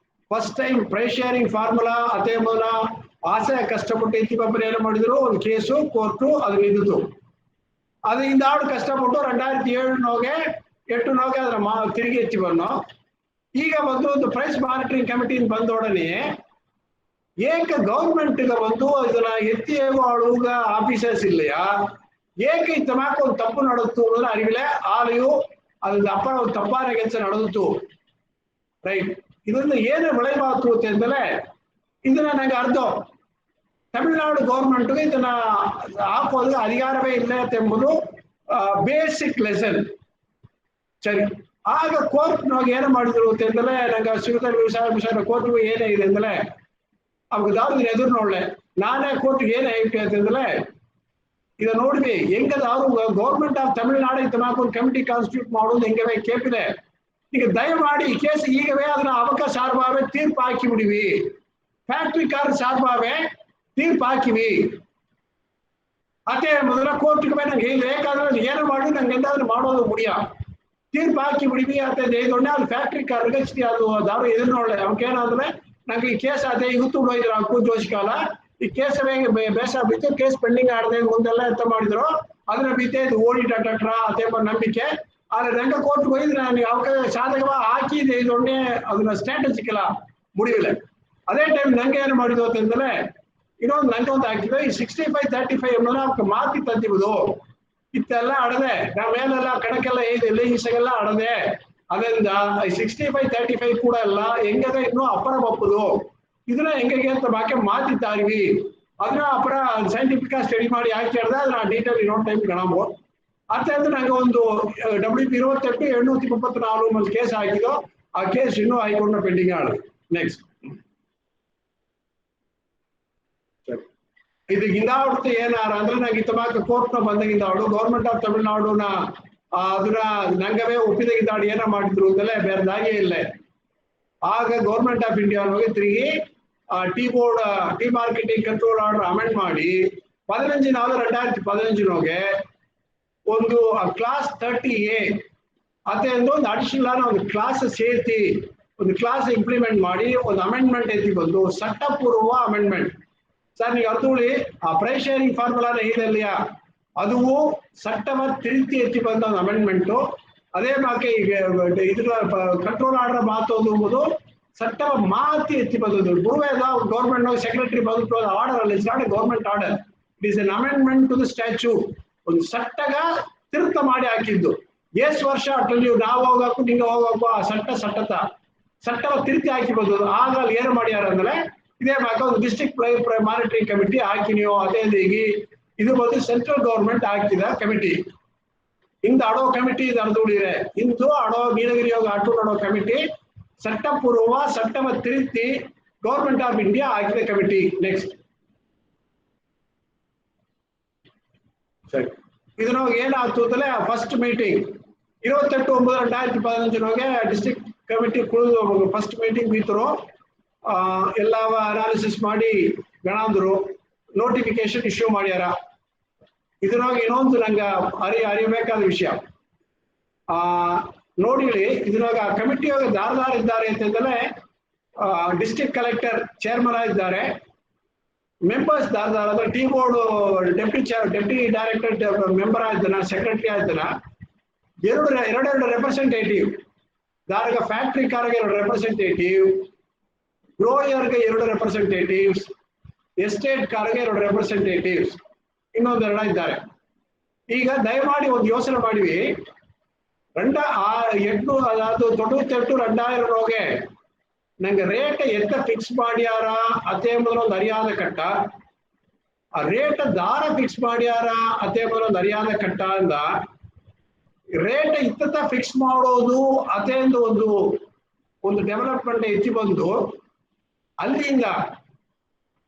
first time price sharing formula ಅದೇ ಮೊದಲ ಆಸೆ ಕಷ್ಟಪಟ್ಟು ಎತ್ತಿಗೊಬ್ಬರು ಏನು ಮಾಡಿದ್ರು ಒಂದು ಕೇಸು ಕೋರ್ಟು ಅದು ನಿಂತಿತು. ಅದು இந்த ஆடு ಕಷ್ಟಪಟ್ಟು 2007 8 ಅದನ್ನ ತಿರುಗಿ ಎತ್ತಿ ಬಂದು ಈಗ ಬಂದು ಒಂದು ಪ್ರೈಸ್ ಮಾನಿಟರಿಂಗ್ ಕಮಿಟಿ ಬಂದೊಡನೆ ಏಕ ಗವರ್ಮೆಂಟ್ ಬಂದು ಇದನ್ನ ಎತ್ತಿ ಆಳುಗ ಆಫೀಸರ್ಸ್ இல்லையா ಏಕ ಇತ್ತಮಾಕ ಒಂದು ತಪ್ಪು ನಡೆದು ಅನ್ನೋದು ಅರಿವಿಲೆ ಆಲೆಯು ಅದು ಅಪ್ಪರ ಒಂದು ತಪ್ಪಾದ ಕೆಲಸ ನಡೆದಿತ್ತು. ರೈಟ್, ಇದನ್ನ ಏನು ವಿளைவாತು ಅಂತಂದ್ರೆ ಇದನ್ನ ನಂಗೆ ಅರ್ಥ ತಮಿಳುನಾಡು ಗವರ್ಮೆಂಟ್ಗೆ ಇದನ್ನ ಹಾಕೋದು ಅಧಿಕಾರವೇ ಇಲ್ಲ ಎಂಬುದು ಬೇಸಿಕ್ ಲೆಸನ್. ಸರಿ, ಆಗ ಕೋರ್ಟ್ ನಾಗ ಏನು ಮಾಡಿದ್ರು ಅಂತಂದ್ರೆ ನಂಗೆ ಸಿಗುತ್ತ ವಿಷಯ ಕೋರ್ಟ್ ಏನೇ ಇದೆ ಅಂದ್ರೆ ಅವಾಗ ದಾವ್ದು ಎದುರು ನೋಡ್ಲೆ ನಾನೇ ಕೋರ್ಟ್ಗೆ ಏನೇ ಹೇಳ್ತೀವಿ ಅಂತಂದ್ರೆ ಇದ ನೋಡ್ವಿ ಹೆಂಗದಾದ್ರು ಗೌರ್ಮೆಂಟ್ ಆಫ್ ತಮಿಳುನಾಡು ಇತ್ತಮಾಕ ಒಂದು ಕಮಿಟಿ ಕಾನ್ಸ್ಟಿಟ್ಯೂಟ್ ಮಾಡೋದು ಹೆಂಗವೇ ಕೇಪಿದೆ. ಈಗ ದಯಮಾಡಿ ಈ ಕೇಸ್ ಈಗವೇ ಅದನ್ನ ಅವಕಾಶ ಸಾರ್ಬಾವೆ ತೀರ್ಪು ಹಾಕಿ ಬಿಡಿವಿ, ಫ್ಯಾಕ್ಟ್ರಿ ಕಾರ್ ಸಾರ್ಬಾವೆ ತೀರ್ಪು ಹಾಕಿವಿ ಅದೇ ಮೊದಲ ಕೋರ್ಟ್ಗೆ ನಂಗೆ ಹೇಳಿ ಬೇಕಾದ್ರೆ ಏನು ಮಾಡಿ ನಂಗೆ ಎಂದಾದ್ರೂ ಮಾಡೋದು ಮುಡಿಯ ತೀರ್ಪು ಹಾಕಿ ಬಿಡಿವಿ ಅಂತ ದೊಡ್ಡ ಅದು ಫ್ಯಾಕ್ಟ್ರಿ ಕಾರ್ ಗಚ್ತಿ ಅದು ದಾರು ಎದುರು ನೋಡ್ಲೆ ಅವಕ್ಕೇನಾದ್ರೆ ನಂಗೆ ಈ ಕೇಸ್ ಅದೇ ಇವತ್ತು ಹೋಯ್ದ್ರು ಅಕ್ಕೂ ಜೋಶಿಕಾಲ ಈ ಕೇಸ್ ಬೇಸ ಬಿತ್ತು ಕೇಸ್ ಪೆಂಡಿಂಗ್ ಆಡದೆ ಮುಂದೆಲ್ಲ ಎಂತ ಮಾಡಿದ್ರು ಅದನ್ನ ಬಿತ್ತೆ ಇದು ಓಡಿ ಡಾಕ್ಟ್ರ ಅದೇ ನಂಬಿಕೆ. ಆದ್ರೆ ನಂಗೆ ಕೋರ್ಟ್ಗೆ ಹೋಯ್ದ್ರೆ ನನಗೆ ಅವಕಾಶ ಸಾಧಕವ ಹಾಕಿದೆ ಇದೊಂದೇ ಅದನ್ನ ಸ್ಟ್ರಾಟಜಿಕ್ ಎಲ್ಲ ಮುಡಿವಿಲ್ಲ. ಅದೇ ಟೈಮ್ ನಂಗೆ ಏನು ಮಾಡಿದ್ರು ಅಂತಂದ್ರೆ ಇನ್ನೊಂದು ನಂಗೆ ಒಂದು ಹಾಕಿದ್ರೆ ಈ 65-35 ಅನ್ನೋದು ಮಾತಿ ತಂದಿಬೋದು ಇತ್ತೆಲ್ಲ ಅಡದೆ ನಾವು ಮೇಲೆಲ್ಲ ಕಣಕ್ಕೆಲ್ಲ ಏನಿಲ್ಲ ಈಸೆಗೆಲ್ಲ ಅಡದೆ ಅದರಿಂದ 65-35 ಕೂಡ ಅಲ್ಲ ಹೆಂಗದ ಇನ್ನೂ ಅಪರ ಬಪ್ಪುದು ಇದನ್ನ ಹೆಂಗೆ ಅಂತ ಬಾಕಿ ಮಾತಿದ್ದಾರಿವಿ ಅದನ್ನ ಅಪರ ಸೈಂಟಿಫಿಕ್ ಸ್ಟಡಿ ಮಾಡಿ ಹಾಕಿ ಹಿಡ್ದೆ ಅದನ್ನ ಡೀಟೇಲ್ ಇನ್ನೊಂದು ಟೈಮ್ ಗಣಮು ಅಂತ ನಂಗೆ ಒಂದು WP 28-834 ಒಂದು ಕೇಸ್ ಹಾಕಿದ್ದು ಆ ಕೇಸ್ ಇನ್ನೂ ಹೈಕೋರ್ಟ್ನ ಪೆಂಡಿಂಗ್ ಆಡದು. ನೆಕ್ಸ್ಟ್ ಇದು ಹಿಂದಾವಡ್ತು ಏನಾರ ಅಂದ್ರೆ ನಂಗೆ ಇತ್ತಮಾಕ ಕೋರ್ಟ್ನ ಬಂದಾಗಿಂದ ಅವಳು ಗೌರ್ಮೆಂಟ್ ಆಫ್ ತಮಿಳುನಾಡುನ ಅದನ್ನ ನಂಗವೇ ಒಪ್ಪಿದಾಗಿದ್ದಾಡು ಏನ ಮಾಡಿದ್ರು ಅಂತಲೇ ಬೇರೆದಾಗೇ ಇಲ್ಲ. ಆಗ ಗೌರ್ಮೆಂಟ್ ಆಫ್ ಇಂಡಿಯಾ ಹೋಗಿ ತಿರುಗಿ tea marketing control order amend ಮಾಡಿ 15/4/2015 ಒಂದು ಕ್ಲಾಸ್ 30A ಅದೇ ಒಂದು ಅಡಿಷನಲ್ ಒಂದು ಕ್ಲಾಸ್ ಸೇರ್ತಿ ಒಂದು ಕ್ಲಾಸ್ ಇಂಪ್ಲಿಮೆಂಟ್ ಮಾಡಿ ಒಂದು ಅಮೆಂಡ್ಮೆಂಟ್ ಎತ್ತಿ ಬಂದು ಚಟ್ಟಪೂರ್ವ ಅಮೆಂಡ್ಮೆಂಟ್. ಸರ್ ನೀವು ಅರ್ಥಳಿ ಆ ಪ್ರೈಸ್ ಶೇರಿಂಗ್ ಫಾರ್ಮುಲಾನ ಇದೆಯಾ ಅದು ಚಟ್ಟವ ತಿರುತಿ ಎತ್ತಿ ಬಂದ ಒಂದು ಅಮೆಂಡ್ಮೆಂಟು. ಅದೇ ಬಾಕಿ ಈಗ ಇದ್ರ ಕಂಟ್ರೋಲ್ ಆರ್ಡರ್ ಮಾತೋದು ಎಂಬುದು ಚಟ್ಟವ ಮಾತಿ ಎತ್ತಿ ಬಂದದ್ದು ಗುರುವೇದ ಗೌರ್ಮೆಂಟ್ ಸೆಕ್ರೆಟರಿ ಬಂದು ಆರ್ಡರ್ ಅಲ್ಲಿ it's not a government order, it is an amendment to the statute. ಒಂದು ಚಟ್ಟಗ ತಿರುತ ಮಾಡಿ ಹಾಕಿದ್ದು ಎಷ್ಟು ವರ್ಷ ಅಟ್ಟಲ್ಲಿ ನಾವು ಹೋಗಕ್ಕೂ ನಿಂಗೆ ಹೋಗಕ್ಕೂ ಆ ಚಟ್ಟವ ತಿರುತಿ ಹಾಕಿ ಬಂದದ್ದು. ಆಗ ಅಲ್ಲಿ ಏನು ಮಾಡ್ಯಾರ ಅಂದ್ರೆ ಇದೇ ಬಾಕ ಒಂದು ಡಿಸ್ಟ್ರಿಕ್ಟ್ ಮಾನಿಟರಿಂಗ್ ಕಮಿಟಿ ಹಾಕಿ ನೀವು ಅದೇ ಇದು ಬಂದು ಸೆಂಟ್ರಲ್ ಗೌರ್ಮೆಂಟ್ ಹಾಕಿದ ಕಮಿಟಿ ಇಂದು ಅಡೋ ಕಮಿಟಿ ಇದು ಅರ್ಧುಳಿದೆ ಇಂದು ಅಡೋ ನೀಲಗಿರಿ ಯೋಗ ಆಟೋ ಅಡೋ ಕಮಿಟಿ ಚಟ್ಟಪೂರ್ವ ಚಟ್ಟವ ತಿರುತಿ ಗೌರ್ಮೆಂಟ್ ಆಫ್ ಇಂಡಿಯಾ ಹಾಕಿದ ಕಮಿಟಿ. ನೆಕ್ಸ್ಟ್ ಸರಿ, ಇದನ್ನ ಏನಾಗ್ತು ಅಂತಲೇ ಫಸ್ಟ್ ಮೀಟಿಂಗ್ 28/9/2015 ಡಿಸ್ಟ್ರಿಕ್ಟ್ ಕಮಿಟಿ ಕುಳಿದು ಫಸ್ಟ್ ಮೀಟಿಂಗ್ ಬೀತರು ಎಲ್ಲ ಅನಾಲಿಸಿಸ್ ಮಾಡಿ ಗಣಾಂದ್ರು ನೋಟಿಫಿಕೇಶನ್ ಇಶ್ಯೂ ಮಾಡ್ಯಾರ. ಇದ್ರಾಗ ಇನ್ನೊಂದು ನಂಗೆ ಅರಿಬೇಕಾದ ವಿಷಯ ನೋಡಿಲಿ ಇದ್ರಾಗ ಕಮಿಟಿಯಾಗ ದಾರದಾರ ಇದ್ದಾರೆ ಅಂತಂದ್ರೆ ಡಿಸ್ಟ್ರಿಕ್ಟ್ ಕಲೆಕ್ಟರ್ ಚೇರ್ಮನ್ ಆಗಿದ್ದಾರೆ, ಮೆಂಬರ್ಸ್ ದಾರದಾರ ಅಂದ್ರೆ tea board deputy director member ಆಗಿದ್ದಾನ, ಸೆಕ್ರೆಟರಿ ಆಗಿದ್ದಾನ, ಎರಡು ರೆಪ್ರೆಸೆಂಟೇಟಿವ್ ದಾರಗ ಫ್ಯಾಕ್ಟ್ರಿ ಕಾರ್ಗೆ 2 ರೆಪ್ರೆಸೆಂಟೇಟಿವ್, ಗ್ರೋಯರ್ಗೆ 2 ರೆಪ್ರೆಸೆಂಟೇಟಿವ್ಸ್, ಎಸ್ಟೇಟ್ ಕಾರ್ಗೆ 2 ರೆಪ್ರೆಸೆಂಟೇಟಿವ್ಸ್, ಇನ್ನೊಂದು 2 ಇದ್ದಾರೆ. ಈಗ ದಯಮಾಡಿ ಒಂದು ಯೋಚನೆ ಮಾಡಿವಿ 98-2000 ನಂಗೆ ರೇಟ್ ಎತ್ತ ಫಿಕ್ಸ್ ಮಾಡ್ಯಾರ ಅದೇ ಮೊದಲು ಒಂದು ಅರಿಯಾದ ಕಟ್ಟ ಆ ರೇಟ್ ದಾರ ಫಿಕ್ಸ್ ಮಾಡ್ಯಾರ ಅದೇ ಮೊದಲು ಒಂದು ಅರಿಯಾದ ಕಟ್ಟ ಅಂದ ರೇಟ್ ಇತ್ತ ಫಿಕ್ಸ್ ಮಾಡೋದು ಅದೇ ಒಂದು ಡೆವಲಪ್ಮೆಂಟ್ ಎತ್ತಿ ಬಂದು ಅಲ್ಲಿಂದ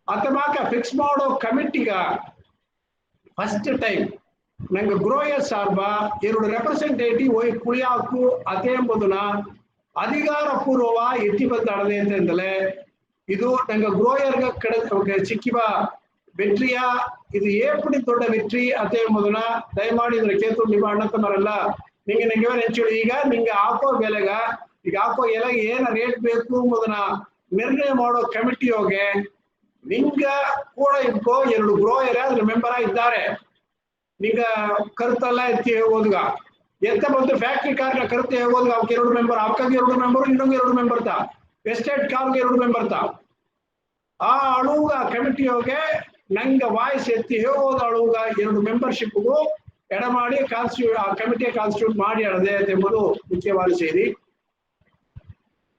ಅತಮಾಕ ಫಿಕ್ಸ್ ಮಾಡೋ ಕಮಿಟಿಗ ಫಸ್ಟ್ ಟೈಮ್ ನಂಗೆ ಗ್ರೋಯರ್ ಸಾರ್ಬ 2 ರೆಪ್ರೆಸೆಂಟೇಟಿವ್ ಕುಳಿಯಾಕು ಅದೇ ಎಂಬುದನ್ನ ಅಧಿಕಾರ ಪೂರ್ವ ಎತ್ತಿ ಬಂದಾಡದೆ ಅಂತಂದಲೇ ಇದು ನಂಗೆ ಗ್ರೋಯರ್ಗ ಕಡೆ ಸಿಕ್ಕಿವ ವೆಟ್ರಿಯ ಇದು ಏಪಡಿ ದೊಡ್ಡ ವೆಟ್ರಿ ಅದೇ ಎಂಬುದನ್ನ ದಯಮಾಡಿ ಇದ್ರ ಕೇತು ನಿಮ್ಮ ಅಣ್ಣ ತಮ್ಮರೆಲ್ಲ ನಂಗೆ ನೆಂಚುಳಿ ಈಗ ನಿಂಗೆ ಹಾಕೋ ಬೆಲೆಗ ಈಗ ಹಾಕೋ ಎಲೆಗೆ ಏನ ರೇಟ್ ಬೇಕು ಎಂಬುದನ್ನ ನಿರ್ಣಯ ಮಾಡೋ ಕಮಿಟಿಯೋಗೆ ನಿಂಗ ಕೂಡ ಇದ್ಕೋ 2 ಗ್ರೋಯರ್ ಅದ್ರ ಮೆಂಬರ್ ಆಗಿದ್ದಾರೆ. ನಿಂಗ ಕರುತೆಲ್ಲ ಎತ್ತಿ ಹೋಗೋದ್ಗ ಎಂತ ಬಂದು ಫ್ಯಾಕ್ಟ್ರಿ ಕಾರ್ನ ಕರುತೆ ಹೋಗೋದ್ಗ ಅವಕ್ಕೆ 2 ಮೆಂಬರ್, ಅವಕಾಗ 2 ಮೆಂಬರ್, ಇನ್ನೊಂದು 2 ಮೆಂಬರ್ ತಾ, ಎಸ್ಟೇಟ್ ಕಾರ್ಗೆ 2 ಮೆಂಬರ್ ತಾ. ಆ ಅಳುಗ ಕಮಿಟಿಯೋಗೆ ನಂಗೆ ವಾಯ್ಸ್ ಎತ್ತಿ ಹೋಗೋದು ಅಳುಗ 2 ಮೆಂಬರ್ಶಿಪ್ಗೂ ಎಡ ಮಾಡಿ ಆ ಕಮಿಟಿಯ ಕಾನ್ಸ್ಟಿಟ್ಯೂಟ್ ಮಾಡಿ ಅಳದೆ ಎಂಬುದು ಮುಖ್ಯವಾದ ಸೇರಿ.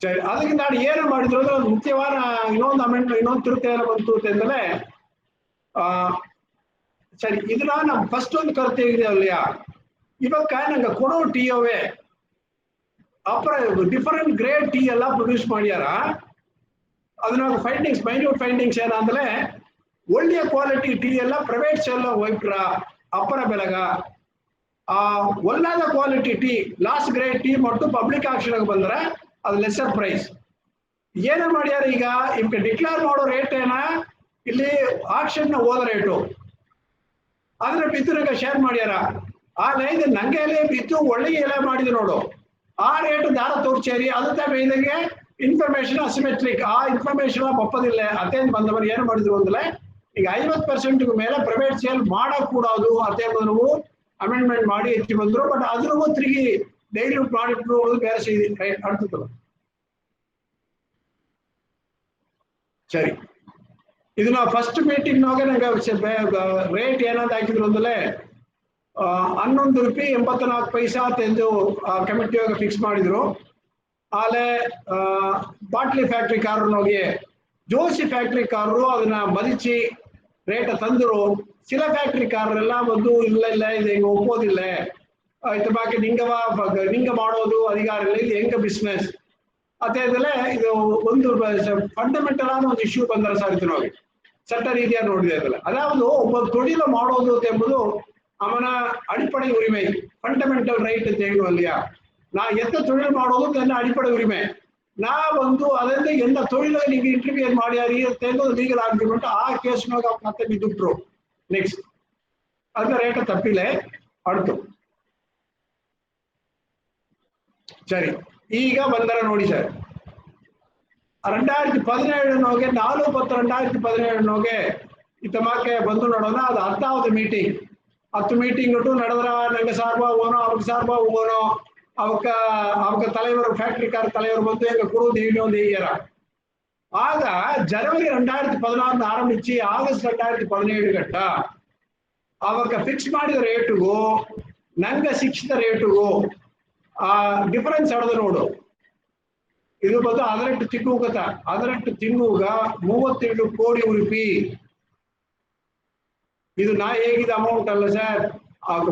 ಸರಿ, ಅದಕ್ಕೆ ನಾನು ಏನು ಮಾಡಿದ್ರು ಅಂದ್ರೆ ಒಂದು ಮುಖ್ಯವಾದ ಇನ್ನೊಂದು ಅಮೆಂಡ್ ಇನ್ನೊಂದು ತಿರುಪತಿ ಬಂತು ಅಂತಂದ್ರೆ ಸರಿ ಇದನ್ನ ನಮ್ ಫಸ್ಟ್ ಒಂದು ಕರೆಕ್ಟ್ ಇದೆ ಅಲ್ಲಿಯ ಇವಾಗ ನಂಗೆ ಕೊಡೋ ಟಿ ಅವೇ ಅಪ್ರ ಡಿಫರೆಂಟ್ ಗ್ರೇಡ್ ಟೀ ಎಲ್ಲ ಪ್ರೊಡ್ಯೂಸ್ ಮಾಡ್ಯಾರ. ಅದನ್ನ ಫೈಂಡಿಂಗ್ಸ್ ಮೈನ್ಯೂಟ್ ಫೈಂಡಿಂಗ್ಸ್ ಏನಂದ್ರೆ ಒಳ್ಳೆಯ ಕ್ವಾಲಿಟಿ ಟೀ ಎಲ್ಲ ಪ್ರೈವೇಟ್ ಸೆಲ್ ಹೋಗ್ಬಿಟ್ರ ಅಪ್ಪರ ಬೆಳಗ ಒಳ್ಳಾದ quality tea last grade tea ಮತ್ತು ಪಬ್ಲಿಕ್ ಆಕ್ಷನ್ ಬಂದ್ರೆ ಅದು ಲೆಸರ್ ಪ್ರೈಸ್. ಏನ ಮಾಡ್ಯಾರ ಈಗ ಇವ್ಕೆ ಡಿಕ್ಲೇರ್ ಮಾಡೋ ರೇಟ್ ಏನ ಇಲ್ಲಿ ಆಕ್ಷನ್ ಹೋದ ರೇಟು ಆದ್ರೆ ಬಿದ್ದು ನಂಗೆ ಶೇರ್ ಮಾಡ್ಯಾರ. ಆ ಇದು ನಂಗೆ ಎಲೆ ಬಿದ್ದು ಒಳ್ಳೆಯ ಎಲೆ ಮಾಡಿದೆ ನೋಡು ಆ ರೇಟ್ ದಾರ ತೋರ್ಸೇರಿ ಅದಕ್ಕೆ ಮೇಲಿಗೆ ಇನ್ಫಾರ್ಮೇಶನ್ ಅಸಿಮೆಟ್ರಿಕ್ ಆ ಇನ್ಫಾರ್ಮೇಶನ್ ಒಪ್ಪದಿಲ್ಲ ಅದೇನ್ ಬಂದವರು ಏನು ಮಾಡಿದ್ರು ಅಂದ್ರೆ ಈಗ 50% ಮೇಲೆ ಪ್ರೈವೇಟ್ ಸೇಲ್ ಮಾಡಕೂಡದು ಅದೇ ನಾವು ಅಮೆಂಡ್ಮೆಂಟ್ ಮಾಡಿ ಎತ್ತಿ ಬಂದ್ರು. ಬಟ್ ಅದ್ರೂ ತಿರುಗಿ ಡೈಲಿ ಮಾಡಿಟ್ರು ಬೇರೆ ಸೇರಿ ಅಡ್ತದಲ್ಲ. ಸರಿ, ಇದನ್ನ ಫಸ್ಟ್ ಮೀಟಿಂಗ್ ನಾಗೆ ನಂಗೆ ರೇಟ್ ಏನಂತ ಹಾಕಿದ್ರು ಅಂದ್ರೆ 11 ರೂಪಾಯಿ 84 ಪೈಸಾ ಎಂದು ಕಮಿಟಿಯಾಗ ಫಿಕ್ಸ್ ಮಾಡಿದ್ರು. ಆಲೆ ಬಾಟ್ಲಿ ಫ್ಯಾಕ್ಟ್ರಿ ಕಾರನೋಗಿ ಜೋಶಿ ಫ್ಯಾಕ್ಟ್ರಿ ಕಾರರು ಅದನ್ನ ಮದಿಚಿ ರೇಟ್ ತಂದರು. ಚಿಲ ಫ್ಯಾಕ್ಟ್ರಿ ಕಾರರೆಲ್ಲ ಬಂದು ಇಲ್ಲ ಇದು ಹೆಂಗ ಒಪ್ಪೋದಿಲ್ಲ ಆಯ್ತು ಬಾಕಿ ನಿಂಗ ಮಾಡೋದು ಅಧಿಕಾರ ಇಲ್ಲ ಇದು ಹೆಂಗ ಬಿಸ್ನೆಸ್ ಅದೇಲೆ ಇದು ಒಂದು ಫಂಡಮೆಂಟಲ್ ಆದ ಒಂದು ಇಶ್ಯೂ ಬಂದರೆ ಸಾರಿತನೋಗಿ ಚಟ್ಟ ರೀತಿಯಾಗಿ ನೋಡಿದೆ ಅದಲ್ಲ. ಅದಾವುದು ಒಬ್ಬ ತೊಡಿಲು ಮಾಡೋದು ಎಂಬುದು ಅವನ ಅಡಿಪಡೆ ಉರಿಮೆ ಫಂಡಮೆಂಟಲ್ ರೈಟ್ ಅಂತ ಹೇಳುವಲ್ಲಿಯ ನಾ ಎಂತ ತೊழிಲು ಮಾಡೋದು ತನ್ನ ಅಡಿಪಡೆ ಉರಿಮೆ. ನಾ ಒಂದು ಅದರಿಂದ ಎಂತ ತೊழிಲು ನಿಂಗೆ ಇಂಟರ್ವ್ಯೂ ಮಾಡ್ಯಾರಿ ಅಂತ ಲೀಗಲ್ ಆರ್ಗ್ಯುಮೆಂಟ್ ಆ ಕೇಸ್ನಾಗ ಮತ್ತೆ ಬಿದ್ದುಬಿಟ್ರು. ನೆಕ್ಸ್ಟ್ ಅದ್ರ ರೇಟ್ ತಪ್ಪಿಲೆ ಅಡ್ತು. ಸರಿ, ಈಗ ಬಂದರ ನೋಡಿ ಸರ್ 2017 4/10/2017 ಇತ್ತಮಾಕೆ ಬಂದು ನೋಡೋಣ. ಅದು 10வது ಮೀಟಿಂಗ್ 10 ಮೀಟಿಂಗ್ ನಡೆದ್ರ ನಂಗೆ ಸಾರ್ಬಾ ಹೋಗೋನೋ ಅವ್ರಿಗೆ ಸಾರ್ಬಾ ಹೋಗೋನೋ ಅವಕ್ಕ தலைவர் ಫ್ಯಾಕ್ಟ್ರಿ ಕಾರ್ தலைவர் ಬಂದು எங்க குரு தேவியோம் தேய்யற. ಆಗ ಜನವರಿ 2016 ಆರಂಭಿಸಿ ಆಗಸ್ಟ್ 2017 ಗಂಟ ಅವಕ್ಕ ಫಿಕ್ಸ್ ಮಾಡಿದ ರೇಟುಗೂ ನಂಗೆ ಶಿಕ್ಷಿತ ರೇಟುಗೂ ಡಿಫರೆನ್ಸ್ ಹೊಡೆದು ನೋಡು. ಇದು ಬಂದು 18 ತಿಂಗಳಗ 37 ಕೋಟಿ ರೂಪಾಯಿ. ಇದು ನಾ ಹೇಗಿದ ಅಮೌಂಟ್ ಅಲ್ಲ sir,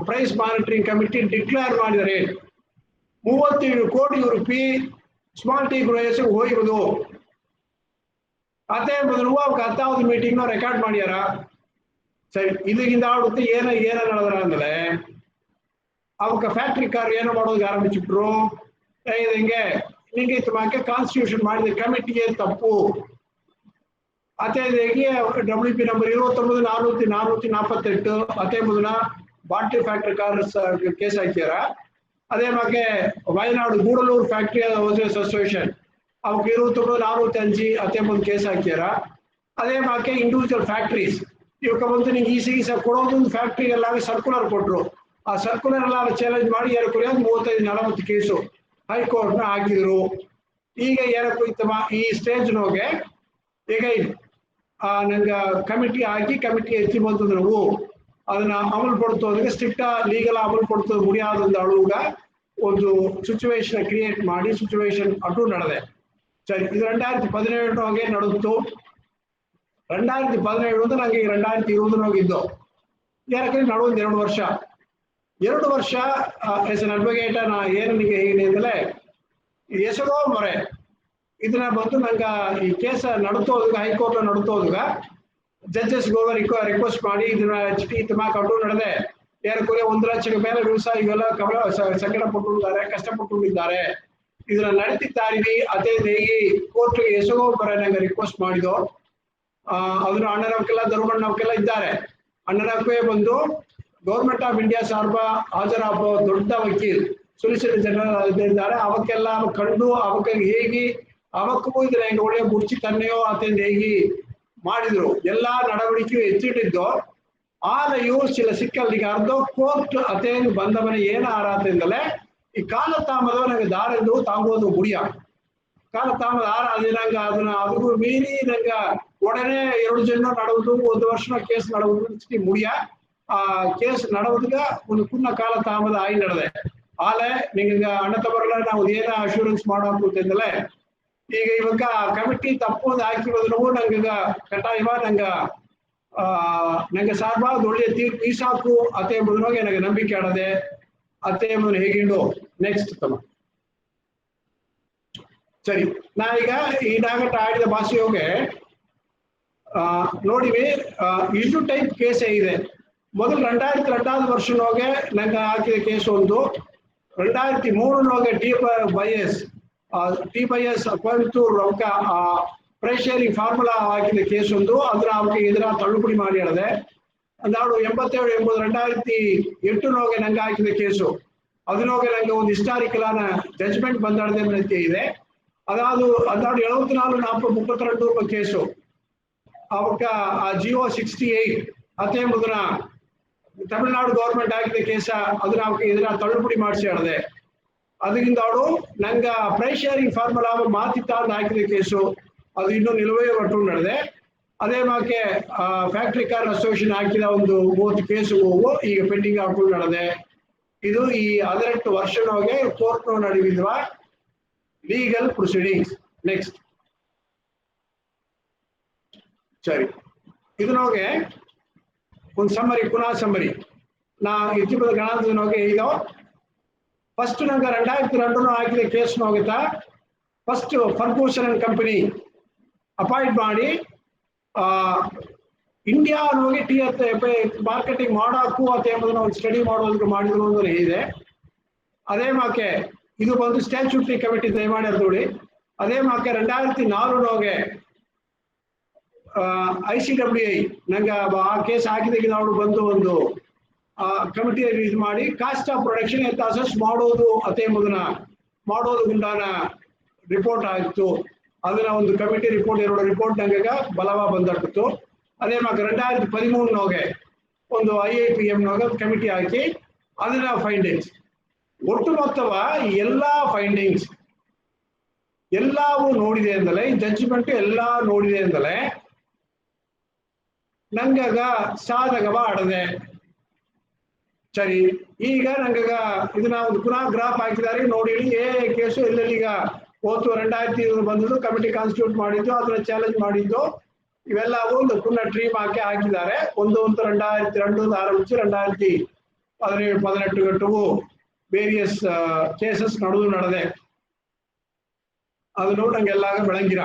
price monitoring committee declare ಮಾಡಿದ ರೇಟ್ 37 ಕೋಟಿ ರೂಪಾಯಿ ಸ್ಮಾಲ್ ಟೀ ಗ್ರೋಯರ್ಸ್ ಹೋಗಿರೋದು. ಅದೇ ಮೊದಲು 10வது ಮೀಟಿಂಗ್ ರೆಕಾರ್ಡ್ ಮಾಡ್ಯಾರ. ಸರಿ, ಇದಕ್ಕಿಂತ ಆಡುತ್ತೆ ಏನ ನಡೆದ್ರ ಅಂದ್ರೆ ಅವಕ್ಕ ಫ್ಯಾಕ್ಟ್ರಿ ಕಾರ್ ಏನೋ ಮಾಡೋದು ಆರಂಭಿಸಿಬಿಟ್ರು. ಹಿಂಗೆ ನಿಂಗೆ ಮಾಕೆ ಕಾನ್ಸ್ಟಿಟ್ಯೂಷನ್ ಮಾಡಿದ ಕಮಿಟಿಗೆ ತಪ್ಪು ಅದೇ WP ನಂಬರ್ 29/448 ಅದೇ ಮೊದಲ ಬಾಟ್ಲಿ ಫ್ಯಾಕ್ಟ್ರಿ ಕಾರ್ ಕೇಸ್ ಹಾಕ್ಯಾರ. ಅದೇ ಮಾಕೆ ವಯನಾಡು ಗೂಡಲೂರು ಫ್ಯಾಕ್ಟ್ರಿ ಅಸೋಸಿಯೇಷನ್ ಅವಕ್ಕೆ 29/405 ಅದೇ ಒಂದು ಕೇಸ್ ಹಾಕ್ಯಾರ. ಅದೇ ಮಾಕೆ ಇಂಡಿವಿಜುವಲ್ ಫ್ಯಾಕ್ಟ್ರೀಸ್ ಇವಕ್ಕೆ ಬಂದು ನಿಂಗೆ ಈಸ ಕೊಡೋದೊಂದು ಫ್ಯಾಕ್ಟ್ರಿ ಎಲ್ಲ ಸರ್ಕ್ಯುಲರ್ ಕೊಟ್ರು. ಆ ಸರ್ಕ್ಯುಲರ್ ಎಲ್ಲ ಚಾಲೆಂಜ್ ಮಾಡಿ 35-40 ಕೇಸು ಹೈಕೋರ್ಟ್ನ ಹಾಕಿದ್ರು. ಈಗ ಏನಕ್ಕೂ ಈ ಸ್ಟೇಜ್ನೋಗೆ ಈಗ ನಂಗೆ ಕಮಿಟಿ ಹಾಕಿ ಕಮಿಟಿ ಎತ್ತಿ ಬಂತು ನಾವು ಅದನ್ನ ಅಮಲು ಪಡ್ತೋದಕ್ಕೆ ಸ್ಟ್ರಿಕ್ಟ್ ಲೀಗಲ್ ಅಮಲು ಪಡ್ತೋದು ಮುಡಿಯಾದ ಅಳುಗ ಒಂದು ಸಿಚುವೇಶನ್ ಕ್ರಿಯೇಟ್ ಮಾಡಿ ಸಿಚುವೇಶನ್ ಅಟು ನಡೆದೆ. ಸರಿ, ಇದು 2017 ನಡೆದಿತ್ತು. 2017 ಅಂದ್ರೆ ನಂಗೆ 2020 ಹೋಗಿದ್ದು ಯಾಕಂದ್ರೆ ನಡುವಂದು 2 ವರ್ಷ ಎಸ್ ಎನ್ ಅಡ್ವೊಕೇಟ್ ನಾ ಏನು ನಿಮಗೆ ಹೇಳಿ ಅಂದ್ರೆ ಎಸಗೋ ಮೊರೆ ಇದನ್ನ ಬಂದು ನಂಗೆ ಈ ಕೇಸ ನಡ್ತೋದಾಗ ಹೈಕೋರ್ಟ್ ನಡ್ತೋದಾಗ ಜಡ್ಜಸ್ ರಿಕ್ವೆಸ್ಟ್ ಮಾಡಿ ಇದನ್ನ ಕಟ್ಟು ನಡೆದೆ. ಏರಕೂರೆ 1 ಲಕ್ಷದ ಮೇಲೆ ವ್ಯವಸಾಯಿಗಳ ಸಂಕಟ ಪಟ್ಟಿದ್ದಾರೆ, ಕಷ್ಟಪಟ್ಟಿದ್ದಾರೆ. ಇದನ್ನ ನಡೀತಿದ್ದಾರಿ ಅದೇ ಹೇಗೆ ಕೋರ್ಟ್ಗೆ ಎಸಗೋ ಮೊರೆ ನಂಗೆ ರಿಕ್ವೆಸ್ಟ್ ಮಾಡಿದೋ. ಅದನ್ನ ಅಣ್ಣನವಕ್ಕೆಲ್ಲ ಧರ್ಮಣ್ಣವಕ್ಕೆಲ್ಲ ಇದ್ದಾರೆ. ಅಣ್ಣನವೇ ಬಂದು ಗೌರ್ಮೆಂಟ್ ಆಫ್ ಇಂಡಿಯಾ ಸಾರ್ಬ ಹಾಜರಾಗುವ ದೊಡ್ಡ ವಕೀಲ್ ಸೊಲಿಸಿಟರ್ ಜನರಲ್ ಇದ್ದಾರೆ. ಅವಕ್ಕೆಲ್ಲ ಕಂಡು ಅವಕ್ಕೆ ಹೇಗೆ ಅವಕ್ಕೂ ಇದ್ರೆ ಹೆಂಗೆ ಒಳ್ಳೆ ಮುಚ್ಚಿ ತನ್ನೆಯೋ ಅತಂದು ಹೇಗಿ ಮಾಡಿದ್ರು ಎಲ್ಲಾ ನಡವಳಿಕೆಯು ಎತ್ತಿಟ್ಟಿದ್ದು ಆಲೆಯು ಚಿಲ ಸಿಕ್ಕಲ್ಲಿಗೆ ಅರ್ಧ ಕೋರ್ಟ್ ಅತೇನು ಬಂದವನ ಏನ ಆರಾತಿಂದಲೇ ಈ ಕಾಲತಾಮದವ ನಂಗೆ ದಾರೆಂದು ತಾಂಗೋದು ಮುಡಿಯ ಕಾಲತಾಮದ ಆರಾಧಿನಂಗ ಅದನ್ನ ಅದಕ್ಕೂ ಮೀರಿ ನಂಗ ಒಡನೆ 2 ಜನ ನಡುವುದು 1 ವರ್ಷ ಕೇಸ್ ನಡುವುದು ಮುಡಿಯ ಆ ಕೇಸ್ ನಡುವುದಗ ಒಂದು ಕುನ್ನ ಕಾಲತಾಮದ ಆಯಿ ನಡೆದೆ ಆಲೆ ನಿಂಗ ಅಣ್ಣತ ಬರಲ್ಲ ನಾವು ಏನ ಅಶ್ಯೂರೆನ್ಸ್ ಮಾಡಾಕಂತಂದಲೇ ಈಗ ಇವಾಗ ಕಮಿಟಿ ತಪ್ಪೋದು ಹಾಕಿರೋದ್ರೂ ನಂಗ ಕಟಾಯವ ನಂಗೆ ಸಾರ್ಬಾದ್ ಒಳ್ಳೆಯ ತೀರ್ಪು ಈ ಸಾಕು ಅತ್ತೆ ಎಂಬುದಕ್ಕೆ ನನಗೆ ನಂಬಿಕೆ ಆಡದೆ ಅತ್ತೆ ಎಂಬುದನ್ನು ಹೇಗಿಂಡು ನೆಕ್ಸ್ಟ್ ತಮ್ಮ ಸರಿ ನಾ ಈಗ ಈ ನಾಗಟ್ಟ ಆಡಿದ ಭಾಷೆಯೋಗೆ ನೋಡಿವಿ ಇಷ್ಟು ಟೈಪ್ ಕೇಸೇ ಇದೆ ಮೊದಲು 2002 ವರ್ಷನೋಗೆ ನಂಗೆ ಹಾಕಿದ ಕೇಸ್ ಒಂದು 2003 ಟಿ ಬೈ ಎಸ್ ಕೊಯಂಬತ್ತೂರು ಅವಕ ಪ್ರೈಸ್ ಶೇರಿಂಗ್ ಫಾರ್ಮುಲಾ ಹಾಕಿದ ಕೇಸ್ ಒಂದು ಅದರ ಅವಕ್ಕೆ ಎದುರ ತಳ್ಳುಪಡಿ ಮಾಡಿ ಹೇಳಿದೆ ಅದಾಡು 87 ಎಂಬುದು 2008 ನಂಗೆ ಹಾಕಿದ ಕೇಸು ಅದನ್ನೋಗೆ ನಂಗೆ ಒಂದು ಹಿಸ್ಟಾರಿಕಲ್ ಆನ ಜಜ್ಮೆಂಟ್ ಬಂದಾಡದೆ ಇದೆ ಅದಾದು 74 ಕೇಸು ಅವಕ್ಕ ಆ ಜಿಯೋ 68 ಅತ್ತೆ ಎಂಬುದನ್ನ ತಮಿಳುನಾಡು ಗೌರ್ಮೆಂಟ್ ಹಾಕಿದ ಕೇಸ ಅದನ್ನ ಅವಕ್ಕೆ ಎದುರ ತಳ್ಳುಪಡಿ ಮಾಡಿಸಿ ಹೇಳಿದೆ ಅದರಿಂದ ಅವಳು ನಂಗ ಪ್ರೈಸ್ ಶೇರಿಂಗ್ ಫಾರ್ಮುಲಾ ಮಾತಿತ್ತ ಅಂತ ಹಾಕಿದ ಕೇಸು ಅದು ಇನ್ನೂ ನಿಲುವೇ ಒಟ್ಟು ನಡೆದೆ ಅದೇ ಮಾಕೆ ಫ್ಯಾಕ್ಟ್ರಿ ಕಾರ್ ಅಸೋಸಿಯೇಷನ್ ಹಾಕಿದ ಒಂದು 30 ಕೇಸುಗಳು ಈಗ ಪೆಂಡಿಂಗ್ ಹಾಕೊಂಡು ನಡೆದೆ ಇದು ಈ 18 ವರ್ಷನೊಳಗೆ ಕೋರ್ಟ್ ನಡೆಯುವ ಲೀಗಲ್ ಪ್ರೊಸೀಡಿಂಗ್ಸ್ ನೆಕ್ಸ್ಟ್ ಸರಿ ಇದನ್ನೋಗೆ ಒಂದು ಸಮ್ಮರಿ ಪುನಃ ಸಮ್ಮರಿ ನಾ ಇತಿಪದ ಗಣಾಂಕದನೋಗೆ ಈಗ ಫಸ್ಟ್ ನಂಗೆ 2002 ಹಾಕಿದ ಕೇಸ್ ಹೋಗುತ್ತಾ first Ferguson and company appoint ಮಾಡಿ ಇಂಡಿಯಾ ಹೋಗಿ ಟಿ ಮಾರ್ಕೆಟಿಂಗ್ ಮಾಡಾಕು ಅಂತ ಎಂಬುದನ್ನ ಒಂದು ಸ್ಟಡಿ ಮಾಡೋದಕ್ಕೆ ಮಾಡಿದ್ರು ಅಂದ್ರೆ ಇದೆ ಅದೇ ಮಾಕೆ ಇದು ಬಂದು ಸ್ಟ್ಯಾಚ್ಯೂಟರಿ ಕಮಿಟಿ ದಯಮಾಡಿ ನೋಡಿ ಅದೇ ಮಾಕೆ 2004 ICWI ನಂಗೆ ಆ ಕೇಸ್ ಹಾಕಿದಾಗ ನಾವು ಬಂದು ಒಂದು ಕಮಿಟಿ ರಿಲೀಸ್ ಮಾಡಿ ಕಾಸ್ಟ್ ಆಫ್ ಪ್ರೊಡಕ್ಷನ್ ಅಸೆಸ್ ಮಾಡೋದು ಅದೇ ಎಂಬುದನ್ನ ಮಾಡೋದು ಗುಂಡಾನ ರಿಪೋರ್ಟ್ ಆಗಿತ್ತು ಅದನ್ನ ಒಂದು ಕಮಿಟಿ ರಿಪೋರ್ಟ್ 2 ರಿಪೋರ್ಟ್ ನಂಗೆ ಬಲವ ಬಂದಿತ್ತು ಅದೇ ಮಾಕ 2013 ಒಂದು IIPM ಕಮಿಟಿ ಹಾಕಿ ಅದನ್ನ ಫೈಂಡಿಂಗ್ಸ್ ಒಟ್ಟು ಮೊತ್ತವ ಎಲ್ಲಾ ಫೈಂಡಿಂಗ್ಸ್ ಎಲ್ಲವೂ ನೋಡಿದೆ ಅಂದಲೇ ಜಡ್ಜ್ಮೆಂಟ್ ಎಲ್ಲಾ ನೋಡಿದೆ ಅಂದಲೇ ನಂಗಗ ಸಾಧಕವ ಆಡದೆ ಸರಿ ಈಗ ನಂಗಗ ಇದನ್ನ ಒಂದು ಪುನಃ ಗ್ರಾಫ್ ಹಾಕಿದ್ದಾರೆ ನೋಡಿ ಕೇಸು ಎಲ್ಲೆಲ್ಲಿಗ ಹೋತು 2000 ಬಂದಿದ್ದು ಕಮಿಟಿ ಕಾನ್ಸ್ಟಿಟ್ಯೂಟ್ ಮಾಡಿದ್ದು ಅದನ್ನ ಚಾಲೆಂಜ್ ಮಾಡಿದ್ದು ಇವೆಲ್ಲವೂ ಒಂದು ಪುನಃ ಟ್ರೀಮ್ ಹಾಕಿದ್ದಾರೆ ಒಂದು 2002 ಆರಂಭಿಸಿ 2017 ಗಂಟೆಗೂ ವೇರಿಯಸ್ ಕೇಸಸ್ ನಡೆದೆ ಅದು ನೋಡಿ ನಂಗೆಲ್ಲ ಬೆಳಂಗಿರ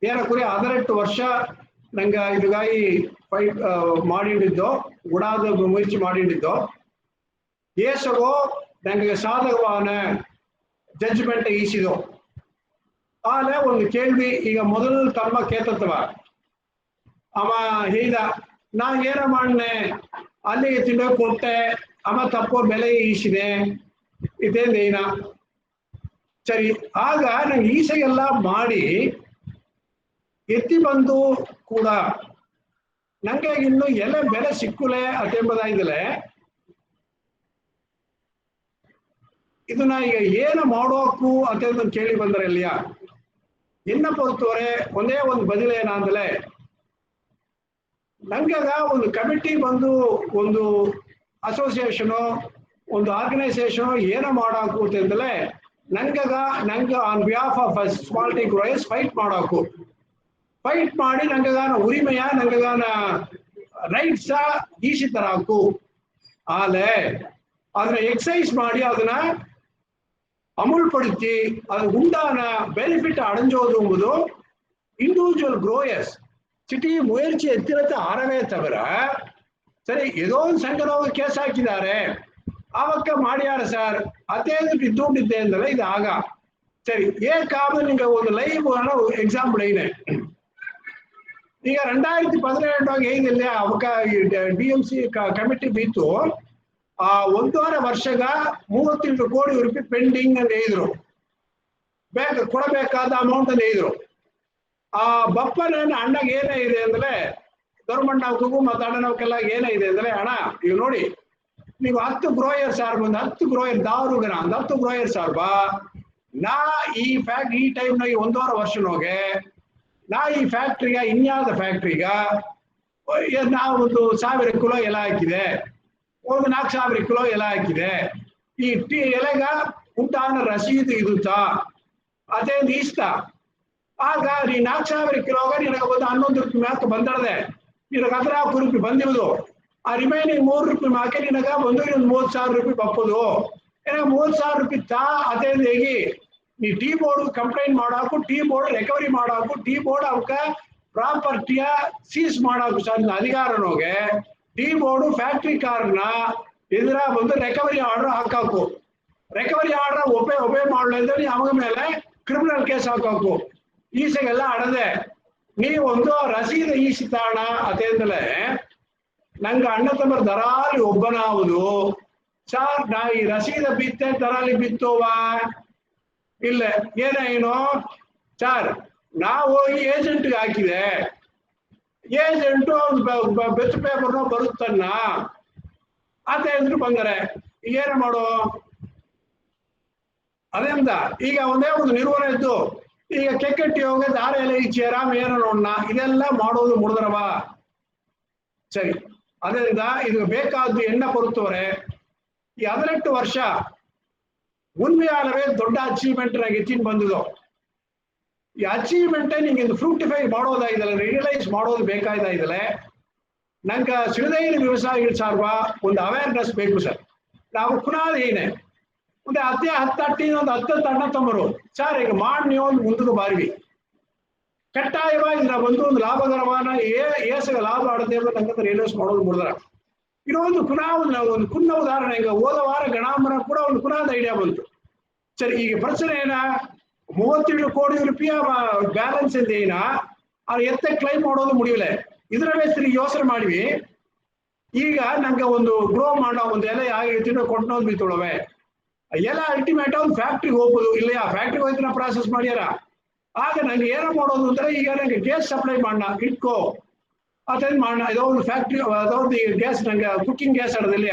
ಏನಕ್ಕೂರಿ 18 ವರ್ಷ ನಂಗೆ ಇದುಗಾಗಿ ಫೈಟ್ ಮಾಡಿದ್ದು ಗುಡಾದ ಮುಯற்சி ಮಾಡಿದ್ದು ಏಸಗೋ ನಂಗೆ ಸಾಧಕವಾದ ಜಡ್ಜ್ಮೆಂಟ್ ಈಸಿದು ಆಲೆ ಒಂದು ಕೇಳ್ವಿ ಈಗ ಮೊದಲು ತಮ್ಮ ಕೇತತ್ವ ಅವ ಹೇಳಿದ ನಾ ಏನ ಮಾಡ್ನೆ ಅಲ್ಲಿಗೆ ತಿಂಡ ಕೊಟ್ಟೆ ಅವ ತಪ್ಪೋ ಬೆಲೆ ಈಸಿದೆ ಇದೇನೇನ ಸರಿ ಆಗ ನಂಗೆ ಈಸೆಗೆಲ್ಲ ಮಾಡಿ ಎತ್ತಿ ಬಂದು ಕೂಡ ನಂಗೆ ಇನ್ನು ಎಲೆ ಬೆಲೆ ಸಿಕ್ಕುಲೆ ಅತೆಂಬುದಾಗಿದಲೆ ಇದನ್ನ ಈಗ ಏನು ಮಾಡೋಕು ಅಂತ ಕೇಳಿ ಬಂದರೆ ಇಲ್ಲಿಯ ಇನ್ನ ಪೊರ್ತವರೆ ಒಂದೇ ಒಂದು ಬದಲೇನಾಂದಲೆ ನಂಗಗ ಒಂದು ಕಮಿಟಿ ಬಂದು ಒಂದು ಅಸೋಸಿಯೇಷನು ಒಂದು ಆರ್ಗನೈಸೇಷನ್ ಏನೋ ಮಾಡಾಕು ಅಂತಂದಲೆ ನಂಗಗ on behalf of small tea growers fight ಮಾಡಾಕು ಫೈಟ್ ಮಾಡಿ ನಂಗಗಾನ ಉರಿಮೆಯ ನಂಗಗಾನ ರೈಟ್ಸ ಈಸಿ ತರಾಕು ಆಲೆ ಅದನ್ನ ಎಕ್ಸೈಸ್ ಮಾಡಿ ಅದನ್ನ ಅಮೂಲ್ಪಡಿಸಿ ಅದು ಉಂಟಾನ ಬೆನಿಫಿಟ್ ಅடைஞ்சೋದು ಎಂಬುದು ಇಂಡಿವಿಜುವಲ್ ಗ್ರೋಯರ್ಸ್ ಸಿಟಿ ಮುಯற்சி ಎತ್ತಿರತ್ತೆ ಆರವೇ ತವರ ಸರಿ ஏதோ ಒಂದು ಸಂಘದವರು ಕೇಸ್ ಹಾಕಿದ್ದಾರೆ ಅವಕ್ಕ ಮಾಡ್ಯಾರ ಸರ್ ಅದೇ ಇದ್ದುಕೊಂಡಿದ್ದೆ ಅಂದ್ರೆ ಇದು ಆಗ ಸರಿ ಏಕಾಮ ನಿಂಗೆ ಒಂದು ಲೈವ್ ಎಕ್ಸಾಂಪಲ್ ಏನೇ ಈಗ 2017 ಹೇಗಿಲ್ಲ ಅವಕ್ಕ DMC ಕಮಿಟಿ ಬೀತು 1.5 ವರ್ಷಗ 32 ಕೋಟಿ ರೂಪಾಯಿ ಪೆಂಡಿಂಗ್ ಅಂತ ಹೇಳಿದ್ರು ಕೊಡಬೇಕಾದ ಅಮೌಂಟ್ ಅನ್ನ ಇದ್ರು. ಆ ಬಪ್ಪನ ಅಣ್ಣಗೆ ಏನೇ ಇದೆ ಅಂದ್ರೆ ಗೌರ್ಮೆಂಟ್ ನೌಕರಿಗೂ ಮತ್ತು ಅಣ್ಣ ನೌಕೆಲ್ಲ ಏನೇ ಇದೆ ಅಂದ್ರೆ ಅಣ್ಣ ಈಗ ನೋಡಿ ನೀವು 10 ಗ್ರೋಯರ್ ಸಾರ್ ಬಂದು 10 ಗ್ರೋಯರ್ ದಾವರುಗನ 10 ಗ್ರೋಯರ್ ಸಾರ್ ಬಾ ನಾ ಈ ಟೈಮ್ನಾಗ 1.5 ವರ್ಷನೋಗೆ ನಾ ಈ ಫ್ಯಾಕ್ಟ್ರಿಗ ಇನ್ಯಾವ್ದ ಫ್ಯಾಕ್ಟ್ರಿಗ ನಾವು ಒಂದು 1000 ಕಿಲೋ ಎಲೆ ಹಾಕಿದೆ, ಒಂದು 4000 ಕಿಲೋ ಎಲೆ ಹಾಕಿದೆ. ಈ ಎಲೆಗ ಉಂಟಾನ ರಸೀದು ಇದುತ್ತಾ ಅದೇನು ಇಷ್ಟ ಆಗ ನೀ 4000 ಕಿಲೋಗ ನಿನಗೆ ಒಂದು 11 ರೂಪಾಯಿ ಮ್ಯಾಕ್ ಬಂದಳದೆ, ನಿನಗೆ 14 ರೂಪಾಯಿ ಬಂದಿರುವುದು. ಆ ರಿಮೈನಿಂಗ್ 3 ರೂಪಾಯಿ ಮಾಕೆ ನಿನಗ ಒಂದು 30,000 ರೂಪಾಯಿ ಬಪ್ಪದು. 30,000 ರೂಪಾಯಿ ತಾ ಅದೇ ಹೇಗಿ ನೀ ಟೀ ಬೋರ್ಡ್ ಕಂಪ್ಲೇಂಟ್ ಮಾಡಾಕು, ಟೀ ಬೋರ್ಡ್ ರಿಕವರಿ ಮಾಡಾಕು, ಟೀ ಬೋರ್ಡ್ ಅವಕ್ಕ ಪ್ರಾಪರ್ಟಿಯ ಸೀಸ್ ಮಾಡಾಕು ಸಣ್ಣ ಅಧಿಕಾರನೋಗೆ ಟೀ ಬೋರ್ಡ್ ಫ್ಯಾಕ್ಟ್ರಿ ಕಾರ್ನ ಇದರ ಒಂದು ರಿಕವರಿ ಆರ್ಡರ್ ಹಾಕಾಕು. ರಿಕವರಿ ಆರ್ಡರ್ ಒಬೆ ಮಾಡಲಿದ್ರೆ ಅವಾಗ ಮೇಲೆ ಕ್ರಿಮಿನಲ್ ಕೇಸ್ ಹಾಕಾಕು. ಈಸೆಗೆಲ್ಲ ಅಡದೆ ನೀವೊಂದು ರಸೀದ ಈಸಿತಾಣ ಅದೇಂದಲೇ ನಂಗೆ ಅಣ್ಣ ತಮ್ಮ ದರಾಲಿ ಒಬ್ಬನಾವುದು ಸಾರ್ ನಾ ಈ ರಸೀದ ಬಿತ್ತೆ ದರಾಲಿ ಬಿತ್ತೋವಾ ಇಲ್ಲ ಏನೇನು ಸಾರ್ ನಾವು ಹೋಗಿ ಏಜೆಂಟ್ಗೆ ಹಾಕಿದೆ, ಏಜೆಂಟು ಬೆತ್ ಪೇಪರ್ನ ಬರುತ್ತನ್ನ ಅದೇ ಅಂದ್ರು ಬಂದರೆ ಏನು ಮಾಡು ಅದರಿಂದ ಈಗ ಒಂದೇ ಒಂದು ನಿರ್ವಹಣೆ ಇದ್ದು ಈಗ ಕೆಕ್ಕಟ್ಟಿ ಹೋಗ ದಾರ ಎಲ್ಲ ಈಚೆ ರಾಮ ಏನೋ ನೋಡೋಣ ಇದೆಲ್ಲ ಮಾಡೋದು ಮುಡಿದ್ರವ ಸರಿ. ಅದರಿಂದ ಇದು ಬೇಕಾದ್ದು ಎಣ್ಣ ಕೊರುತ್ತವರೆ ಈ 18 ವರ್ಷ ಉನ್ಮೆಯಾಲವೇ ದೊಡ್ಡ ಅಚೀವ್ಮೆಂಟ್ ನಾಗ ಎತ್ತಿನ ಬಂದಿದ್ದು. ಈ ಅಚೀವ್ಮೆಂಟ್ ನಿಂಗೆ ಫ್ರೂಟಿಫೈ ಮಾಡೋದಾಗಿದಲ್ಲ, ರಿಯಲೈಸ್ ಮಾಡೋದು ಬೇಕಾಯ್ದಾಗಿದಲೆ ನಂಗೆ ಸಿರಿದೈನ ವ್ಯವಸಾಯಿಗಳ ಸಾರ್ವ ಒಂದು ಅವೇರ್ನೆಸ್ ಬೇಕು ಸರ್. ನಾವು ಪುನಃ ಏನೇ ಒಂದು 10 ಒಂದು 10 ಅಣ್ಣ ತಮ್ಮರು ಸರ್ ಈಗ ಮಾಡಿ ನೀವು ಒಂದು ಮುಂದಕ್ಕೆ ಬಾರಿವಿ ಕಟ್ಟಾಯವಾಗಿ ನಾವು ಒಂದು ಲಾಭಕರವಾದ ಏಸಗ ಲಾಭ ಆಡದೆ ನಂಗೆ ರಿಯಲೈಸ್ ಮಾಡೋದು ಮುಡಿದ್ರ. ಇನ್ನೊಂದು ಪುನಃ ಒಂದು ಪುಣ್ಯ ಉದಾಹರಣೆ ಈಗ ಹೋದ ವಾರ ಗಣಾಮನ ಕೂಡ ಒಂದು ಪುನಃ ಐಡಿಯಾ ಬಂತು. ಸರಿ ಈಗ ಪ್ರಶ್ನೆ ಏನ 37 ಕೋಟಿ ರೂಪಾಯಿ ಬ್ಯಾಲೆನ್ಸ್ ಇಂದ ಏನ ಅದು ಎತ್ತ ಕ್ಲೈಮ್ ಮಾಡೋದು ಮುಡಿಯಲ್ಲ. ಇದರ ಮೇಲೆ ಯೋಚನೆ ಮಾಡಿವಿ ಈಗ ನಂಗೆ ಒಂದು ಗ್ರೋ ಮಾಡೋ ಒಂದು ಎಲೆ ಆಗಿ ಕೊಟ್ಟನೋದು ಬಿತ್ತೊಳವೆ ಎಲ್ಲ ಅಲ್ಟಿಮೇಟ್ ಒಂದು ಫ್ಯಾಕ್ಟ್ರಿಗೆ ಹೋಗ್ಬೋದು ಇಲ್ಲ ಆ ಫ್ಯಾಕ್ಟ್ರಿಗೆ ಹೋಯ್ತು ಪ್ರಾಸೆಸ್ ಮಾಡ್ಯಾರ. ಆಗ ನಂಗೆ ಏನೋ ಮಾಡೋದು ಅಂದ್ರೆ ಈಗ ನಂಗೆ ಗ್ಯಾಸ್ ಸಪ್ಲೈ ಮಾಡೋಣ ಇಟ್ಕೋ ಅದೇನು ಮಾಡೋಣ ಇದೊಂದು ಫ್ಯಾಕ್ಟ್ರಿ ಅದೊಂದು ಗ್ಯಾಸ್ ನಂಗೆ ಕುಕ್ಕಿಂಗ್ ಗ್ಯಾಸ್ ಆಡೋದಿಲ್ಲ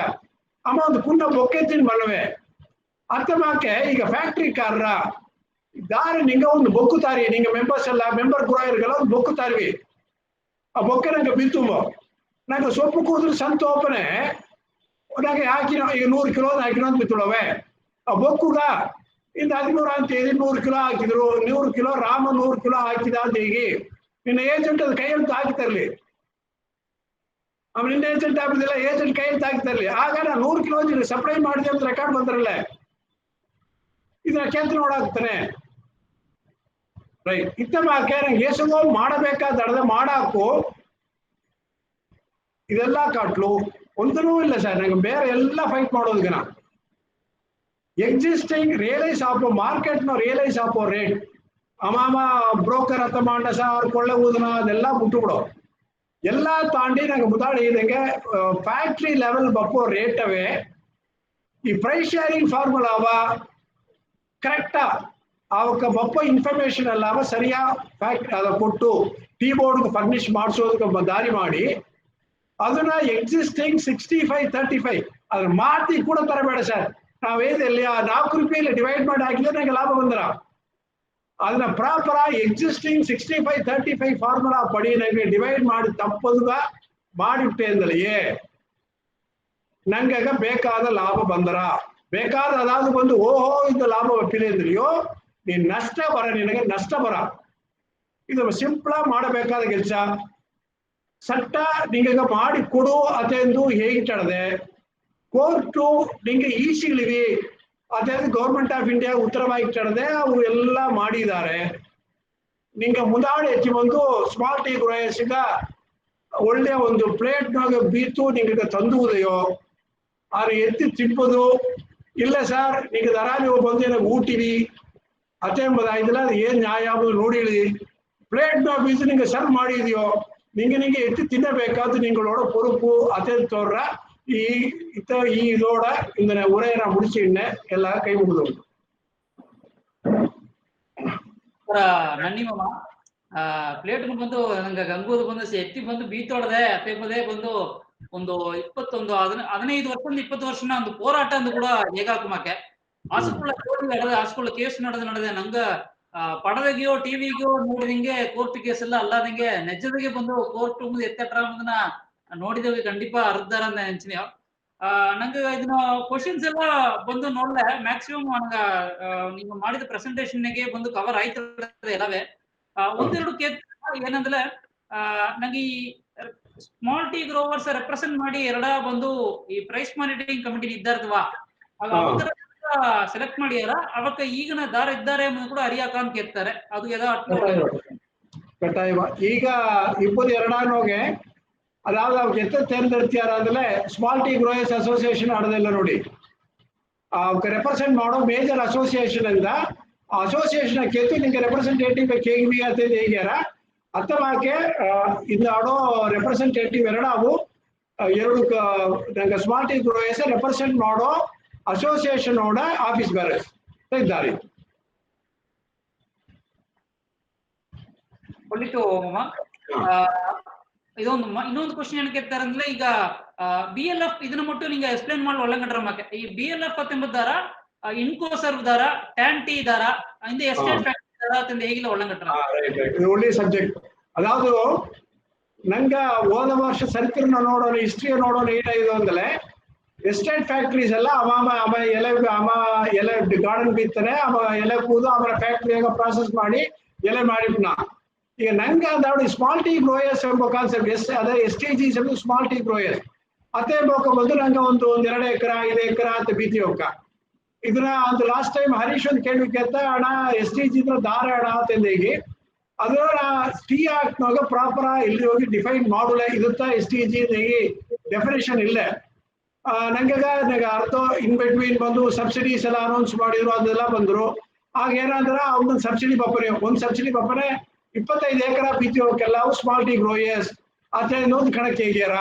ಅಮ್ಮ ಒಂದು ಪುಣ್ಯ ಬೊಕ್ಕೆತ್ತಿನ ಮಾಡವೆ ಅರ್ಥಮಾಕೆ ಈಗ ಫ್ಯಾಕ್ಟ್ರಿ ಕಾರ್ರ ದಾರಿ ನಿಂಗೆ ಒಂದು ಬೊಕ್ಕು ತಾರಿ ನಿಂಗೆ ಮೆಂಬರ್ಸ್ ಎಲ್ಲ ಮೆಂಬರ್ ಗ್ರೋಯರ್ಗೆಲ್ಲ ಒಂದು ಬೊಕ್ಕು ತಾರಿವಿ ಆ ಬೊಕ್ಕೆ ನಂಗೆ ಬಿತ್ತುಂಬ ನಂಗೆ ಸೊಪ್ಪು ಕೂದ್ರೆ ಸಂತ ಓಪನೆ ನಂಗೆ ಹಾಕಿನೋ ಈಗ 100 ಕಿಲೋ ಹಾಕಿನೋ ಅಂತ ಬಿತ್ತುಳವೆ ಆ ಬೊಕ್ಕುಗ ಇನ್ನು 13 ಅಂತ 100 ಕಿಲೋ ಹಾಕಿದ್ರು 100 ಕಿಲೋ ರಾಮ 100 ಕಿಲೋ ಹಾಕಿದ ಅಂತ ಹೀಗೆ ನಿನ್ನ ಏಜೆಂಟ್ ಅದು ಕೈಯಲ್ಲಿ ಹಾಕಿತರ್ಲಿ ಆಮೇಲೆ ನಿನ್ನ ಏಜೆಂಟ್ ಹಾಕಿದಿಲ್ಲ ಏಜೆಂಟ್ ಕೈಯಲ್ಲಿ ಹಾಕಿತರ್ಲಿ ಆಗ ನಾನು 100 ಕಿಲೋ ಸಪ್ಲೈ ಮಾಡಿದೆ ಅಂತ ರೆಕಾರ್ಡ್ ಬಂದ್ರಲ್ಲ ಇದನ್ನ ಕೇಂದ್ರ ನೋಡಾಕ್ತಾನೆ ರೈಟ್ ಇತ್ತ ಮಾಕೆ ನಂಗೆ ಏಸಗೋ ಮಾಡಬೇಕಾದ ಅರ್ಧ ಮಾಡಾಕು ಇದೆಲ್ಲ ಕಾಟ್ಲು ಒಂದೂ ಇಲ್ಲ ಸರ್ ನಂಗೆ ಬೇರೆ ಎಲ್ಲ ಫೈಟ್ ಮಾಡೋದು ನಾ ಎಕ್ಸಿಸ್ಟಿಂಗ್ ರಿಯಲೈಸ್ ಆಪೋ ಮಾರ್ಕೆಟ್ ನ ರಿಯಲೈಸ್ ಆಪೋ ರೇಟ್ ಅಮಾಮ ಬ್ರೋಕರ್ ಹತ್ತ ಮಾಂಡ ಸಾರ್ ಕೊಳ್ಳೆ ಊದನ ಅದೆಲ್ಲ ಬಿಟ್ಟು ಬಿಡೋ ಎಲ್ಲ ತಾಂಡಿ ನಂಗೆ ಮುದಾಡಿ ಇದಂಗೆ ಫ್ಯಾಕ್ಟ್ರಿ ಲೆವೆಲ್ ಬಪ್ಪೋ ರೇಟ್ ಅವೇ ಈ ಪ್ರೈಸ್ ಶೇರಿಂಗ್ ಫಾರ್ಮುಲಾ ಅವ ಕರೆಕ್ಟಾ ಅವಕ್ಕೆ ಬಪ್ಪ ಇನ್ಫಾರ್ಮೇಶನ್ ಅಲ್ಲ ಅವ ಸರಿಯಾ ಫ್ಯಾಕ್ಟ್ರಿ ಅದ ಕೊಟ್ಟು ಟೀ ಬೋರ್ಡ್ ಫರ್ನಿಶ್ ಮಾಡಿಸೋದಕ್ಕೆ ದಾರಿ ಮಾಡಿ ಅದನ್ನ ಎಕ್ಸಿಸ್ಟಿಂಗ್ 65-35 ಅದ್ರ ಮಾತಿ ಕೂಡ ತರಬೇಡ ಸರ್ ನಾವೇದಲ್ಲಿ ಆ 4 ರೂಪಾಯಿಲಿ ಡಿವೈಡ್ ಮಾಡಿ ಹಾಕಿದ್ರೆ ನಂಗೆ ಲಾಭ ಬಂದ್ರ ಅದನ್ನ ಪ್ರಾಪರ್ ಎಕ್ಸಿಸ್ಟಿಂಗ್ 65-35 ಫಾರ್ಮುಲಾ ಪಡಿ ನಂಗೆ ಡಿವೈಡ್ ಮಾಡಿ ತಪ್ಪದ ಮಾಡಿಬಿಟ್ಟೆ ಅಂದಲಿಯೇ ನಂಗೆ ಬೇಕಾದ ಲಾಭ ಬಂದರ ಬೇಕಾದ ಅದಾದ್ರು ಬಂದು ಓಹೋ ಇದು ಲಾಭ ಒಪ್ಪಿದೆ ಅಂದ್ರಿಯೋ ನೀನ್ ನಷ್ಟ ಬರ ನಿನಗೆ ನಷ್ಟ ಬರ ಇದು ಸಿಂಪಲ್ ಮಾಡಬೇಕಾದ ಕೆಲಸ ಸಟ್ಟ ನಿಂಗೆ ಮಾಡಿ ಕೊಡು ಅದೆಂದು ಹೇಗಿಟ್ಟದೆ ಕೋರ್ಟು ನಿಂಗೆ ಈಸಿಗಳಿವಿ ಅದೇ ಗೌರ್ಮೆಂಟ್ ಆಫ್ ಇಂಡಿಯಾ ಉತ್ತರವಾಗಿಟ್ಟದೆ ಅವರು ಎಲ್ಲ ಮಾಡಿದ್ದಾರೆ ನಿಂಗೆ ಮುಂದಾಡಿ ಹೆಚ್ಚಿ ಬಂದು ಸ್ಮಾಲ್ ಟೀ ಗ್ರೋಯರ್ಸಿಗ ಒಳ್ಳೆ ಒಂದು ಪ್ಲೇಟ್ನಾಗ ಬೀತು ನಿಂಗೆ ತಂದುವುದೆಯೋ ಆದ್ರೆ ಎತ್ತಿ ತಿಪ್ಪದು ಇಲ್ಲ ಸರ್ ನಿಂಗೆ ದರಾಲಿ ಬಂದು ನನಗೆ ಊಟಿವಿ ಅತೆಂಬುದಾಯ್ದಿಲ್ಲ ಅದು ಏನ್ ನ್ಯಾಯ ಆಗೋದು ನೋಡಿ ಪ್ಲೇಟ್ನಾಗ ಬೀಸು ನಿಂಗೆ ಸರ್ವ್ ಮಾಡಿದೆಯೋ ನಿಂಗೆ ಎತ್ತಿ ತಿನ್ನಬೇಕಾದ್ರು ನಿಂಗಳೋಡ பொறுப்பு ಅದೇ ತೋರ್ರ ಈ இதோட இந்த உரையை நான் முடிச்சுக்கிட்டேன் எல்லாரும் கை முடுதோம் ನನ್ನಿ ಮಾಮ ಪ್ಲೇಟ್ ಬಂದು ನಂಗೆ ಗಂಗೂದು ಬಂದು ಎತ್ತಿ ಬಂದು ಬೀತೊಡದೆ ಅತ್ತೆ ಪದೇ ಬಂದು ಒಂದು 15 ವರ್ಷದಿಂದ 20 ವರ್ಷನ ಒಂದು ಹೋರಾಟ ಅಂದು ಕೂಡ ಹೇಗಾಕುಮಾಕೆ ಹಾಸ್ಕೊಳ್ಳ ಕೇಸ್ ನಡೆದೆ ನಂಗ ಪಡದಗಿಯೋ ಟಿವಿಗೋ ನೋಡಿದಂಗೆ ಕೋರ್ಟ್ ಕೇಸ್ ಎಲ್ಲ ಅಲ್ಲಾದಂಗೆ ನೆಜದಿಗೆ ಬಂದು ಕೋರ್ಟ್ ಮುಂದೆ ಎತ್ತಟ್ರ ನೋಡಿದವಿ ಖಂಡಿತ ಅರ್ಧಾರ ಅಂತ ನೆನ್ಸಿನ ನಂಗೆ ಇದನ್ನ ಕ್ವಶನ್ಸ್ ಎಲ್ಲ ಬಂದು ನೋಡ್ಲೆ ಮ್ಯಾಕ್ಸಿಮಮ್ ನಂಗ ನೀವು ಮಾಡಿದ ಪ್ರೆಸೆಂಟೇಶನ್ಗೆ ಬಂದು ಕವರ್ ಆಯ್ತು ಎಲ್ಲವೇ ಒಂದೆರಡು ಕೇಸ್ ಏನಂದ್ರೆ ನಂಗೆ ಈ ಸ್ಮಾಲ್ ಟಿ ಗ್ರೋವರ್ಸ್ ರೆಪ್ರೆಸೆಂಟ್ ಮಾಡಿ ಬಂದು ಈ ಪ್ರೈಸ್ ಮಾನಿಟರಿಂಗ್ ಕಮಿಟಿ ಇದ್ದಾರಲ್ವಾ ಸೆಲೆಕ್ಟ್ ಮಾಡಿಯಾರ ಅವಕ್ಕ ಈಗಿನ ದಾರ ಇದ್ದಾರೆ ಅನ್ನೋದು ಕೂಡ ಅರಿಯಾಕ ಅಂತ ಕೇಳ್ತಾರೆ ಅದು ಕಟ್ಟಾಯ ಈಗ ಇಬ್ಬರು ಎರಡಾನೋಗೆ ಅದಾவது ಅವ್ರಿಗೆ ಎತ್ತ ತೆರೆದಿರ್ತೀಯಾರ ಅಂದ್ರೆ ಸ್ಮಾಲ್ ಟಿ ಗ್ರೋಯರ್ಸ್ ಅಸೋಸಿಯೇಷನ್ ಆಡೋದಿಲ್ಲ ನೋಡಿ ಅವ್ಕೆ ರೆಪ್ರೆಸೆಂಟ್ ಮಾಡೋ ಮೇಜರ್ ಅಸೋಸಿಯೇಷನ್ ಇಂದ ಅಸೋಸಿಯೇಷನ್ ಕೆತ್ತು ನಿಂಗೆ ರೆಪ್ರೆಸೆಂಟೇಟಿವ್ ಕೇಗಿ ಅಂತ ಹೇಗ್ಯಾರ ಅರ್ಥಮಾಕೆ ಇದು ಆಡೋ ರೆಪ್ರೆಸೆಂಟೇಟಿವ್ ಎರಡು ನಂಗೆ ಸ್ಮಾಲ್ ಟಿ ಗ್ರೋಯರ್ಸ್ ರೆಪ್ರೆಸೆಂಟ್ ಮಾಡೋ ಅಸೋಸಿಯೇಷನ್ ಓಡ ಆಫೀಸ್ ಬೇರರ್ಸ್ ಇದ್ದಾರೆ ಇನ್ನೊಂದು ಕ್ವಶನ್ ಏನ್ ಕೇಳ್ತಾರೆ ಅಂದ್ರೆ ಈಗ BLF ಇದನ್ನ ಮಟ್ಟು ನಿಂಗೆ ಎಕ್ಸ್ಪ್ಲೇನ್ ಮಾಡಿ ಒಳಗಂಡ್ರ ಮಾಕೆ ಈ BLF ಎಂಬುದಾರ ಇನ್ಕೋಸರ್ ದಾರ ಟ್ಯಾಂಟಿ ದಾರ இந்த ಎಸ್ಟೇಟ್ ಫ್ಯಾಕ್ಟರಿ ದಾರ ಅಂತ ಹೇಗಿಲ್ಲ ಒಳಗಂಡ್ರ ಒಳ್ಳೆ ಸಬ್ಜೆಕ್ಟ್ ಅದಾವುದು ನಂಗೆ ಹೋದ ವರ್ಷ ಚರಿತ್ರೆ ನೋಡೋಣ ಹಿಸ್ಟ್ರಿ ನೋಡೋಣ ಏನಾಗಿದೆ ಅಂದ್ರೆ ಎಸ್ಟೇಟ್ ಫ್ಯಾಕ್ಟ್ರೀಸ್ ಎಲ್ಲ ಅವ ಎಲೆ ಗಾರ್ಡನ್ ಬಿತ್ತಾನೆ ಅವ ಎಲೆ ಕೂದು ಅವನ ಫ್ಯಾಕ್ಟ್ರಿಯಾಗ ಪ್ರಾಸೆಸ್ ಮಾಡಿ ಎಲೆ ಮಾಡಿಬಿಟ್ನ ಈಗ ನಂಗೆ ಅದಾವಡು ಸ್ಮಾಲ್ ಟಿ ಗ್ರೋಯರ್ಸ್ ಎಂಬ ಕಾನ್ಸೆಪ್ಟ್ ಅದೇ STGs ಎಂಬ ಸ್ಮಾಲ್ ಟಿ ಗ್ರೋಯರ್ಸ್ ಅದೇ ಬೋಕ ಬಂದು ನಂಗೆ ಒಂದು 2 ಎಕರೆ 5 ಎಕರೆ ಅಂತ ಬೀತಿ ಹೋಗ ಇದನ್ನ ಒಂದು ಲಾಸ್ಟ್ ಟೈಮ್ ಹರೀಶ್ ಒಂದು ಕೇಳ್ಬೇಕಂತ ಅಣ್ಣ STG ಇದ್ರ ದಾರ ಅಣ್ಣ ಅಂತಂದೇಗಿ ಅದರ ಟಿ ಆಕ್ಟ್ನಾಗ ಪ್ರಾಪರ್ ಇಲ್ಲಿ ಹೋಗಿ ಡಿಫೈನ್ ಮಾಡಲೇ ಇರುತ್ತಾ STG ಡೆಫಿನೇಷನ್ ಇಲ್ಲ ನಂಗೆ ಅರ್ಥ ಇನ್ ಬಿಟ್ವೀನ್ ಬಂದು ಸಬ್ಸಿಡೀಸ್ ಎಲ್ಲ ಅನೌನ್ಸ್ ಮಾಡಿದ್ರು ಅದೆಲ್ಲ ಬಂದ್ರು ಆಗ ಏನಂದ್ರೆ ಅವ್ನ ಸಬ್ಸಿಡಿ ಬಪ್ಪನೆ ಒಂದು ಸಬ್ಸಿಡಿ ಬಪ್ಪನೆ 25 ಎಕರೆ ಬೀತಿ ಹೋಗಕ್ಕೆಲ್ಲ ಸ್ಮಾಲ್ ಟಿ ಗ್ರೋಯರ್ಸ್ ಅಂತ ಇನ್ನೊಂದು ಕಣಕ್ಕೆ ಹೇಗ್ಯಾರ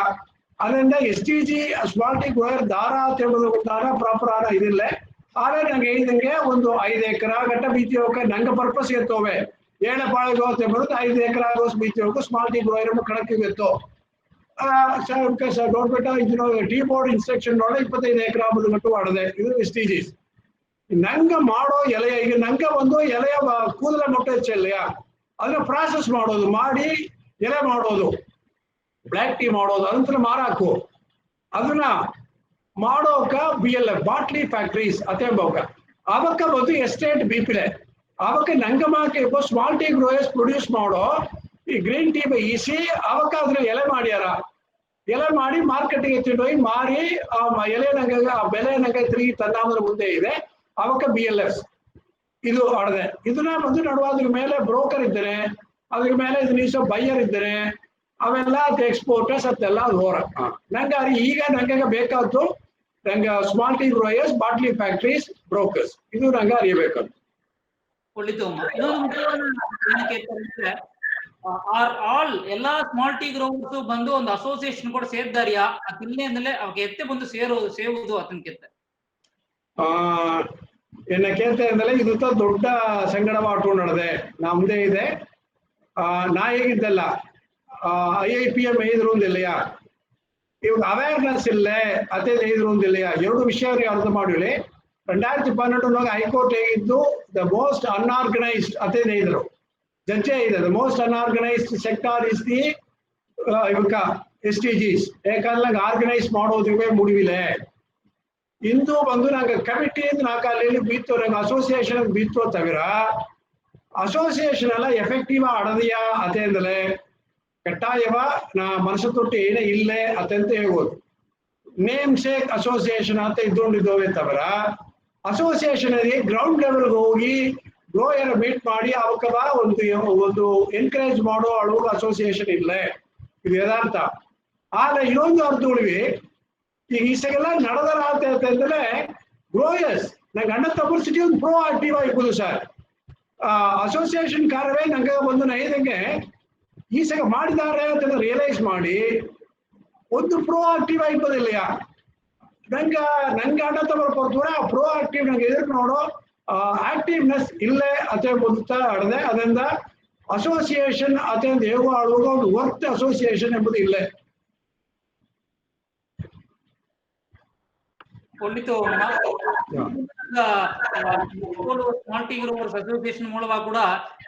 ಅದರಿಂದ STG ಸ್ಮಾಲ್ ಟಿ ಗ್ರೋಯರ್ ದಾರ ಅಂತ ಹೇಳೋದು ದಾರ ಪ್ರಾಪರ್ ಆರ ಇದಿಲ್ಲ ಆದ್ರೆ ನಂಗೆ ಹೇಳಿದಂಗೆ ಒಂದು 5 ಎಕರೆ ಗಟ್ಟ ಬೀತಿ ಹೋಗಕ್ಕೆ ನಂಗೆ ಪರ್ಪಸ್ ಇರ್ತವೆ ಏಳಪಾಳಿಗೆ ಅಂತ ಬರುತ್ತೆ 5 ಎಕರೆ ಆಗೋಸ್ ಬೀತಿ ಹೋಗು ಸ್ಮಾಲ್ ಟಿ ಗ್ರೋಯರ್ ಎಂಬ ಕಣಕ್ಕೆ ಇತ್ತು ಗೌರ್ಮೆಂಟ್ ಇದು ಟಿ ಬೋರ್ಡ್ ಇನ್ಸ್ಟ್ರಕ್ಷನ್ ನೋಡಿ 25 ಎಕರೆ ಆಗೋದು ಗಟ್ಟು ಮಾಡಿದೆ ಇದು STGs ನಂಗೆ ಮಾಡೋ ಎಲೆ ಈಗ ನಂಗೆ ಒಂದು ಎಲೆಯ ಕೂದಲ ಮೊಟ್ಟೆ ಚೆಲ್ಲೆಯ ಅದನ್ನ ಪ್ರಾಸೆಸ್ ಮಾಡೋದು ಮಾಡಿ ಎಲೆ ಮಾಡೋದು ಬ್ಲ್ಯಾಕ್ ಟೀ ಮಾಡೋದು ಅದಂತರ ಮಾರಾಕು ಅದನ್ನ ಮಾಡೋಕ BLF ಬಾಟ್ಲಿ ಫ್ಯಾಕ್ಟ್ರೀಸ್ ಅತೇಬೋಕ ಅವಕ್ಕ ಬಂದು ಎಸ್ಟೇಟ್ ಬಿಪಿಡೆ ಅವಕ್ಕೆ ನಂಗಮಾಕೆ ಸ್ಮಾಲ್ ಟಿ ಗ್ರೋಯರ್ಸ್ ಪ್ರೊಡ್ಯೂಸ್ ಮಾಡೋ ಈ ಗ್ರೀನ್ ಟೀ ಈಸಿ ಅವಕ್ಕ ಅದನ್ನ ಎಲೆ ಮಾಡ್ಯಾರ ಎಲೆ ಮಾಡಿ ಮಾರ್ಕೆಟ್ಗೆ ಎತ್ತಿಡೋಗಿ ಮಾರಿ ಆ ಎಲೆ ನಂಗೆ ಆ ಬೆಲೆ ನಂಗೆ ತಿರುಗಿ ತನ್ನಾಮದ್ರ ಮುಂದೆ ಇದೆ ಅವಕ್ಕ BLF ಇದು ಆಡದೆ ಇದನ್ನ ಬಂದು ನಡುವಾದ್ರ ಮೇಲೆ ಬ್ರೋಕರ್ ಇದ್ದಾರೆ ಅದ್ರ ಮೇಲೆ ಇದನ್ನ ಬೈಯರ್ ಇದ್ದಾರೆ ಅವೆಲ್ಲ ಎಕ್ಸ್ಪೋರ್ಟರ್ಸ್ ಅದೆಲ್ಲ ಹೋರ ನಂಗೆ ಈಗ ನಂಗೆ ಬೇಕಾದ್ದು ನಂಗೆ small tea growers bottle factories brokers ಇದು ನಂಗೆ ಅರಿಯಬೇಕಂತ ಒಳ್ಳಿತು ಆಲ್ ಎಲ್ಲಾ ಸ್ಮಾಲ್ ಟಿ ಗ್ರೋವರ್ಸ್ ಬಂದು ಒಂದು ಅಸೋಸಿಯೇಷನ್ ಕೂಡ ಸೇರ್ದಾರಿಯಾ ಇಲ್ಲೇ ಅಂದ್ರೆ ಅವಾಗ ಎತ್ತೆ ಬಂದು ಸೇವುದು ಅದನ್ನ ಕೆತ್ತೆ ಎನ್ನ ಕೇಳ್ತಾ ಇದ್ದಲ್ಲ ಇದು ದೊಡ್ಡ ಸಂಗಡ ಮಾಡ್ಕೊಂಡು ನಡೆದೆ ನಮ್ದೇ ಇದೆ ನಾ ಹೇಗಿದ್ದಲ್ಲ IIPM ಎದುರು ಒಂದಿಲ್ಲಯಾ ಇವಾಗ ಅವೇರ್ನೆಸ್ ಇಲ್ಲೇ ಅದೇ ಎದುರು ಒಂದಿಲ್ಲಯಾ ಎರಡು ವಿಷಯ ಅರ್ಥ ಮಾಡಿಲಿ 2012 ಹೈಕೋರ್ಟ್ ಹೇಗಿದ್ದು ದ ಮೋಸ್ಟ್ ಅನ್ಆರ್ಗನೈಸ್ಡ್ ಅದೇ ಇದ್ರು ಜಡ್ಜೆ ಇದೆ the most unorganised sector is the ಇವಕ್ಕ STGs ಯಾಕಂದ್ರೆ ಆರ್ಗನೈಸ್ ಮಾಡೋದಿವೆ ಮುಡಿವಿಲೆ ಇಂದು ಬಂದು ನಂಗೆ ಕಮಿಟಿ ನಾಲ್ಕು ಅಲ್ಲಿ ಬೀತ್ತೋ ನಂಗೆ ಅಸೋಸಿಯೇಷನ್ ಬೀತ್ತೋ ತವಿರ ಅಸೋಸಿಯೇಷನ್ ಎಲ್ಲ ಎಫೆಕ್ಟಿವ್ ಆಡದಿಯಾ ಅತೇಂದಲೇ ಕಟ್ಟಾಯವ ನಾ ಮನಸ್ಸು ತೊಟ್ಟು ಏನೇ ಇಲ್ಲೇ ಅತಂತ ಹೇಳ್ಬೋದು ನೇಮ್ ಸೇಕ್ ಅಸೋಸಿಯೇಷನ್ ಅಂತ ಇದ್ಕೊಂಡಿದ್ದೇವೆ ತವರ ಅಸೋಸಿಯೇಷನ್ ಗ್ರೌಂಡ್ ಲೆವೆಲ್ಗೆ ಹೋಗಿ ಗ್ರೋಯರ್ ಮೀಟ್ ಮಾಡಿ ಅವಕ್ಕವ ಒಂದು ಎನ್ಕರೇಜ್ ಮಾಡೋ ಅಳುವ ಅಸೋಸಿಯೇಷನ್ ಇಲ್ಲೇ ಇದು ಯಥಾರ್ಥ ಆದ್ರೆ ಇನ್ನೊಂದು ಅರ್ಥ ಉಳಿವಿ ಈಗ ಈಸೆಲ್ಲ ನಡೆದಲ್ಲ ಅಂತ ಹೇಳ್ತಾ ಗ್ರೋಯರ್ಸ್ ನಂಗೆ ಅಣ್ಣ ತಗೊಳ್ಸಿಟಿ ಒಂದು ಪ್ರೋ ಆಕ್ಟಿವ್ ಆಗಿಬೋದು ಸರ್ ಅಸೋಸಿಯೇಷನ್ ಕಾರ್ಯವೇ ನಂಗೆ ಒಂದು ನೈದಂಗೆ ಈಸೆಗ ಮಾಡಿದ್ದಾರೆ ಅಂತ ರಿಯಲೈಸ್ ಮಾಡಿ ಒಂದು ಪ್ರೋ ಆಕ್ಟಿವ್ ಆಗಿಬೋದಿಲ್ಲಯಾ ನಂಗೆ ಅಣ್ಣ ತಗೊಳ್ಕೊಡ್ತೀರ ಆ ಪ್ರೋ ಆಕ್ಟಿವ್ ನಂಗೆ ಎದುರು ನೋಡೋ ಆಕ್ಟಿವ್ನೆಸ್ ಇಲ್ಲೇ ಅತೆ ಬದುಕ್ತಾ ಆಡದೆ ಅದರಿಂದ ಅಸೋಸಿಯೇಷನ್ ಅತ್ಯಂತ ಹೇಗೂ ಆಡುವಾಗ ಒಂದು ವರ್ಕ್ ಅಸೋಸಿಯೇಷನ್ ಎಂಬುದು ಇಲ್ಲೇ. ಖಂಡಿತ ஸ்மால் டீ குரோவர்ஸ் அசோசியேஷன் மூலமா கூட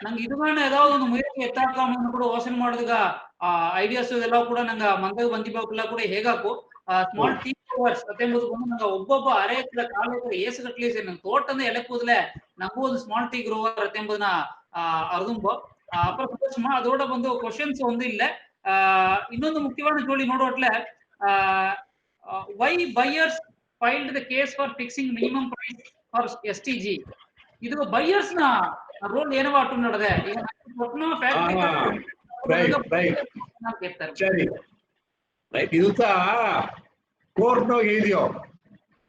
நாங்க இதுமான ஏதாவது ಒಂದು ಮುಯற்சி ಎತ್ತಾಕಮನ್ನು ಕೂಡ ಯೋಚನೆ ಮಾಡಿದಾಗ ಐಡಿಯಾಸ್ ಇದೆಲ್ಲ ಕೂಡ ನಂಗೆ ಮಂದಾಗ ಬಂದಿಲ್ಲ ಕೂಡ ಹೇಗಾಕು ಸ್ಮಾಲ್ ಟೀ ಗುರೋವರ್ಸ್ ಅತ್ತೆಂಬುದು ಬಂದು ನಂಗೆ ಒಬ್ಬೊಬ್ಬ ಅರೆ ಎಕರೆ ಕಾಲು ಎಕರೆ ಏಸು ಕಟ್ಲಿ ನಂಗೆ ತೋಟದ ಎಲೆ ಕೂದಲೇ ನಂಗೂ ಒಂದು ಸ್ಮಾಲ್ ಟೀ ಗುರೋವರ್ ಅತ್ತೆಂಬುದನ್ನ ಅರ್ದುಂಬು ಅப்புறம் அதோட வந்து ಕ್ವಶನ್ಸ್ ಒಂದು ಇಲ್ಲ ಇನ್ನೊಂದು ಮುಖ್ಯವಾದ ಜೋಡಿ ನೋಡೋಟ್ಲೆ why buyers filed the case for fixing minimum price for STG. ಇದು ಬೈಯರ್ಸ್ ನ ರೋಲ್ ಏನವ ಅಟ್ಟು ನಡೆದೆ ಈಗ ಸರಿ ಇದು ಕೋರ್ಟ್ ಇದೆಯೋ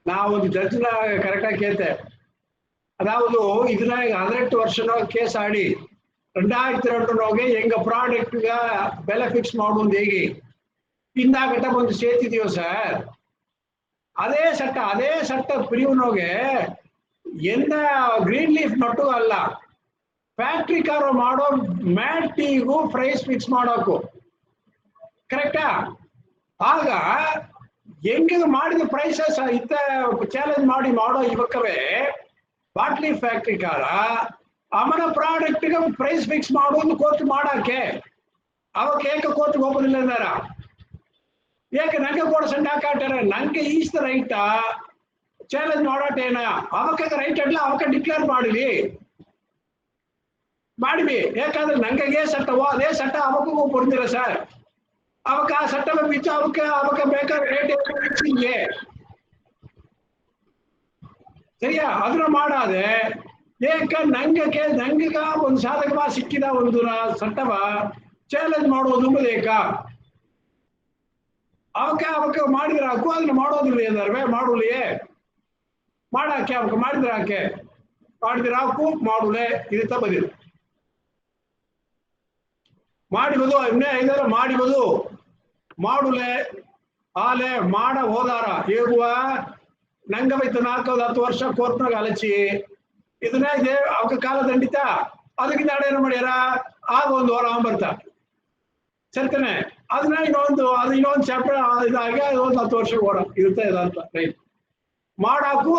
ನಾವು ಒಂದು ಜಡ್ಜ್ನ ಕರೆಕ್ಟಾಗಿ ಕೇಳ್ತೆ அதாவது இதுல 18 வருஷம் ಕೇಸ್ ಆಡಿ 2002 எங்க ப்ராடக்ட்ಗ ಬೆಲೆ ಫಿಕ್ಸ್ ಮಾಡುವುದು ಹೇಗೆ ಇಂದಾಗಟ್ಟ ಒಂದು ಸೇತಿದೆಯೋ ಸರ್ ಅದೇ ಸಟ್ಟ ಪ್ರಿಯುನೋಗೆ ಎಂದ ಗ್ರೀನ್ ಲೀಫ್ ನಟ್ಟು ಅಲ್ಲ ಫ್ಯಾಕ್ಟ್ರಿ ಕಾರು ಮಾಡೋ ಮ್ಯಾಟ್ ಟೀಗೂ ಪ್ರೈಸ್ ಫಿಕ್ಸ್ ಮಾಡೋಕು ಕರೆಕ್ಟಾ ಆಗ ಹೆಂಗ ಮಾಡಿದ ಪ್ರೈಸಸ್ ಇತ್ತ ಚಾಲೆಂಜ್ ಮಾಡಿ ಮಾಡೋ ಇವಕ್ಕವೇ ಬಾಟ್ಲಿ ಫ್ಯಾಕ್ಟ್ರಿ ಕಾರ ಅವನ ಪ್ರಾಡಕ್ಟ್ಗೆ ಪ್ರೈಸ್ ಫಿಕ್ಸ್ ಮಾಡೋದು ಕೋರ್ಟ್ ಮಾಡಕ್ಕೆ ಅವಕ್ಕೆ ಏಕ ಕೋರ್ಟ್ ಹೋಗೋದಿಲ್ಲ ಅಂದಾರ ಏಕೆ ನಂಗೆ ಕೂಡ ಸಣ್ಣ ಹಾಕಾಟಾರೆ ನಂಗೆ ಈಸ್ ದ ರೈಟ್ ಚಾಲೆಂಜ್ ಮಾಡೋಟೇನ ಅವಕ್ಕ ರೈಟ್ ಅಲ್ಲ ಅವಕ್ಕ ಡಿಕ್ಲೇರ್ ಮಾಡಿವಿ ಯಾಕಂದ್ರೆ ನಂಗೆ ಸಟ್ಟವೋ ಅದೇ ಸಟ್ಟ ಅವಕ್ಕೂ ಕೊಡ್ತೀರ ಸರ್ ಅವಕ್ಕ ಆ ಸಟ್ಟವ ಬಿಚ್ಚು ಅವಕ್ಕ ಬೇಕಾದ್ರೆ ರೇಟ್ ಹಿಂಗೆ ಸರಿಯಾ ಅದನ್ನ ಮಾಡಾದೆ ಏಕ ನಂಗೆ ಒಂದು ಸಾಧಕವ ಸಿಕ್ಕಿದ ಒಂದು ಸಟ್ಟವ ಚಾಲೆಂಜ್ ಮಾಡೋದು ಏಕ ಅವಕ್ಕೆ ಮಾಡಿದ್ರೆ ಹಾಕು ಅದನ್ನ ಮಾಡೋದಿಲ್ಲ ಎಂದಾರೆ ಮಾಡುಲಿಯೇ ಮಾಡಾಕೆ ಅವಕ್ಕೆ ಮಾಡಿದ್ರೆ ಹಾಕೆ ಮಾಡಿದ್ರೆ ಹಾಕು ಮಾಡುಲೆ ಇದು ಬದಿರು ಮಾಡಿಬೋದು ಇನ್ನೇ ಐದಾರ ಮಾಡಿಬೋದು ಮಾಡುಲೆ ಆಲೆ ಮಾಡ ಹೋದಾರ ಹೇಗುವ ನಂಗ ಬೈತು 4-10 ವರ್ಷ ಕೋರ್ಟ್ನಾಗ ಅಲಚಿ ಇದನ್ನ ಇದೆ ಅವಕ್ಕೆ ಕಾಲ ದಂಡಿತ ಅದಕ್ಕಿಂತ ಏನು ಮಾಡ್ಯಾರ ಆಗ ಒಂದು ವಾರ ಬರ್ತಾ ಸರಿತಾನೆ ಅದನ್ನ ಇನ್ನೊಂದು ಚಾಪ್ಟರ್ ಇದಾಗಿ ಒಂದು 10 ವರ್ಷ ಓಡ ಇರುತ್ತೆ ಇದಂತ ರೈಟ್ ಮಾಡಾಕು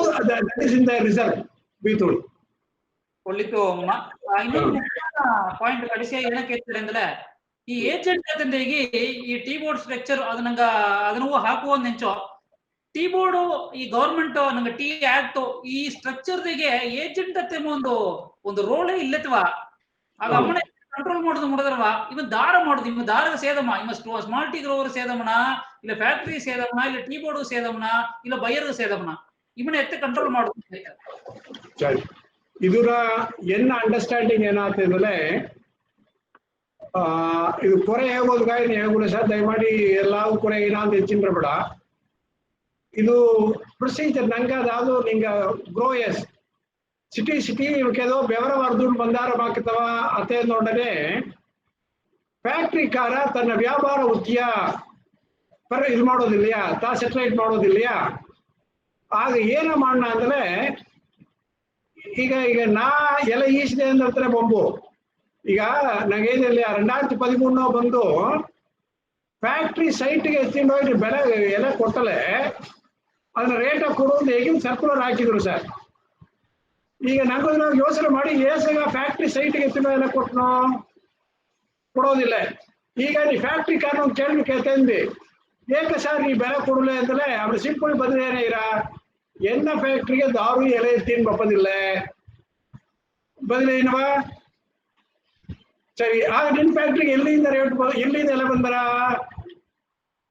ರಿಸರ್ವ್ ಬೀತೋಳಿ ಒಳ್ಳಿತು ಇನ್ನೊಂದು ಪಾಯಿಂಟ್ ಕಡಿಸಿಯಾಗಿ ಏನಕ್ಕೆ ಹೇಳ್ತಾರೆ ಅಂದ್ರೆ ಈ ಏಜೆಂಟ್ ಜೊತೆಗೆ ಈ ಟೀ ಬೋರ್ಡ್ ಸ್ಟ್ರಕ್ಚರ್ ಅದನ್ನು ಹಾಕುವ ನೆಂಚೋ ಟೀ ಬೋರ್ಡ್ ಈ ಗವರ್ಮೆಂಟ್ ನಂಗೆ ಟೀ ಆಕ್ಟ್ ಈ ಸ್ಟ್ರಕ್ಚರ್ ಏಜೆಂಟ್ ಅತ್ತೆ ಒಂದು ರೋಲೇ ಇಲ್ಲತ್ವಾ ಆಗ ಅಮ್ಮನೆ ಕಂಟ್ರೋಲ್ ಮಾಡೋದು ಮುಡಿದ್ರವ ಇವನ್ ದಾರ ಮಾಡುದು ಇವ ದಾರ ಸೇದಮ್ಮ ಇವ ಸ್ಮಾಲ್ ಟೀ ಗ್ರೋವರ್ ಸೇದಮ್ಮನ ಇಲ್ಲ ಫ್ಯಾಕ್ಟ್ರಿ ಸೇದಮ್ಮನ ಇಲ್ಲ ಟೀ ಬೋರ್ಡ್ ಸೇದಮ್ಮನ ಇಲ್ಲ ಬೈಯರ್ ಸೇದಮ್ಮನ ಇವನ ಎತ್ತೆ ಕಂಟ್ರೋಲ್ ಮಾಡುದು ಸರಿ ಇದರ ಎನ್ನ ಅಂಡರ್ಸ್ಟ್ಯಾಂಡಿಂಗ್ ಏನಾಗ್ತದೆ ಇದು ಕೊರೆ ಹೇಗೋದು ಗಾಯನ ಹೇಗುಣ ಸರ್ ದಯಮಾಡಿ ಎಲ್ಲಾವು ಕೊರೆ ಏನಾದ್ರು ಹೆಚ್ಚಿನ ಬೇಡ ಇದು ಪ್ರೊಸೀಜರ್ ನಂಗೆ ಅದಾವುದು ನಿಂಗ ಗ್ರೋಯಸ್ ಸಿಟಿ ಇವಕ್ಕೇದೋ ಬೆವರ ವರ್ದುಂಡು ಬಂದಾರ ಮಾಕತವ ಅತೆ ನೋಡನೆ ಫ್ಯಾಕ್ಟ್ರಿ ಕಾರ ತನ್ನ ವ್ಯಾಪಾರ ವೃತ್ತಿಯ ಇದು ಮಾಡೋದಿಲ್ಲಯಾ ಸೆಟಲೈಟ್ ಮಾಡೋದಿಲ್ಲಯಾ ಆಗ ಏನ ಮಾಡೋಣ ಅಂದ್ರೆ ಈಗ ನಾ ಎಲ್ಲ ಈಸಿದೆ ಅಂದ್ರೆ ಬೊಂಬು ಈಗ ನಂಗೇನಿಲ್ಲ 2013 ಬಂದು ಫ್ಯಾಕ್ಟ್ರಿ ಸೈಟ್ಗೆ ಎತ್ತಿಂಡು ಹೋಗಿ ಬೆಲೆ ಎಲೆ ಕೊಟ್ಟಲೆ ಅದನ್ನ ರೇಟ್ ಕೊಡುವುದು ಹೇಗೆ ಸರ್ಕ್ಯುಲರ್ ಹಾಕಿದ್ರು ಸರ್ ಈಗ ನಂಗೆ ಯೋಚನೆ ಮಾಡಿ ಏಸಾಗ ಫ್ಯಾಕ್ಟ್ರಿ ಸೈಟ್ಗೆ ಎತ್ತಿಂಡು ಎಲ್ಲ ಕೊಟ್ಟನು ಕೊಡೋದಿಲ್ಲ ಈಗ ನೀ ಫ್ಯಾಕ್ಟ್ರಿ ಕಾರಣ ಕೇಳಿ ಕೇಳ್ತಂದಿ ಏಕೆ ಸರ್ ನೀ ಬೆಲೆ ಕೊಡಲೆ ಅಂತಲೇ ಅವ್ರು ಸಿಂಪಲ್ ಬಂದ್ರೆ ಏನೇ ಇರ ಎನ್ನ ಫ್ಯಾಕ್ಟ್ರಿಗೆ ದಾರು ಎಲೆ ಎತ್ತಿನ ಬಪ್ಪದಿಲ್ಲ ಬದಲು ಏನವ ಸರಿ ಆಗ ನಿನ್ ಫ್ಯಾಕ್ಟ್ರಿಗೆ ಎಲ್ಲಿಂದ ಎಲ್ಲ ಬಂದರ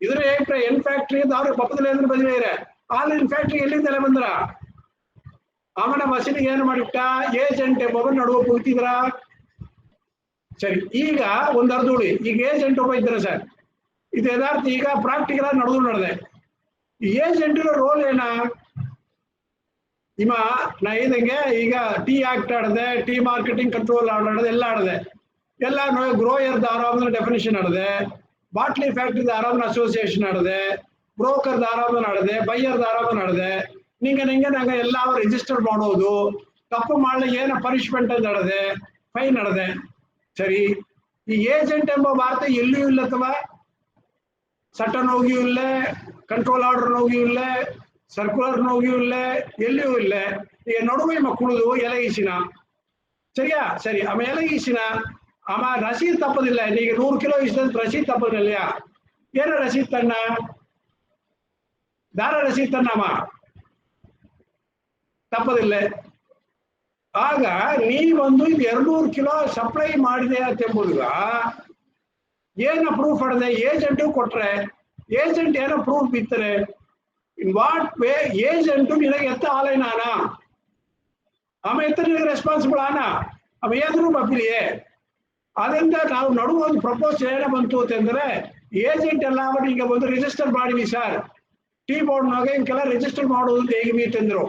ಇದ್ರ ಎನ್ ಫ್ಯಾಕ್ಟ್ರಿ ದಾರು ಬಪ್ಪದಿಲ್ಲ ಅಂದ್ರೆ ಬದಲೇ ಇರ ಆ ನಿನ್ ಫ್ಯಾಕ್ಟ್ರಿ ಎಲ್ಲಿಂದ ಎಲ್ಲ ಬಂದರ ಅವನ ಮಸೀನಿಗೆ ಏನು ಮಾಡಿಟ್ಟ ಏಜೆಂಟ್ ಎಂಬ ನಡುವೆ ಕೂತಿದ್ರ ಸರಿ ಈಗ ಒಂದು ಅರ್ಧೋಳಿ ಈಗ ಏಜೆಂಟ್ ಒಬ್ಬ ಇದ್ದಾರೆ ಸರ್ ಇದು ಯಥಾರ್ಥ ಈಗ ಪ್ರಾಕ್ಟಿಕಲ್ ನಡೆದೆ ಏಜೆಂಟ್ ರೋಲ್ ಏನ ಇವ ನಾ ಇದಂಗೆ ಈಗ ಟೀ ಆಕ್ಟ್ ಆಡದೆ ಟೀ ಮಾರ್ಕೆಟಿಂಗ್ ಕಂಟ್ರೋಲ್ ಆಡದೆ ಎಲ್ಲ ಆಡದೆ ಎಲ್ಲ ಗ್ರೋಯರ್ದ ಆರಾಮದ ಡೆಫಿನೇಷನ್ ಆಡದೆ ಬಾಟ್ಲಿ ಫ್ಯಾಕ್ಟ್ರಿದ ಆರಾಮನ ಅಸೋಸಿಯೇಷನ್ ಆಡದೆ ಬ್ರೋಕರ್ದ ಆರಾಮನ ಆಡದೆ ಬೈಯರ್ದ ಆರಾಮನ ಆಡದೆ ನಂಗೆ ಎಲ್ಲ ರಿಜಿಸ್ಟರ್ ಮಾಡೋದು ತಪ್ಪು ಮಾಡಲಿ ಏನು ಪನಿಷ್ಮೆಂಟ್ ಅಂತ ನಡೆದೆ, ಫೈನ್ ನಡೆದೆ. ಸರಿ, ಈ ಏಜೆಂಟ್ ಎಂಬ ವಾರ್ತೆ ಎಲ್ಲಿಯೂ ಇಲ್ಲ ಅಥವಾ ಸಟನ್ ಹೋಗಿಯೂ ಇಲ್ಲ, ಕಂಟ್ರೋಲ್ ಆರ್ಡರ್ ಹೋಗಿಯೂ ಇಲ್ಲ, ಸರ್ಕ್ಯುಲರ್ ಹೋಗಿಯೂ ಇಲ್ಲ, ಎಲ್ಲಿಯೂ ಇಲ್ಲ. ಈಗ ನಡುವೆ ಮಕ್ಕಳು ಎಲಗೀಸಿನ ಸರಿಯಾ? ಸರಿ, ಆಮ ಎಲಗೀಸಿನ ಆಮ ರಸೀದ್ ತಪ್ಪದಿಲ್ಲ. ಈಗ 100 ಕಿಲೋ ಇಷ್ಟ ರಸೀದ್ ತಪ್ಪದಿಲ್ಲ. ಏನು ರಸೀದ್ ತನ್ನ ದಾರ ರಸೀದ್ ತನ್ನಮ್ಮ ತಪ್ಪದಿಲ್ಲ. ಆಗ ನೀವೊಂದು 200 ಕಿಲೋ ಸಪ್ಲೈ ಮಾಡಿದೆ ಅಂತೆಂಬುದುಗ ಏನು ಪ್ರೂಫ್ ಹೊಡೆದೆ? ಏಜೆಂಟ್ ಕೊಟ್ರೆ ಏಜೆಂಟ್ ಏನೋ ಪ್ರೂಫ್ ಬಿತ್ತಾರೆ. ಇನ್ ವಾಟ್ ವೇ ಏಜೆಂಟ್ ನಿನಗೆ ಎತ್ತ ಆಲೈನಾನ ಆಮ ಎತ್ತ ನಿನಗೆ ರೆಸ್ಪಾನ್ಸಿಬಲ್ ಆನ ಅವ ಏನಾದ್ರು ಬಬ್ಲಿಯೇ. ಅದರಿಂದ ನಾವು ನಡುವ ಒಂದು ಪ್ರಪೋಸ್ ಏನ ಬಂತು ಅಂತಂದ್ರೆ, ಏಜೆಂಟ್ ಎಲ್ಲ ಈಗ ಒಂದು ರಿಜಿಸ್ಟರ್ ಮಾಡಿವಿ ಸರ್, ಟೀ ಬೋರ್ಡ್ನಾಗ ಹಿಂಗೆಲ್ಲ ರಿಜಿಸ್ಟರ್ ಮಾಡೋದು ಹೇಗೆ ಅಂತಂದ್ರು.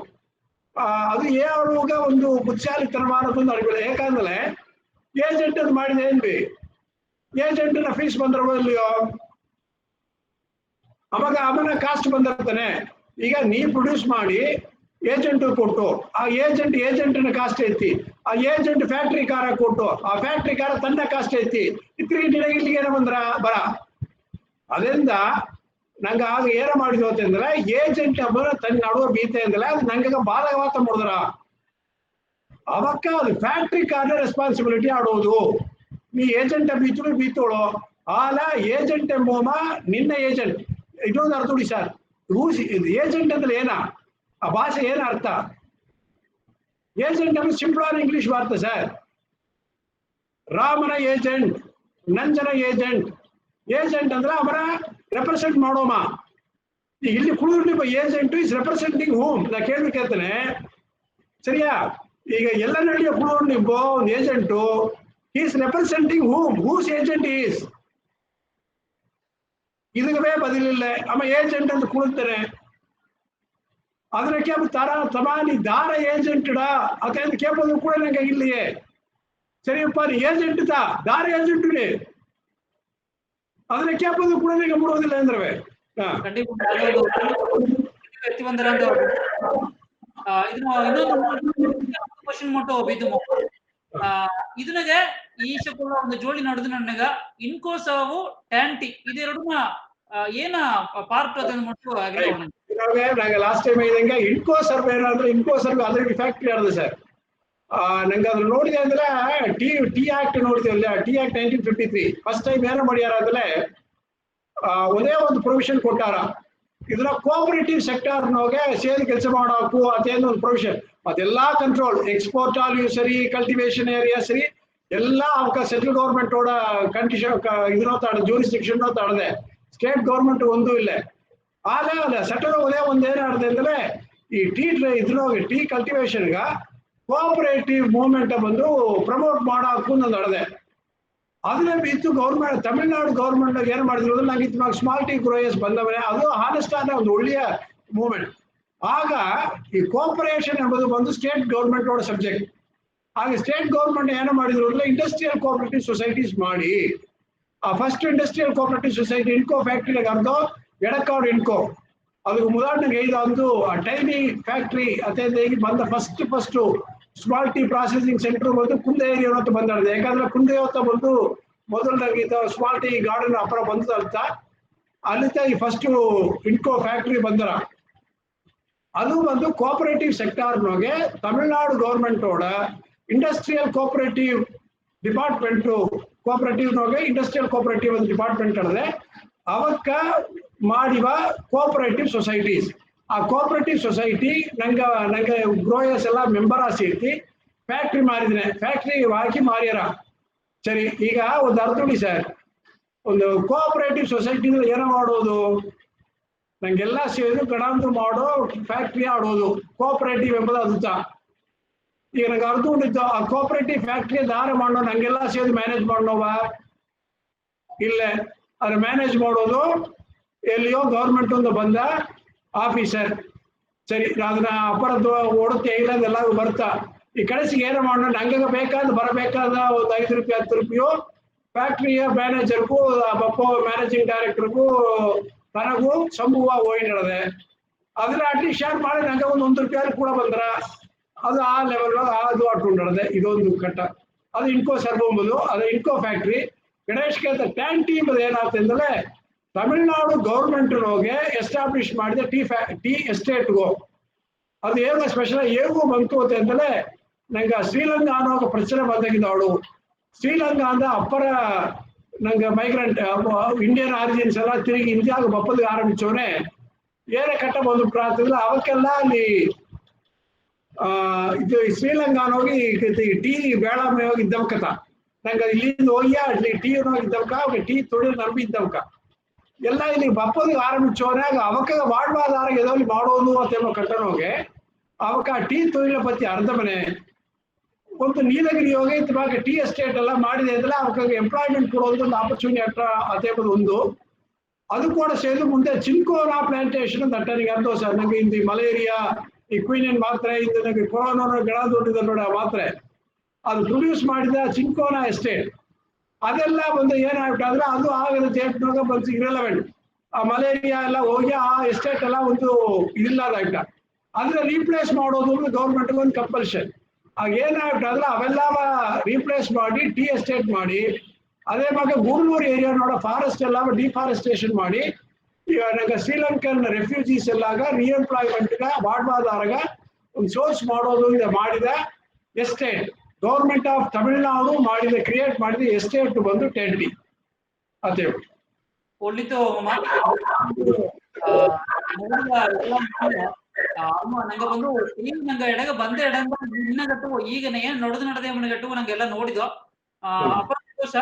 ಅದು ಯಾವಾಗ ಒಂದು ಬುದ್ಧಿಶಾಲಿತನವಾದದ್ದು ಅನ್ಕೊಳ್ಳಿ. ಯಾಕಂದ್ರೆ ಏಜೆಂಟ್ ಅದು ಮಾಡಿದೆ ಏನ್ರಿ, ಏಜೆಂಟ್ನ ಫೀಸ್ ಬಂದಿರೋ ಇಲ್ಲಿಯೋ, ಅವಾಗ ಅವನ ಕಾಸ್ಟ್ ಬಂದಿರ್ತಾನೆ. ಈಗ ನೀ ಪ್ರೊಡ್ಯೂಸ್ ಮಾಡಿ ಏಜೆಂಟ್ ಕೊಟ್ಟು, ಆ ಏಜೆಂಟ್ನ ಕಾಸ್ಟ್ ಐತಿ, ಆ ಏಜೆಂಟ್ ಫ್ಯಾಕ್ಟ್ರಿ ಕಾರ ಕೊಟ್ಟು, ಆ ಫ್ಯಾಕ್ಟ್ರಿ ಕಾರ ತನ್ನ ಕಾಸ್ಟ್ ಐತಿ, ಇಲ್ಲಿಗೆ ಏನೋ ಬಂದ್ರ ಬರ. ಅದರಿಂದ ನಂಗೆ ಆಗ ಏನ ಮಾಡಿದ್ವು ಅಂತಂದ್ರೆ, ಏಜೆಂಟ್ ಹಬ್ಬ ತನ್ನ ನಡುವ ಬೀತೆ ಅಂದ್ರೆ ಅದು ನಂಗೆ ಬಾಧಕವಾತ ಮಾಡಿದ್ರ ಅವಕ್ಕ ಅದು ಫ್ಯಾಕ್ಟ್ರಿ ಕಾರ್ನ ರೆಸ್ಪಾನ್ಸಿಬಿಲಿಟಿ ಆಡೋದು. ನೀ ಏಜೆಂಟ್ ಬೀತೋಳು ಆಲ ಏಜೆಂಟ್ ಎಂಬೋಮ ನಿನ್ನ ಏಜೆಂಟ್. ಇದೊಂದು ಅರ್ಥ ನೋಡಿ ಸರ್, ರೂಲ್ಸ್ ಏಜೆಂಟ್ ಅಂದ್ರೆ ಏನ, ಆ ಭಾಷೆ ಏನ ಅರ್ಥ? ಏಜೆಂಟ್ ಅಂದ್ರೆ ಸಿಂಪಲ್ ಆನ್ ಇಂಗ್ಲಿಷ್ ವಾರ್ತೆ ಸರ್. ರಾಮನ ಏಜೆಂಟ್, ನಂಜನ ಏಜೆಂಟ್. ಏಜೆಂಟ್ ಅಂದ್ರೆ ಅವರ ರೆಪ್ರೆಸೆಂಟ್ ಮಾಡೋಮ. ಇಲ್ಲಿ ಕುಳಿದು ಏಜೆಂಟ್ ಇಸ್ ರೆಪ್ರೆಸೆಂಟಿಂಗ್ ಹೋಮ್. ನಾ ಕೇಳ್ತೇನೆ ಸರಿಯಾ? ಈಗ ಎಲ್ಲ ನಡೆಯೋ ಕುಳಿದು ನೀವು ಒಂದು agent is representing whom, whose agent is. ಇದಕ್ಕೆ ಬದಲಿಲ್ಲ ಅಮ್ಮ ಏಜೆಂಟ್ ಅಂತ ಕುಳಿತಾನೆ. ಅದಕ್ಕೆ ತರ ತಮಾನಿ ದಾರ ಏಜೆಂಟಡ ಅದಂತ ಕೇಳ್ಬೋದು ಕೂಡ ನಂಗೆ ಇಲ್ಲಿಯೇ. ಸರಿಯಪ್ಪ ನೀ ಏಜೆಂಟ್ ದಾರ ಏಜೆಂಟ್ ಅದನ್ನ ಕೇಳ್ಬೋದು ಕೂಡ ನಂಗೆ ಬಿಡುವುದಿಲ್ಲ ಅಂದ್ರೆ ಕ್ವಶನ್ ಮಟ್ಟು ಬಿದ್ದು ಇದನಾಗ ಈಶಕುಲ ಒಂದು ಜೋಡಿ ನಡೆದು ನನಗ ಇನ್ಕೋಸವು ಟ್ಯಾಂಟಿ ಇದೆರಡು ಏನ ಪಾರ್ಟ್ ಅದನ್ನ ಮಟ್ಟು ನಂಗೆ ಲಾಸ್ಟ್ ಟೈಮ್ ಇದಂಗೆ ಇನ್ಕೋ ಸರ್ವೆ ಅಂದ್ರೆ ಇನ್ಕೋ ಸರ್ವೆ ಅದ್ರ ಫ್ಯಾಕ್ಟ್ರಿ ಆಡಿದೆ ಸರ್. ನಂಗೆ ಅದ್ರ ನೋಡಿದೆ ಅಂದ್ರೆ ಟಿ ಆಕ್ಟ್ ನೋಡಿದ್ವಿ. ಟಿ ಆಕ್ಟ್ 1953 ಫಸ್ಟ್ ಟೈಮ್ ಏನೋ ಮಾಡ್ಯಾರ ಅಂದ್ರೆ ಒಂದೇ ಒಂದು ಪ್ರೊವಿಷನ್ ಕೊಟ್ಟಾರ. ಇದನ್ನ ಕೋಆಪರೇಟಿವ್ ಸೆಕ್ಟರ್ನೋಗೆ ಸೇರಿ ಕೆಲಸ ಮಾಡೋಕು ಅದೇನು ಒಂದು ಪ್ರೊವಿಷನ್. ಅದೆಲ್ಲಾ ಕಂಟ್ರೋಲ್ ಎಕ್ಸ್ಪೋರ್ಟ್ ಆಲ್ ಸರಿ, ಕಲ್ಟಿವೇಶನ್ ಏರಿಯಾ ಸರಿ, ಎಲ್ಲ ಅವಕ್ಕ ಸೆಂಟ್ರಲ್ ಗೌರ್ಮೆಂಟ್ ಓಡ ಕಂಡೀಷನ್ ಇದ್ರ ತಾಡ ಜೂರಿಸ್ಟಿಕ್ಷನ್ ತಾಡದೆ, ಸ್ಟೇಟ್ ಗೌರ್ಮೆಂಟ್ ಒಂದು ಇಲ್ಲ. ಅಲ್ಲ ಸೆಟಲ್ ಒದೇ ಒಂದ್ ಏನಾಡಿದೆ ಅಂದ್ರೆ ಈ ಟೀ ಕಲ್ಟಿವೇಶನ್ಗ ಕೋಆಪರೇಟಿವ್ ಮೂವ್ಮೆಂಟ್ ಬಂದು ಪ್ರಮೋಟ್ ಮಾಡೋಕು ನಾನು ನಡೆದೆ. ಅದನ್ನ ಬಿತ್ತು ಗೌರ್ಮೆಂಟ್ ತಮಿಳ್ನಾಡು ಗೌರ್ಮೆಂಟ್ ಏನ್ ಮಾಡಿದ್ರು ಅಂದ್ರೆ ನಂಗೆ ಇತ್ತು ಸ್ಮಾಲ್ ಟೀ ಗ್ರೋಯರ್ಸ್ ಬಂದವರೆ, ಅದು ಹಾನೆಸ್ಟ್ ಆದ ಒಂದು ಒಳ್ಳೆಯ ಮೂವ್ಮೆಂಟ್. ಆಗ ಈ ಕೋಆಪರೇಷನ್ ಎಂಬುದು ಬಂದು ಸ್ಟೇಟ್ ಗೌರ್ಮೆಂಟ್ ಅವರ ಸಬ್ಜೆಕ್ಟ್. ಆಗ ಸ್ಟೇಟ್ ಗೌರ್ಮೆಂಟ್ ಏನು ಮಾಡಿದ್ರು ಅಂದ್ರೆ ಇಂಡಸ್ಟ್ರಿಯಲ್ ಕೋಆಪರೇಟಿವ್ ಸೊಸೈಟೀಸ್ ಮಾಡಿ, ಆ ಫಸ್ಟ್ ಇಂಡಸ್ಟ್ರಿಯಲ್ ಕೋಆಪರೇಟಿವ್ ಸೊಸೈಟಿ ಇನ್ಕೋ ಫ್ಯಾಕ್ಟ್ರಿಗೆ ಅರ್ಧ ಎಡಕಾಡ್ ಇನ್ಕೋ ಅದಕ್ಕೆ ಉದಾಹರಣೆಗೆ ಇದು ಒಂದು ಟೈನಿ ಫ್ಯಾಕ್ಟ್ರಿ ಅದೇ ಬಂದ first small tea processing centre ಬಂದು ಕುಂದೆ ಏರಿಯಾ ಅಂತ ಬಂದಿದೆ. ಯಾಕಂದ್ರೆ ಕುಂದೆ ಹೊತ್ತ ಬಂದು ಮೊದಲನಾಗಿ ಸ್ಮಾಲ್ ಟೀ ಗಾರ್ಡನ್ ಅಪರ ಬಂದ ಅಂತ ಅಲ್ಲಿಂದ ಈ ಫಸ್ಟ್ ಇನ್ಕೋ ಫ್ಯಾಕ್ಟ್ರಿ ಬಂದರ. ಅದು ಬಂದು ಕೋಆಪರೇಟಿವ್ ಸೆಕ್ಟಾರ್ನೊಗೆ ತಮಿಳ್ನಾಡು ಗೌರ್ಮೆಂಟ್ ಓಡ ಇಂಡಸ್ಟ್ರಿಯಲ್ ಕೋಆಪರೇಟಿವ್ ಡಿಪಾರ್ಟ್ಮೆಂಟ್ ಕೋಆಪರೇಟಿವ್ನೊಗೆ ಇಂಡಸ್ಟ್ರಿಯಲ್ ಕೋಆಪರೇಟಿವ್ ಒಂದು ಡಿಪಾರ್ಟ್ಮೆಂಟ್ ಅದೇ ಅವಕ್ಕ ಮಾಡಿವ ಕೋಆಪರೇಟಿವ್ ಸೊಸೈಟೀಸ್. ಆ ಕೋಆಪರೇಟಿವ್ ಸೊಸೈಟಿ ನಂಗೆ ಗ್ರೋಯರ್ಸ್ ಎಲ್ಲ ಮೆಂಬರ್ ಸೇರ್ತಿ ಫ್ಯಾಕ್ಟ್ರಿ ಮಾರಿದ್ರೆ ಫ್ಯಾಕ್ಟ್ರಿ ಹಾಕಿ ಮಾರ್ಯಾರ. ಸರಿ, ಈಗ ಒಂದು ಅರ್ಥ ನೋಡಿ ಸರ್, ಒಂದು ಕೋಆಪರೇಟಿವ್ ಸೊಸೈಟಿ ಏನೋ ಮಾಡೋದು, ನಂಗೆಲ್ಲ ಸೇರಿ ಗಣಾಂತರ ಮಾಡೋ ಫ್ಯಾಕ್ಟ್ರಿ ಆಡೋದು ಕೋಆಪರೇಟಿವ್ ಎಂಬುದು ಅದುತ್ತ. ಈಗ ನಂಗೆ ಅರ್ಥ ಉಂಟಿತ್ತು ಆ ಕೋಆಪರೇಟಿವ್ ಫ್ಯಾಕ್ಟ್ರಿ ದಾರ ಮಾಡೋ ನಂಗೆಲ್ಲ ಸೇರಿ ಮ್ಯಾನೇಜ್ ಮಾಡೋವ ಇಲ್ಲ, ಅದ್ರ ಮ್ಯಾನೇಜ್ ಮಾಡೋದು ಎಲ್ಲಿಯೋ ಗೌರ್ಮೆಂಟ್ ಒಂದು ಬಂದ ಆಫೀಸರ್. ಸರಿ, ಅದನ್ನ ಅಪರದ್ದು ಓಡುತ್ತೆ ಇಲ್ಲದೆಲ್ಲ ಬರ್ತಾ ಈ ಕಡೆಸಿಗೆ ಏನೋ ಮಾಡೋಣ ನಂಗೆ ಬೇಕಾದ ಬರಬೇಕಾದ ಒಂದು 5 ರೂಪಾಯಿ 10 ರೂಪಾಯು ಫ್ಯಾಕ್ಟ್ರಿಯ ಮ್ಯಾನೇಜರ್ಗೂ ಬಪ್ಪ ಮ್ಯಾನೇಜಿಂಗ್ ಡೈರೆಕ್ಟರ್ಗೂ ತನಗೂ ಸಂಭವ ಹೋಗಿ ನಡೆದೆ. ಅದನ್ನ ಅಟ್ಲೀಸ್ಟ್ ಶೇರ್ ಮಾಡಿ ನಂಗೆ ಒಂದು 1 ರೂಪಾಯಿ ಕೂಡ ಬಂದ್ರ ಅದು ಆ ಲೆವೆಲ್ ಅದು ಅಟ್ಕೊಂಡದೆ ಇದೊಂದು ಕಟ್ಟ. ಅದು ಇನ್ಕೋ ಸರ್ಬೊಂಬುದು, ಅದು ಇನ್ಕೋ ಫ್ಯಾಕ್ಟ್ರಿ. ಗಣೇಶ್ ಕೇಳ್ತ ಟ್ಯಾನ್ ಟೀ ಎಂಬುದು ಏನಾಗ್ತದೆ ಅಂದ್ರೆ ತಮಿಳ್ನಾಡು ಗೌರ್ಮೆಂಟ್ ಹೋಗಿ ಎಸ್ಟಾಬ್ಲಿಷ್ ಮಾಡಿದ ಟೀ ಎಸ್ಟೇಟ್ಗೋ ಅದು ಏನು ಸ್ಪೆಷಲ್ ಹೇಗೂ ಬಂತು ಅಂತಂದ್ರೆ ನಂಗೆ ಶ್ರೀಲಂಕಾ ಅನ್ನೋ ಪ್ರಶ್ನೆ ಬಂದಾಗಿದ್ದ ಅವಳು. ಶ್ರೀಲಂಕಾ ಅಂದ ಅಪ್ಪರ ನಂಗೆ ಮೈಗ್ರೆಂಟ್ ಇಂಡಿಯನ್ ಆರಿಜಿನ್ಸ್ ಎಲ್ಲ ತಿರುಗಿ ಇಂಡಿಯಾಗ ಬಪ್ಪಲಿಗೆ ಆರಂಭಿಸೋನೆ ಏನೇ ಕಟ್ಟ ಬಂದು ಪ್ರಾರ್ಥಿಲ್ಲ ಅವಕ್ಕೆಲ್ಲ ಅಲ್ಲಿ ಇದು ಶ್ರೀಲಂಕಾನ ಹೋಗಿ ಟೀ ಬೇಳಾಮೆ ಹೋಗಿ ಇದ್ದವಕತ ನಂಗೆ ಇಲ್ಲಿಂದ ಹೋಗಿ ಅಲ್ಲಿ ಟೀ ಹೋಗಿ ಇದ್ದವಕ ಅವಾಗ ಟೀ ತೊಳಿ ನಂಬಿ ಇದ್ದವಕ ಎಲ್ಲ ಇಲ್ಲಿ ಬಪ್ಪಲಿಗೆ ಆರಂಭಿಸೋನಾಗ ಅವಕ್ಕ ಮಾಡ್ಬಾರ್ದಾರ ಎದೋಲಿ ಮಾಡೋದು ಅಂತ ಕಟ್ಟನೋಗೆ ಅವಕ್ಕ ಟೀ ತೊಳಿಲ ಪತ್ತಿ ಅರ್ಧ ಮನೆ ಒಂದು ನೀಲಗಿರಿ ಹೋಗಿ ಇವಾಗ ಟೀ ಎಸ್ಟೇಟ್ ಎಲ್ಲ ಮಾಡಿದೆ ಅಂದ್ರೆ ಅವಕ್ಕೆ ಎಂಪ್ಲಾಯ್ಮೆಂಟ್ ಕೊಡೋದು ಒಂದು ಆಪರ್ಚುನಿಟಿ ಅದೇ ಒಂದು. ಅದು ಕೂಡ ಸೇರಿ ಮುಂದೆ ಚಿನ್ಕೋನಾ ಪ್ಲಾಂಟೇಶನ್ ಅಂತ ಅಟ್ಟನಿಗೆ ಅರ್ಥ ಸರ್ ನಂಗೆ ಇಂದು ಮಲೇರಿಯಾ ಈ ಕ್ವೀನಿಯನ್ ಮಾತ್ರೆ ಇಂದು ನಂಗೆ ಕೊರೋನಾ ಗೆಳ ದೊಡ್ಡಿದೆ ನೋಡಿ ಆ ಮಾತ್ರೆ ಅದು ಪ್ರೊಡ್ಯೂಸ್ ಮಾಡಿದ ಚಿನ್ಕೋನಾ ಎಸ್ಟೇಟ್ ಅದೆಲ್ಲ ಒಂದು ಏನಾಗ್ಬಿಟ್ಟಾದ್ರೆ ಅದು ಆಗದ ಜೇಟ್ನಾಗ ಬಂದು ಇರಲೆವೆಂಟ್ ಆ ಮಲೇರಿಯಾ ಎಲ್ಲ ಹೋಗಿ ಆ ಎಸ್ಟೇಟ್ ಎಲ್ಲ ಒಂದು ಇದಿಲ್ಲದಾಗ್ಟ ಅಂದ್ರೆ ರೀಪ್ಲೇಸ್ ಮಾಡೋದು ಗೌರ್ಮೆಂಟ್ ಒಂದು ಕಂಪಲ್ಷನ್. ಆಗ ಏನಾಗ್ಬಿಟ್ಟಾದ್ರೆ ಅವೆಲ್ಲ ರೀಪ್ಲೇಸ್ ಮಾಡಿ ಟೀ ಎಸ್ಟೇಟ್ ಮಾಡಿ ಅದೇ ಮಗ ಗೂಡಲೂರು ಏರಿಯಾ ನೋಡೋ ಫಾರೆಸ್ಟ್ ಎಲ್ಲ ಡಿಫಾರೆಸ್ಟೇಷನ್ ಮಾಡಿ ನಂಗೆ ಶ್ರೀಲಂಕನ್ ರೆಫ್ಯೂಜೀಸ್ ಎಲ್ಲಾಗ ರೀಎಂಪ್ಲಾಯ್ಮೆಂಟ್ಗ ಬಾಡ್ವಾದಾರಗ ಒಂದು ಸೋರ್ಸ್ ಮಾಡೋದು ಮಾಡಿದ ಎಸ್ಟೇಟ್ ಗೌರ್ಮೆಂಟ್ ಆಫ್ ತಮಿಳ್ನಾಡು ಮಾಡಿದ ಕ್ರಿಯೇಟ್ ಮಾಡಿದ ಎಸ್ಟೇಟ್ ಬಂದು ಟೆಂಟಿ ಅದೇ ಒಳ್ಳಿತು ನಂಗೆ ಬಂದು ನಂಗೆ ಎಡಗ ಬಂದ ಎಡಂಗ ಇನ್ನಗಟ್ಟು ಈಗ ಏನ್ ನಡೆದೇ ಗಟ್ಟು ನಂಗೆಲ್ಲ ನೋಡಿದ್ದು ಅಪರೋಷ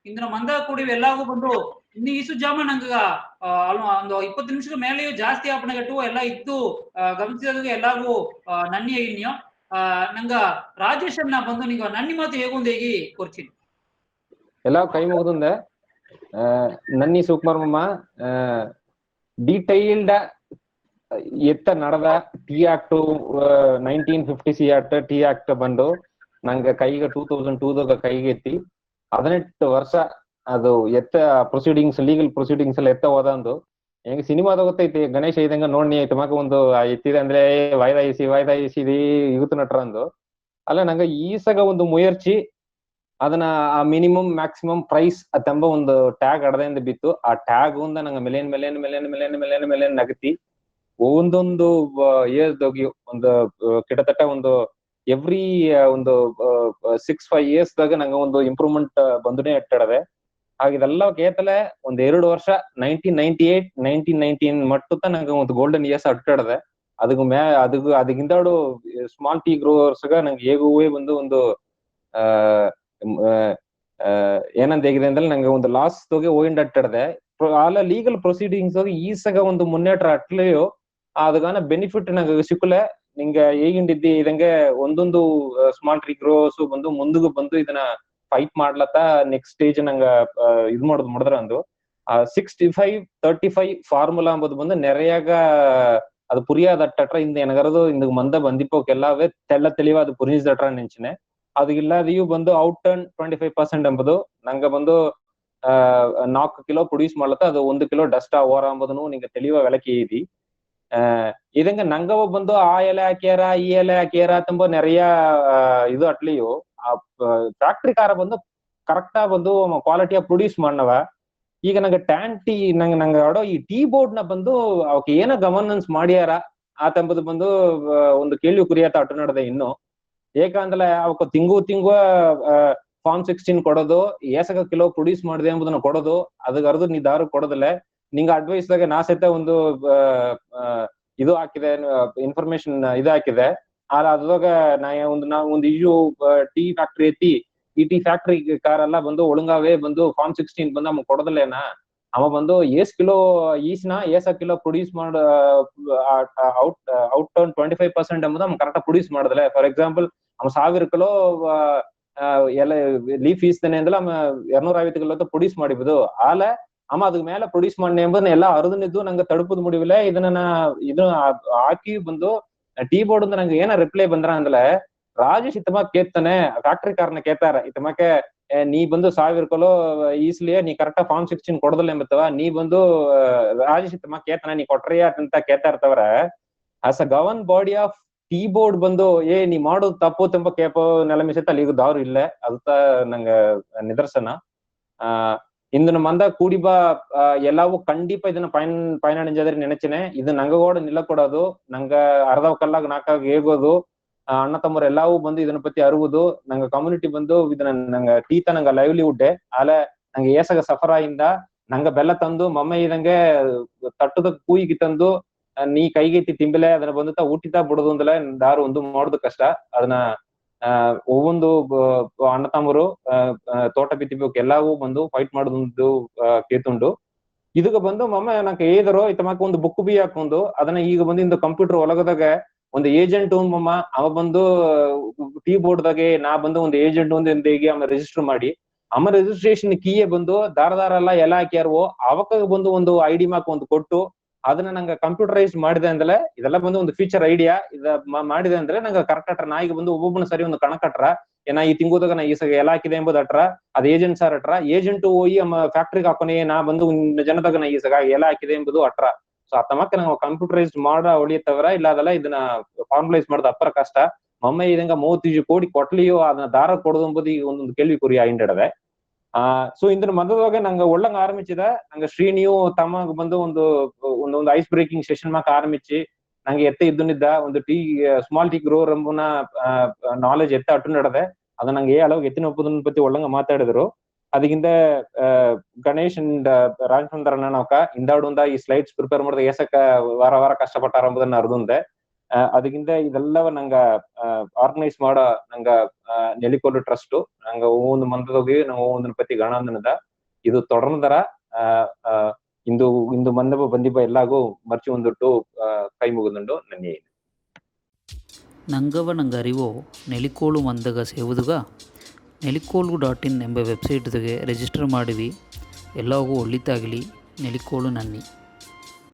ಇಂದಿನ ಮಂದ ಕೂಡಿವಿ ಎಲ್ಲಾಗೂ ಬಂದು ಇನ್ನು ಈಸು ಜಾಮ ನಂಗ ಒಂದು 20 ನಿಮಿಷದ ಮೇಲೆಯೂ ಜಾಸ್ತಿ ಆಪಣಗಟ್ಟು ಎಲ್ಲ ಇದ್ದು ಗಮನಿಸಿದಾಗ ಎಲ್ಲಾಗೂ ನನ್ನಿ ಇನ್ನಿಯೋ ನಂಗ ರಾಜೇಶ್ ಅನ್ನ ಬಂದು ನಿಂಗ ನನ್ನಿ ಮಾತು ಹೇಗೊಂದು ಹೇಗಿ ಕೊರ್ಚಿನಿ ಎಲ್ಲ ಕೈ ಮುಗಿದುಂದೆ ನನ್ನಿ ಸುಕುಮಾರಮ್ಮ ಡೀಟೈಲ್ಡ್ ಎತ್ತ ನಡೆದ T act 1950 act T act ಬಂದು ನಂಗೆ ಕೈಗೆ 2002 ಕೈಗೆ ಎತ್ತಿ 18 ವರ್ಷ ಅದು ಎತ್ತ ಪ್ರೊಸೀಡಿಂಗ್ಸ್ ಲೀಗಲ್ ಪ್ರೊಸೀಡಿಂಗ್ಸ್ ಎಲ್ಲ ಎತ್ತ ಹೋದಂದು ಹೆಂಗೆ ಸಿನಿಮಾದ ಗೊತ್ತೈತಿ ಗಣೇಶ ಇದಂಗ ನೋಡಿ ತಮಕ ಒಂದು ಎತ್ತಿದೆ ಅಂದ್ರೆ ವಾಯ್ದಾಯಿಸಿ ಯೂತ್ ನಟರಂದು ಅಲ್ಲ ನಂಗೆ ಈಸಗ ಒಂದು ಮುಯರ್ಚಿ ಅದನ್ನ ಆ ಮಿನಿಮಮ್ ಮ್ಯಾಕ್ಸಿಮಮ್ ಪ್ರೈಸ್ ಅತೆಂಬ ಒಂದು ಟ್ಯಾಗ್ ಅಡದಿಂದ ಬಿತ್ತು ಆ ಟ್ಯಾಗ್ ಒಂದ ನಂಗೆ ಮೆಲೇನ್ ನಗತಿ ಒಂದೊಂದು ಇಯರ್ಸ್ ಒಂದು ಕಿಟತಟ್ಟ ಒಂದು ಎವ್ರಿ ಒಂದು 6-5 years ದಾಗ ನಂಗೆ ಒಂದು ಇಂಪ್ರೂವ್ಮೆಂಟ್ ಬಂದನೇ ಇಟ್ಟಡದೆ ಹಾಗಿದೆಲ್ಲ ಕೇತಲೆ ಒಂದ್ 2 ವರ್ಷ 1998-1919 ಮಟ್ಟುತ್ತ ನಂಗೆ ಒಂದು ಗೋಲ್ಡನ್ ಇಯರ್ಸ್ ಅಟ್ಟಡದೆ ಅದಕ್ಕಿಂತಾಡು ಸ್ಮಾಲ್ ಟೀ ಗ್ರೋವರ್ಸ್ಗ ನಂಗೆ ಹೇಗುವೇ ಒಂದು ಏನಂತ ಹೇಗಿದೆ ಅಂದ್ರೆ ನಂಗೆ ಒಂದು ಲಾಸ್ ತೋಗೆ ಓಯಿಂಡ್ ಅಟ್ಟಡದೆ ಆಲ ಲೀಗಲ್ ಪ್ರೊಸೀಡಿಂಗ್ಸ್ ಈಸಗ ಒಂದು ಮುನ್ನೇಟ್ರ ಅಟ್ಲೆಯೋ ಅದಗಾನ ಬೆನಿಫಿಟ್ ನಂಗೆ ಸಿಕ್ಕಲೆ ನಿಂಗೆ ಹೇಗಿಂಡಿದ್ದಿ ಇದಂಗೆ ಒಂದೊಂದು ಸ್ಮಾಲ್ ಟ್ರೀ ಗ್ರೋಸ್ ಬಂದು ಮುಂದಗೂ ಬಂದು ಇದನ್ನ ಫೈಟ್ ಮಾಡ್ಲತ್ತ ನೆಕ್ಸ್ಟ್ ಸ್ಟೇಜ್ ನಂಗ ಇದು ಮಾಡಿದ್ರ ಅಂದು 65-35 ಫಾರ್ಮುಲಾ ಅಂಬುದು ಬಂದು ನೆರೆಯಾಗ ಅದು ಪುರಿಯಾದಟ್ಟ ಇಂದ ಏನಗರದು ಇಂದ ಮಂದ ಬಂದಿಪ್ಪೋಕೆಲ್ಲವೇ ತೆಳಿವ ಅದು ಪುರಿದಟ್ರ ನೆಂಚಿನೆ ಅದು ಇಲ್ಲದಿಯೂ ಬಂದು ಔಟ್ ಟರ್ನ್ 25% ಎಂಬುದು ನಂಗೆ ಬಂದು 4 ಕಿಲೋ ಪ್ರೊಡ್ಯೂಸ್ ಮಾಡ್ಲತ್ತ ಅದು 1 ಕಿಲೋ ಡಸ್ಟ್ ಓರ ಅಂಬುದನ್ನು ನಿಂಗೆ ತಿಳಿಯುವ ವಿಲಕಿ ಇದಿ ಇದಂಗ ನಂಗವ ಬಂದು ಆ ಎಲೆ ಹಾಕ್ಯಾರ ಈ ಎಲೆ ಹಾಕ್ಯಾರ ತುಂಬ ನೆರೆಯ ಇದು ಅಟ್ಲಿಯು ಆ ಫ್ಯಾಕ್ಟ್ರಿ ಕಾರ ಬಂದು ಕರೆಕ್ಟಾ ಬಂದು ಕ್ವಾಲಿಟಿಯ ಪ್ರೊಡ್ಯೂಸ್ ಮಾಡನವ ಈಗ ನಂಗೆ ಟ್ಯಾನ್ ಟೀ ನಂಗೆ ಆಡೋ ಈ ಟೀ ಬೋರ್ಡ್ ನ ಬಂದು ಅವಕ್ಕೆ ಏನೋ ಗವರ್ನೆನ್ಸ್ ಮಾಡ್ಯಾರ ಆತಂಬುದು ಬಂದು ಒಂದು ಕೇಳಿ ಕುರಿಯಾತ ಅಟ್ಟು ನಡೆದೆ ಇನ್ನು ಏಕಂದ್ರೆ ಅವಕ್ಕೆ ತಿಂಗು ಫಾರ್ಮ್ 16 ಕೊಡೋದು ಏಸಕ ಕಿಲೋ ಪ್ರೊಡ್ಯೂಸ್ ಮಾಡಿದೆ ಎಂಬುದನ್ನ ಕೊಡೋದು ಅದಕ್ಕೆ ಅರ್ಧ ನೀ ದಾರು ಕೊಡೋದಿಲ್ಲ ನಿಂಗೆ ಅಡ್ವೈಸ್ ದಾಗ ನಾ ಸಹಿತ ಒಂದು ಇದು ಹಾಕಿದೆ ಇನ್ಫಾರ್ಮೇಶನ್ ಇದು ಹಾಕಿದೆ ಅದ್ರಾಗ ನಾವು ಒಂದು ಇಶ್ಯೂ ಟೀ ಫ್ಯಾಕ್ಟ್ರಿ ಐತಿ ಈ ಟೀ ಫ್ಯಾಕ್ಟ್ರಿ ಕಾರೆಲ್ಲ ಬಂದು ಒಳಗಾವೇ ಬಂದು ಫಾರ್ಮ್ 16 ಬಂದು ನಮ್ಗೆ ಕೊಡೋದಿಲ್ಲೇನಾ ಅವ ಬಂದು ಕಿಲೋ ಈಸ್ನ ಕಿಲೋ ಪ್ರೊಡ್ಯೂಸ್ ಮಾಡ ಔಟ್ ಟರ್ನ್ 25% ಎಂಬುದು ನಮ್ಗೆ ಕರೆಕ್ಟ್ ಪ್ರೊಡ್ಯೂಸ್ ಮಾಡೋದಿಲ್ಲ. ಫಾರ್ ಎಕ್ಸಾಂಪಲ್ ಅವ 1000 ಕಿಲೋ ಎಲ್ಲ ಲೀಫ್ ಈಸ್ತಾನೆ ಅಂದ್ರೆ 250 ಕಿಲೋ ಪ್ರೊಡ್ಯೂಸ್ ಮಾಡಿಬೋದು ಆಲ ಅಮ್ಮ ಅದಕ್ಕೆ ಮೇಲೆ ಪ್ರೊಡ್ಯೂಸ್ ಮಾಡಿ ಎಂಬುದನ್ನ ಎಲ್ಲ ಅರ್ಧನಿದ್ದು ನಂಗೆ ತಡುಪುದು ಮುಡಿವಿಲ್ಲ ಇದನ್ನ ಹಾಕಿ ಬಂದು ಟೀ ಬೋರ್ಡ್ ಅಂತ ನಂಗೆ ಏನ ರಿಪ್ಲೈ ಬಂದ್ರ ಅಂದ್ರೆ ರಾಜೇಶ್ ಇತಮಕ್ ಕೇಳ್ತಾನೆ ಫ್ಯಾಕ್ಟ್ರಿ ಕಾರ್ನ ಕೇಳ್ತಾರ ಇತಮಕ್ಕೆ ನೀ ಬಂದು 1000 ಕಿಲೋ ಈಸ್ಲಿಯೇ ನೀ ಕರೆಕ್ಟಾ ಫಾರ್ಮ್ 16 ಕೊಡೋದಿಲ್ಲ ಎಂಬತ್ತವ ನೀ ಬಂದು ರಾಜೇಶ್ ಇತಮಕ್ ಕೇಳ್ತಾನೆ ನೀ ಕೊಟ್ರಿಯಾ ಅಂತ ಕೇಳ್ತಾ ಇರ್ತವ್ರ as a govern body of tea board ಬಂದು ನೀ ಮಾಡೋದು ತಪ್ಪು ತುಂಬ ಕೇಪೋ ನೆಲ ಮಿಸೆ ತಲೆಗೂ ದಾರು ಇಲ್ಲ ಅದಂತ ನಂಗ ನಿದರ್ಶನ. ಇಂದು ಮಂದ ಕೂಡಿಬಾ ಎಲ್ಲವೂ ಕಂಡಿಪ ಇದನ್ನ ಪೈನಾಡಿಂಜಾದ್ರೆ ನೆನಚಿನೆ ಇದು ನಂಗ ಕೂಡ ನಿಲ್ಲಕೊಡೋದು ನಂಗ ಅರ್ಧ ಕಲ್ಲಾಗ ನಾಲ್ಕಾಗ ಹೇಗೋದು ಅಣ್ಣ ತಮ್ಮರು ಎಲ್ಲವೂ ಬಂದು ಇದನ್ನ ಪತಿ ಅರುವುದು ನಂಗ ಕಮ್ಯುನಿಟಿ ಬಂದು ಇದನ್ನ ನಂಗ ಟೀತ ನಂಗ ಲೈವ್ಲಿಹುಡ್ ಆಲೆ ನಂಗೆ ಏಸಗ ಸಫರಾಯಿಂದ ನಂಗ ಬೆಲ್ಲ ತಂದು ಮಮ್ಮ ಇದಂಗೆ ತಟ್ಟದ ಕೂಯಿಗೆ ತಂದು ನೀ ಕೈಗೆತ್ತಿ ತಿಂಬಲೆ ಅದನ್ನ ಬಂದು ಊಟಿತ ಬಿಡೋದು ಅಂದಲೆ ದಾರು ಒಂದು ಮಾಡೋದು ಕಷ್ಟ. ಅದನ್ನ ಒவ்வೊಂದು ಅಣ್ಣ ತಮ್ಮರು ತೋಟ ಬಿತ್ತಿಬೇಕು ಎಲ್ಲವೂ ಬಂದು ಫೈಟ್ ಮಾಡೋದು ಕೇತುಂಡು. ಇದಕ್ಕೆ ಬಂದು ಮಮ್ಮ ನಂಗೆ ಏದರು ಇತಮಕ್ಕ ಒಂದು ಬುಕ್ ಬಿ ಹಾಕೊಂಡು ಅದನ್ನ ಈಗ ಬಂದು ಇಂದು ಕಂಪ್ಯೂಟರ್ ಒಳಗದಾಗ ಒಂದು ಏಜೆಂಟ್ ಮಮ್ಮ ಅವ ಬಂದು ಟೀ ಬೋರ್ಡ್ದಾಗೆ ನಾ ಬಂದು ಒಂದು ಏಜೆಂಟ್ ಒಂದು ಹೇಗೆ ಆಮೇಲೆ ರಿಜಿಸ್ಟರ್ ಮಾಡಿ ಅಮ್ಮ ರಿಜಿಸ್ಟ್ರೇಷನ್ ಕೀಯೇ ಬಂದು ದಾರ ಎಲ್ಲ ಎಲ್ಲ ಹಾಕ್ಯಾರವೋ ಅವಕ್ಕ ಬಂದು ಒಂದು ಐಡಿ ಮಾರ್ಕ್ ಒಂದು ಕೊಟ್ಟು ಅದನ್ನ ನಂಗೆ ಕಂಪ್ಯೂಟರೈಸ್ ಮಾಡಿದೆ ಅಂದ್ರೆ ಇದೆಲ್ಲ ಬಂದು ಒಂದು ಫ್ಯೂಚರ್ ಐಡಿಯಾ ಮಾಡಿದೆ ಅಂದ್ರೆ ನಂಗೆ ಕರೆಕ್ಟ್ ನಾ ಈಗ ಬಂದು ಒಬ್ಬೊಬ್ಬನ ಸರಿ ಒಂದು ಕಣಕಟ್ರ ಏನ ಈ ತಿಂಗೋದಾಗ ನಾ ಈ ಎಲ್ಲ ಹಾಕಿದೆ ಎಂಬುದು ಅಟ್ರ ಅದ್ ಏಜೆಂಟ್ ಸರ್ ಅಟ್ರ ಏಜೆಂಟ್ ಹೋಗಿ ಅಮ್ಮ ಫ್ಯಾಕ್ಟ್ರಿಗೆ ಹಾಕೋನೆ ನಾ ಬಂದು ಜನದಾಗ ನಾ ಈ ಎಲ್ಲ ಹಾಕಿದೆ ಎಂಬುದು ಅಟ್ರ. ಸೊ ಅತ್ತಮಕ್ಕ ನಾವು ಕಂಪ್ಯೂಟರೈಸ್ ಮಾಡ ಹೊಳಿಯತ್ತವರ ಇಲ್ಲ ಅದೆಲ್ಲ ಇದನ್ನ ಫಾರ್ಮಲೈಸ್ ಮಾಡೋದು ಅಪ್ಪರ ಕಷ್ಟ. ಮಮ್ಮ ಇದಂಗ 35 ಕೋಟಿ ಕೊಟ್ಲಿಯೋ ಅದನ್ನ ದಾರ ಕೊಡೋದು ಎಂಬುದು ಈಗ ಒಂದೊಂದು ಕೇಳ್ವಿ ಕುರಿ ಹಿಂಡಿಡವೆ. ಸೊ ಇಂದ್ರ ಮಧ್ಯದಾಗ ನಂಗೆ ಒಳ್ಳಂಗ ಆರಂಭಿಸಿದ ನಂಗೆ ಶ್ರೀನಿಯು ತಮ್ಮ ಬಂದು ಒಂದು ಐಸ್ ಬ್ರೇಕಿಂಗ್ ಸೆಷನ್ ಮಾಕ ಆರಂಭಿಸಿ ನಂಗೆ ಎತ್ತ ಇದ್ದುನಿದ್ದ ಒಂದು ಸ್ಮಾಲ್ ಟೀ ಗ್ರೋ ರಂಬುನ ನಾಲೆಜ್ ಎತ್ತ ಅಟ್ಟು ನಡೆದೆ ಅದ ನಂಗೆ ಅಳವ್ ಎತ್ತಿನ ಒಪ್ಪದನ್ನ ಪತಿ ಒಳ್ಳಂಗ ಮಾತಾಡಿದ್ರು. ಅದಕ್ಕಿಂತ ಗಣೇಶ್ ಅಂಡ್ ರಾಜಚಂದ್ರನ ನಾವ್ಕ ಇಂದಾಡುಂದ ಈ ಸ್ಲೈಡ್ಸ್ ಪ್ರಿಪೇರ್ ಮಾಡಿದ ಏಸಕ್ಕ ವಾರ ಕಷ್ಟಪಟ್ಟಾರ ಎಂಬುದನ್ನ ಅರ್ದುಂದೆ. ಅದಕ್ಕಿಂತ ಇದೆಲ್ಲವ ನಂಗ ಆರ್ಗನೈಸ್ ಮಾಡ ನಂಗ ನೆಲಿಕೋಲು ಟ್ರಸ್ಟ್ ನಂಗ ಒಂದು ಮಂದದೋಗಿ ನಾವು ಒಂದನ ಪತಿ ಗಣಾಂದನದ ಇದು ತೊಡರ್ನದರ ಇಂದು ಮಂದಪ ಬಂದಿಪ್ಪ ಎಲ್ಲಾಗೂ ಮರ್ಚಿ ಒಂದಿಟ್ಟು ಕೈ ಮುಗಿದುಂಡು ನನ್ನೇ ನಂಗವ ನಂಗೆ ಅರಿವೋ ನೆಲಿಕೋಲು ಮಂದಗ ಸೇವುದುಗ ನೆಲಿಕೋಲು.in ಎಂಬ ವೆಬ್ಸೈಟ್ಗೆ ರಿಜಿಸ್ಟರ್ ಮಾಡಿವಿ. ಎಲ್ಲವೂ ಒಳ್ಳಿತಾಗಲಿ. ನೆಲಿಕೋಲು ನನ್ನಿ.